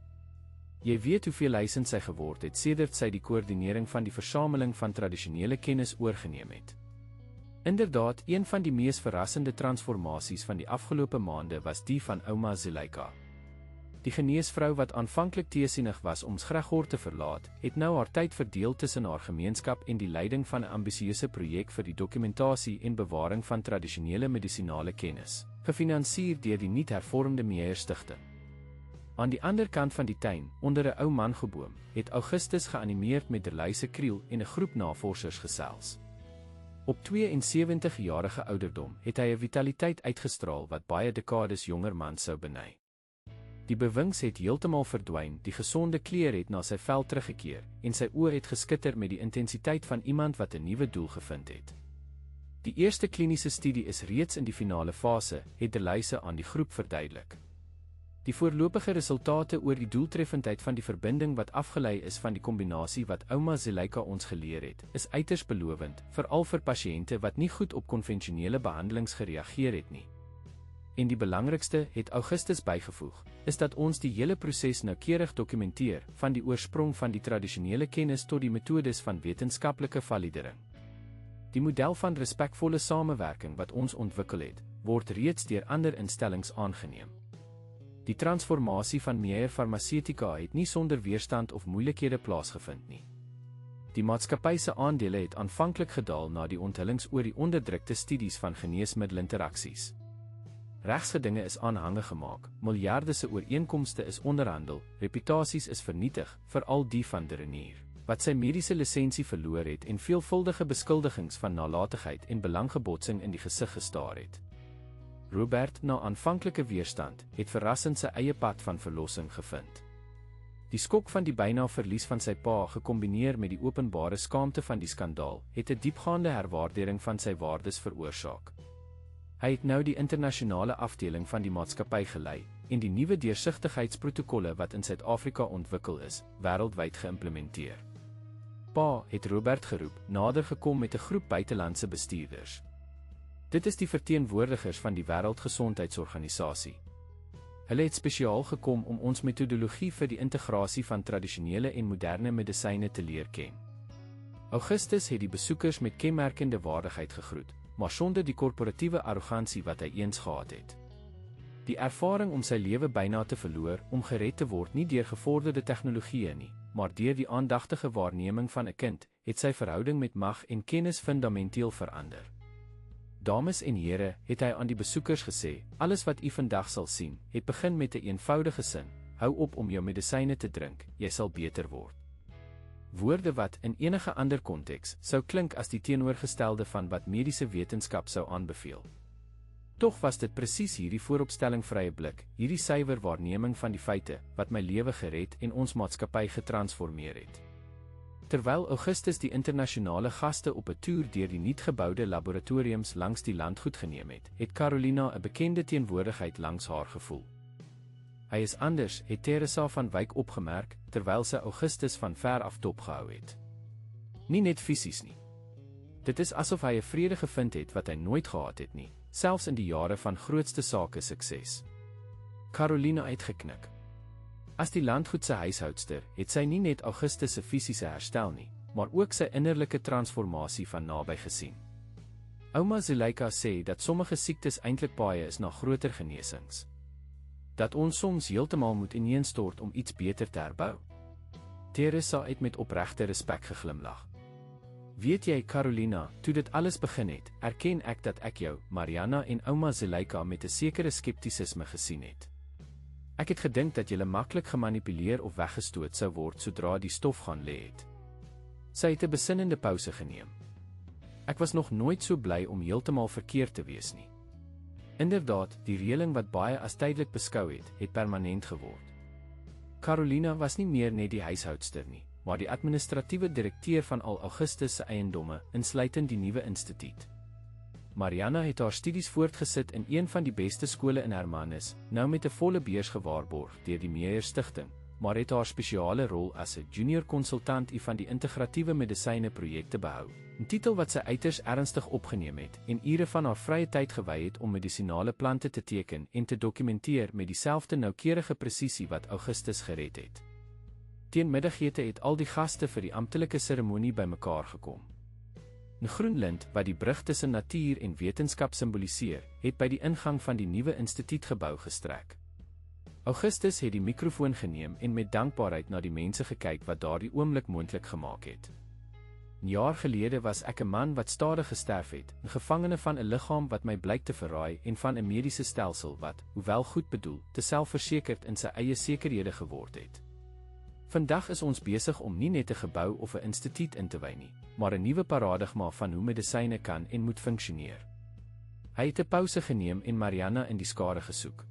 "Jy weet hoeveel lysens sy geword het sedert sy die koördinering van die versameling van tradisionele kennis oorgeneem het." Inderdaad, een van die mees verrassende transformasies van die afgelope maande was die van ouma Zuleika. Die geneesvrou wat aanvanklik teesienig was om Skregor te verlaat, het nou haar tyd verdeel tussen haar gemeenskap en die leiding van 'n ambisieuse projek vir die dokumentasie en bewaring van tradisionele medisinale kennis, gefinansier deur die nuut hervormde Meyer Stichting. Aan die ander kant van die tuin, onder 'n ou mangeboom, het Augustus geanimeerd met Derlyse Kriel en 'n groep navorsers gesels. Op 72-jarige ouderdom het hy 'n vitaliteit uitgestraal wat baie dekades jonger man sou beny. Die bewings het heeltemal verdwyn, die gesonde kleur het na sy vel teruggekeer, en sy oë het geskitter met die intensiteit van iemand wat 'n nuwe doel gevind het. Die eerste kliniese studie is reeds in die finale fase, het Derlyse aan die groep verduidelik. Die voorlopige resultate oor die doeltreffendheid van die verbinding wat afgelei is van die kombinasie wat ouma Zuleika ons geleer het, is uiters belovend, veral vir pasiënte wat nie goed op konvensionele behandelings gereageer het nie. En die belangrikste, het Augustus bygevoeg, is dat ons die hele proses noukeurig dokumenteer, van die oorsprong van die tradisionele kennis tot die metodes van wetenskaplike validering. Die model van respekvolle samewerking wat ons ontwikkel het, word reeds deur ander instellings aangeneem. Die transformasie van Meyer Pharmaceutica het nie sonder weerstand of moeilikhede plaasgevind nie. Die maatskappy se aandele het aanvanklik gedaal na die onthullings oor die onderdrukte studies van geneesmiddelinteraksies. Regsgedinge is aanhange gemaak, miljarde se ooreenkomste is onderhandel, reputasies is vernietig, veral die van de Renier, wat sy mediese lisensie verloor het en veelvuldige beskuldigings van nalatigheid en belanggebotsing in die gesig gestaar het. Robert, na aanvanklike weerstand, het verrassend sy eie pad van verlossing gevind. Die skok van die byna verlies van sy pa, gekombineer met die openbare skaamte van die skandaal, het 'n diepgaande herwaardering van sy waardes veroorsaak. Hy het nou die internasionale afdeling van die maatskappy gelei, en die nuwe deursigtigheidsprotokolle wat in Suid-Afrika ontwikkel is, wêreldwyd geïmplementeer. Pa, het Robert geroep, nader gekom met 'n groep buitelandse bestuurders. Dit is die verteenwoordigers van die Wêreldgesondheidsorganisasie. Hulle het spesiaal gekom om ons metodologie vir die integrasie van tradisionele en moderne medisyne te leer ken. Augustus het die besoekers met kenmerkende waardigheid gegroet, maar sonder die korporatiewe arrogansie wat hy eens gehad het. Die ervaring om sy lewe byna te verloor, om gered te word nie deur gevorderde tegnologieë nie, maar deur die aandagtige waarneming van 'n kind, het sy verhouding met mag en kennis fundamenteel verander. Dames en here, het hy aan die besoekers gesê, alles wat u vandag sal sien, het begin met 'n eenvoudige sin, hou op om jou medisyne te drink, jy sal beter word. Woorde wat, in enige ander konteks, sou klink as die teenoorgestelde van wat mediese wetenskap sou aanbeveel. Tog was dit presies hierdie vooropstellingvrye blik, hierdie suiwer waarneming van die feite, wat my lewe gered en ons maatskappy getransformeer het. Terwyl Augustus die internasionale gaste op 'n toer deur die nuutgeboude laboratoriums langs die landgoed geneem het, het Carolina 'n bekende teenwoordigheid langs haar gevoel. Hy is anders, het Teresa van Wyk opgemerk, terwyl sy Augustus van ver af dopgehou het. Nie net fisies nie. Dit is asof hy 'n vrede gevind het wat hy nooit gehad het nie, selfs in die jare van grootste sake sukses. Carolina het geknik. As die landgoed se huishoudster, het sy nie net Augustus se fisiese herstel nie, maar ook sy innerlike transformasie van naby gesien. Ouma Zuleika sê dat sommige siektes eintlik paaie is na groter genesings. Dat ons soms heeltemal moet ineenstort om iets beter te herbou. Teresa het met opregte respek geglimlag. Weet jy, Carolina, toe dit alles begin het, erken ek dat ek jou, Mariana en ouma Zuleika met 'n sekere skeptisisme gesien het. Ek het gedink dat julle maklik gemanipuleer of weggestoot sou word sodra die stof gaan lê het. Sy het 'n besinnende pouse geneem. Ek was nog nooit so bly om heeltemal verkeerd te wees nie. Inderdaad, die reëling wat baie as tydelik beskou het, het permanent geword. Carolina was nie meer net die huishoudster nie, maar die administratiewe direkteur van al Augustus se eiendomme, insluitend die nuwe instituut. Mariana het haar studies voortgesit in een van die beste skole in Hermanus, nou met 'n volle beurs gewaarborg deur die Meyer Stichting, maar het haar spesiale rol as 'n junior konsultant van die integratiewe medisyne projekte behou, 'n titel wat sy uiters ernstig opgeneem het en ure van haar vrye tyd gewy het om medisinale plante te teken en te dokumenteer met dieselfde noukeurige presisie wat Augustus gered het. Teen middagete het al die gaste vir die amptelike seremonie bymekaar gekom. 'n Groen lint, wat die brug tussen natuur en wetenskap simboliseer, het by die ingang van die nuwe instituutgebou gestrek. Augustus het die mikrofoon geneem en met dankbaarheid na die mense gekyk wat daardie oomblik moontlik gemaak het. 'n Jaar gelede was ek 'n man wat stadig gesterf het, 'n gevangene van 'n liggaam wat my blyk te verraai en van 'n mediese stelsel wat, hoewel goed bedoel, te selfversekerd in sy eie sekerhede geword het. Vandag is ons besig om nie net 'n gebou of 'n instituut in te wy nie, maar 'n nuwe paradigma van hoe medisyne kan en moet funksioneer. Hy het 'n pouse geneem en Mariana in die skare gesoek.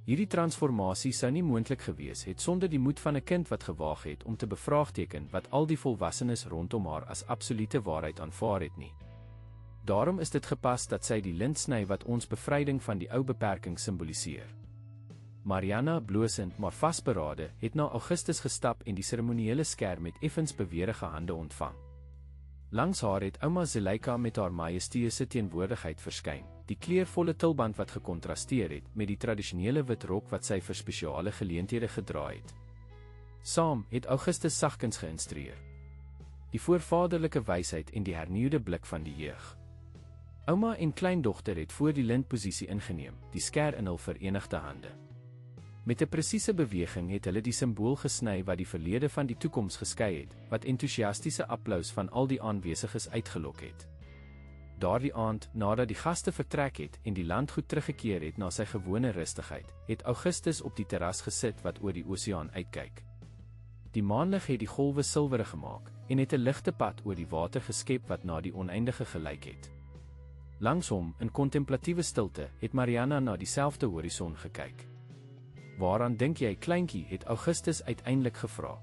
Hierdie transformasie sou nie moontlik gewees het sonder die moed van 'n kind wat gewaag het om te bevraagteken wat al die volwassenes rondom haar as absolute waarheid aanvaar het nie. Daarom is dit gepas dat sy die lint sny wat ons bevryding van die ou beperking simboliseer. Mariana, blosend maar vasberade, het na Augustus gestap en die seremoniële sker met effens beweerige hande ontvang. Langs haar het ouma Zuleika met haar majesteuse teenwoordigheid verskyn, die kleurvolle tulband wat gekontrasteer het met die tradisionele wit rok wat sy vir spesiale geleenthede gedra het. Saam het Augustus sagkens geïnstrueer. Die voorvaderlike wysheid en die hernieuwde blik van die jeug. Ouma en kleindogter het voor die lintposisie ingeneem, die sker in hul verenigde hande. Met 'n presiese beweging het hulle die simbool gesny wat die verlede van die toekoms geskei het, wat entoesiastiese applous van al die aanwesiges uitgelok het. Daardie aand, nadat die gaste vertrek het en die landgoed teruggekeer het na sy gewone rustigheid, het Augustus op die terras gesit wat oor die oseaan uitkyk. Die maanlig het die golwe silwerig gemaak en het 'n ligte pad oor die water geskep wat na die oneindige gelyk het. Langs hom, in kontemplatiewe stilte, het Mariana na dieselfde horison gekyk. "Waaraan dink jy, kleintjie?" het Augustus uiteindelik gevra.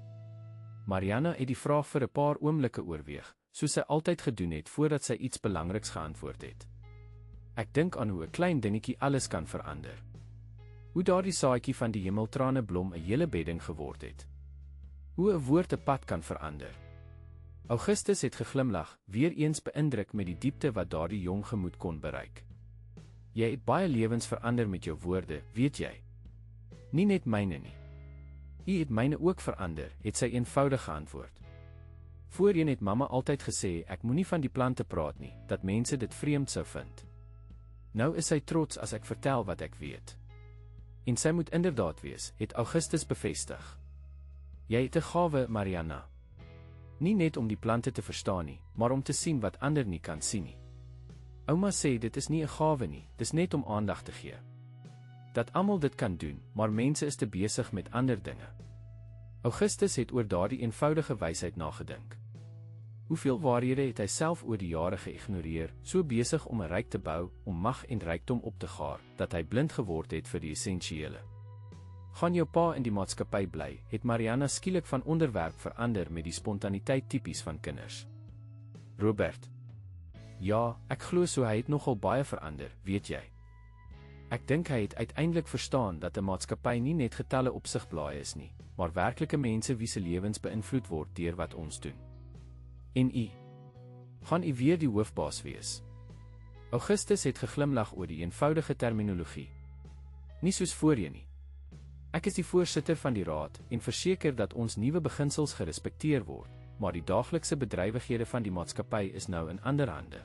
Mariana het die vraag vir 'n paar oomblikke oorweeg, soos sy altyd gedoen het voordat sy iets belangriks geantwoord het. "Ek dink aan hoe 'n klein dingetjie alles kan verander. Hoe daardie saadjie van die hemeltrane blom 'n hele bedding geword het. Hoe 'n woord 'n pad kan verander." Augustus het geglimlag, weer eens beïndruk met die diepte wat daardie jong gemoed kon bereik. "Jy het baie lewens verander met jou woorde, weet jy? Nie net myne nie. U het myne ook verander," het sy eenvoudig geantwoord. "Voorheen het mamma altyd gesê ek moenie van die plante praat nie, dat mense dit vreemd sou vind. Nou is sy trots as ek vertel wat ek weet. En sy moet inderdaad wees," het Augustus bevestig. "Jy het 'n gawe, Mariana. Nie net om die plante te verstaan nie, maar om te sien wat ander nie kan sien nie. Ouma sê dit is nie 'n gawe nie, dis net om aandag te gee. Dat almal dit kan doen, maar mense is te besig met ander dinge." Augustus het oor daardie eenvoudige wysheid nagedink. Hoeveel waarhede het hy self oor die jare geïgnoreer, so besig om 'n ryk te bou, om mag en rykdom op te gaar, dat hy blind geword het vir die essensiële. "Gaan jou pa in die maatskappy bly," het Mariana skielik van onderwerp verander met die spontaniteit tipies van kinders. "Robert." "Ja, ek glo so, hy het nogal baie verander, weet jy. Ek dink hy het uiteindelik verstaan dat 'n maatskappy nie net getalle op sig blaai is nie, maar werklike mense wie se lewens beïnvloed word deur wat ons doen. En u? Gaan u weer die hoofbaas wees?" Augustus het geglimlag oor die eenvoudige terminologie. "Nie soos voorheen nie. Ek is die voorsitter van die raad en verseker dat ons nuwe beginsels gerespekteer word, maar die daaglikse bedrywighede van die maatskappy is nou in ander hande.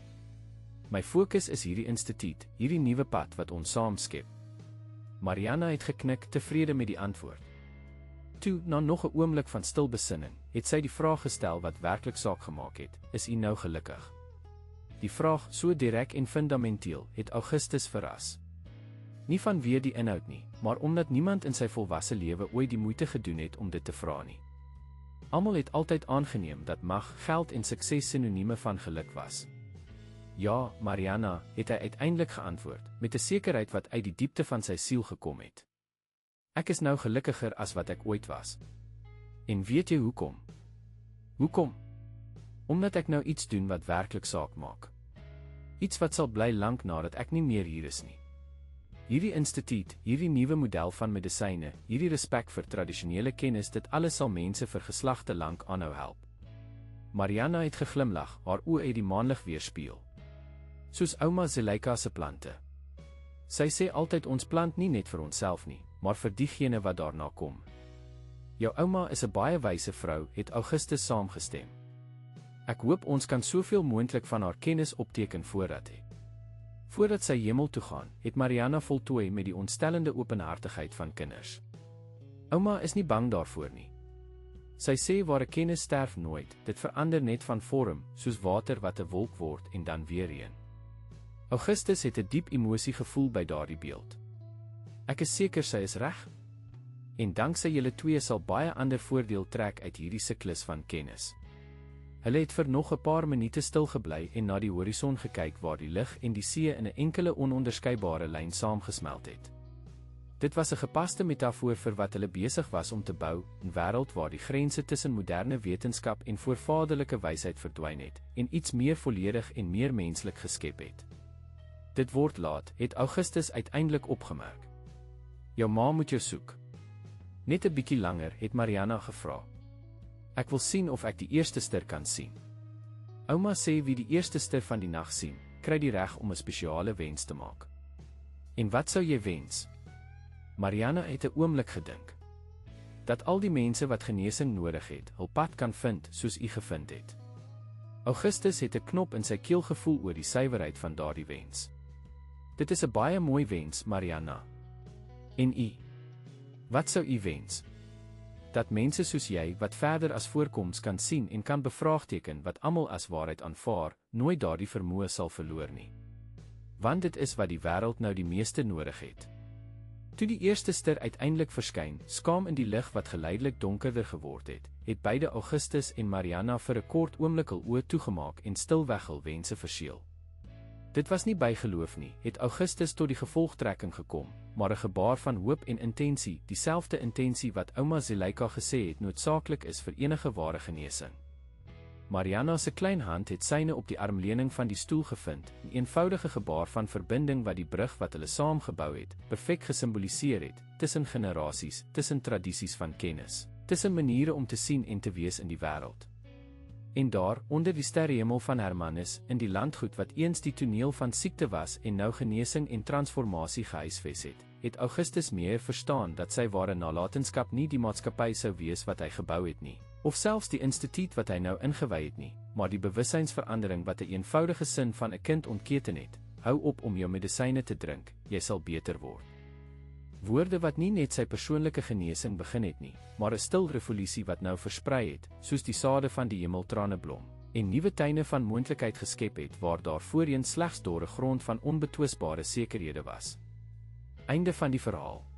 My fokus is hierdie instituut, hierdie nuwe pad wat ons saam skep." Mariana het geknik, tevrede met die antwoord. Toe, na nog 'n oomblik van stil besinning, het sy die vraag gestel wat werklik saak gemaak het: "Is u nou gelukkig?" Die vraag, so direk en fundamenteel, het Augustus verras. Nie vanweë die inhoud nie, maar omdat niemand in sy volwasse lewe ooit die moeite gedoen het om dit te vra nie. Almal het altyd aangeneem dat mag, geld en sukses sinonieme van geluk was. "Ja, Mariana," het hy uiteindelik geantwoord, met 'n sekerheid wat uit die diepte van sy siel gekom het. "Ek is nou gelukkiger as wat ek ooit was. En weet jy hoekom? Hoekom? Omdat ek nou iets doen wat werklik saak maak. Iets wat sal bly lank nadat ek nie meer hier is nie. Hierdie instituut, hierdie nuwe model van medisyne, hierdie respek vir tradisionele kennis, dit alles sal mense vir geslagte lank aanhou help." Mariana het geglimlag, haar oë het die maanlig weerspieël. "Soos ouma Zuleika se plante. Sy sê altyd ons plant nie net vir onsself nie, maar vir diegene wat daarna kom." "Jou ouma is 'n baie wyse vrou," het Augustus saamgestem. "Ek hoop ons kan soveel moontlik van haar kennis opteken Voordat sy hemel toe gaan, het Mariana voltooi met die ontstellende openhartigheid van kinders. "Ouma is nie bang daarvoor nie. Sy sê ware kennis sterf nooit, dit verander net van vorm, soos water wat 'n wolk word en dan weer reën." Augustus het 'n diep emosie gevoel by daardie beeld. "Ek is seker sy is reg. En danksy julle twee sal baie ander voordeel trek uit hierdie siklus van kennis." Hulle het vir nog 'n paar minute stil gebly en na die horison gekyk waar die lig en die see in 'n enkele ononderskeibare lyn saamgesmelt het. Dit was 'n gepaste metafoor vir wat hulle besig was om te bou, 'n wêreld waar die grense tussen moderne wetenskap en voorvaderlike wysheid verdwyn het en iets meer volledig en meer menslik geskep het. "Dit word laat," het Augustus uiteindelik opgemerk. "Jou ma moet jou soek." "Net 'n bietjie langer," het Mariana gevra. "Ek wil sien of ek die eerste ster kan sien." Ouma sê wie die eerste ster van die nag sien, kry die reg om 'n spesiale wens te maak. "En wat sou jy wens?" Mariana het 'n oomblik gedink. "Dat al die mense wat genesing nodig het, hul pad kan vind soos u gevind het." Augustus het 'n knop in sy keel gevoel oor die suiwerheid van daardie wens. "Dit is 'n baie mooi wens, Mariana. En u? Wat sou u wens? Dat mense soos jy wat verder as voorkoms kan sien en kan bevraagteken wat almal as waarheid aanvaar, nooit daardie vermoë sal verloor nie. Want dit is wat die wêreld nou die meeste nodig het. Toe die eerste ster uiteindelik verskyn, skaam in die lig wat geleidelik donkerder geword het beide Augustus en Mariana vir 'n kort oomblik hul oë toegemaak en stilweg hul wense verseël. Dit was nie bygeloof nie, het Augustus tot die gevolgtrekking gekom, maar 'n gebaar van hoop en intensie, dieselfde intensie wat ouma Zuleika gesê het noodsaaklik is vir enige ware genesing. Mariana se klein hand het syne op die armleuning van die stoel gevind, 'n eenvoudige gebaar van verbinding wat die brug wat hulle saam gebou het, perfek gesimboliseer het, tussen generasies, tussen tradisies van kennis, tussen maniere om te sien en te wees in die wêreld. En daar, onder die sterrehemel van Hermanus, in die landgoed wat eens die toneel van siekte was en nou genesing en transformasie gehuisves het Augustus meer verstaan dat sy ware nalatenskap nie die maatskappy sou wees wat hy gebou het nie, of selfs die instituut wat hy nou ingewy het nie, maar die bewussynsverandering wat 'n eenvoudige sin van 'n kind ontketen het: hou op om jou medisyne te drink, jy sal beter word. Woorde wat nie net sy persoonlike genesing begin het nie, maar 'n stil revolusie wat nou versprei het, soos die sade van die hemeltrane blom, en nuwe tuine van moontlikheid geskep het waar daar voorheen slegs dorre grond van onbetwisbare sekerhede was. Einde van die verhaal.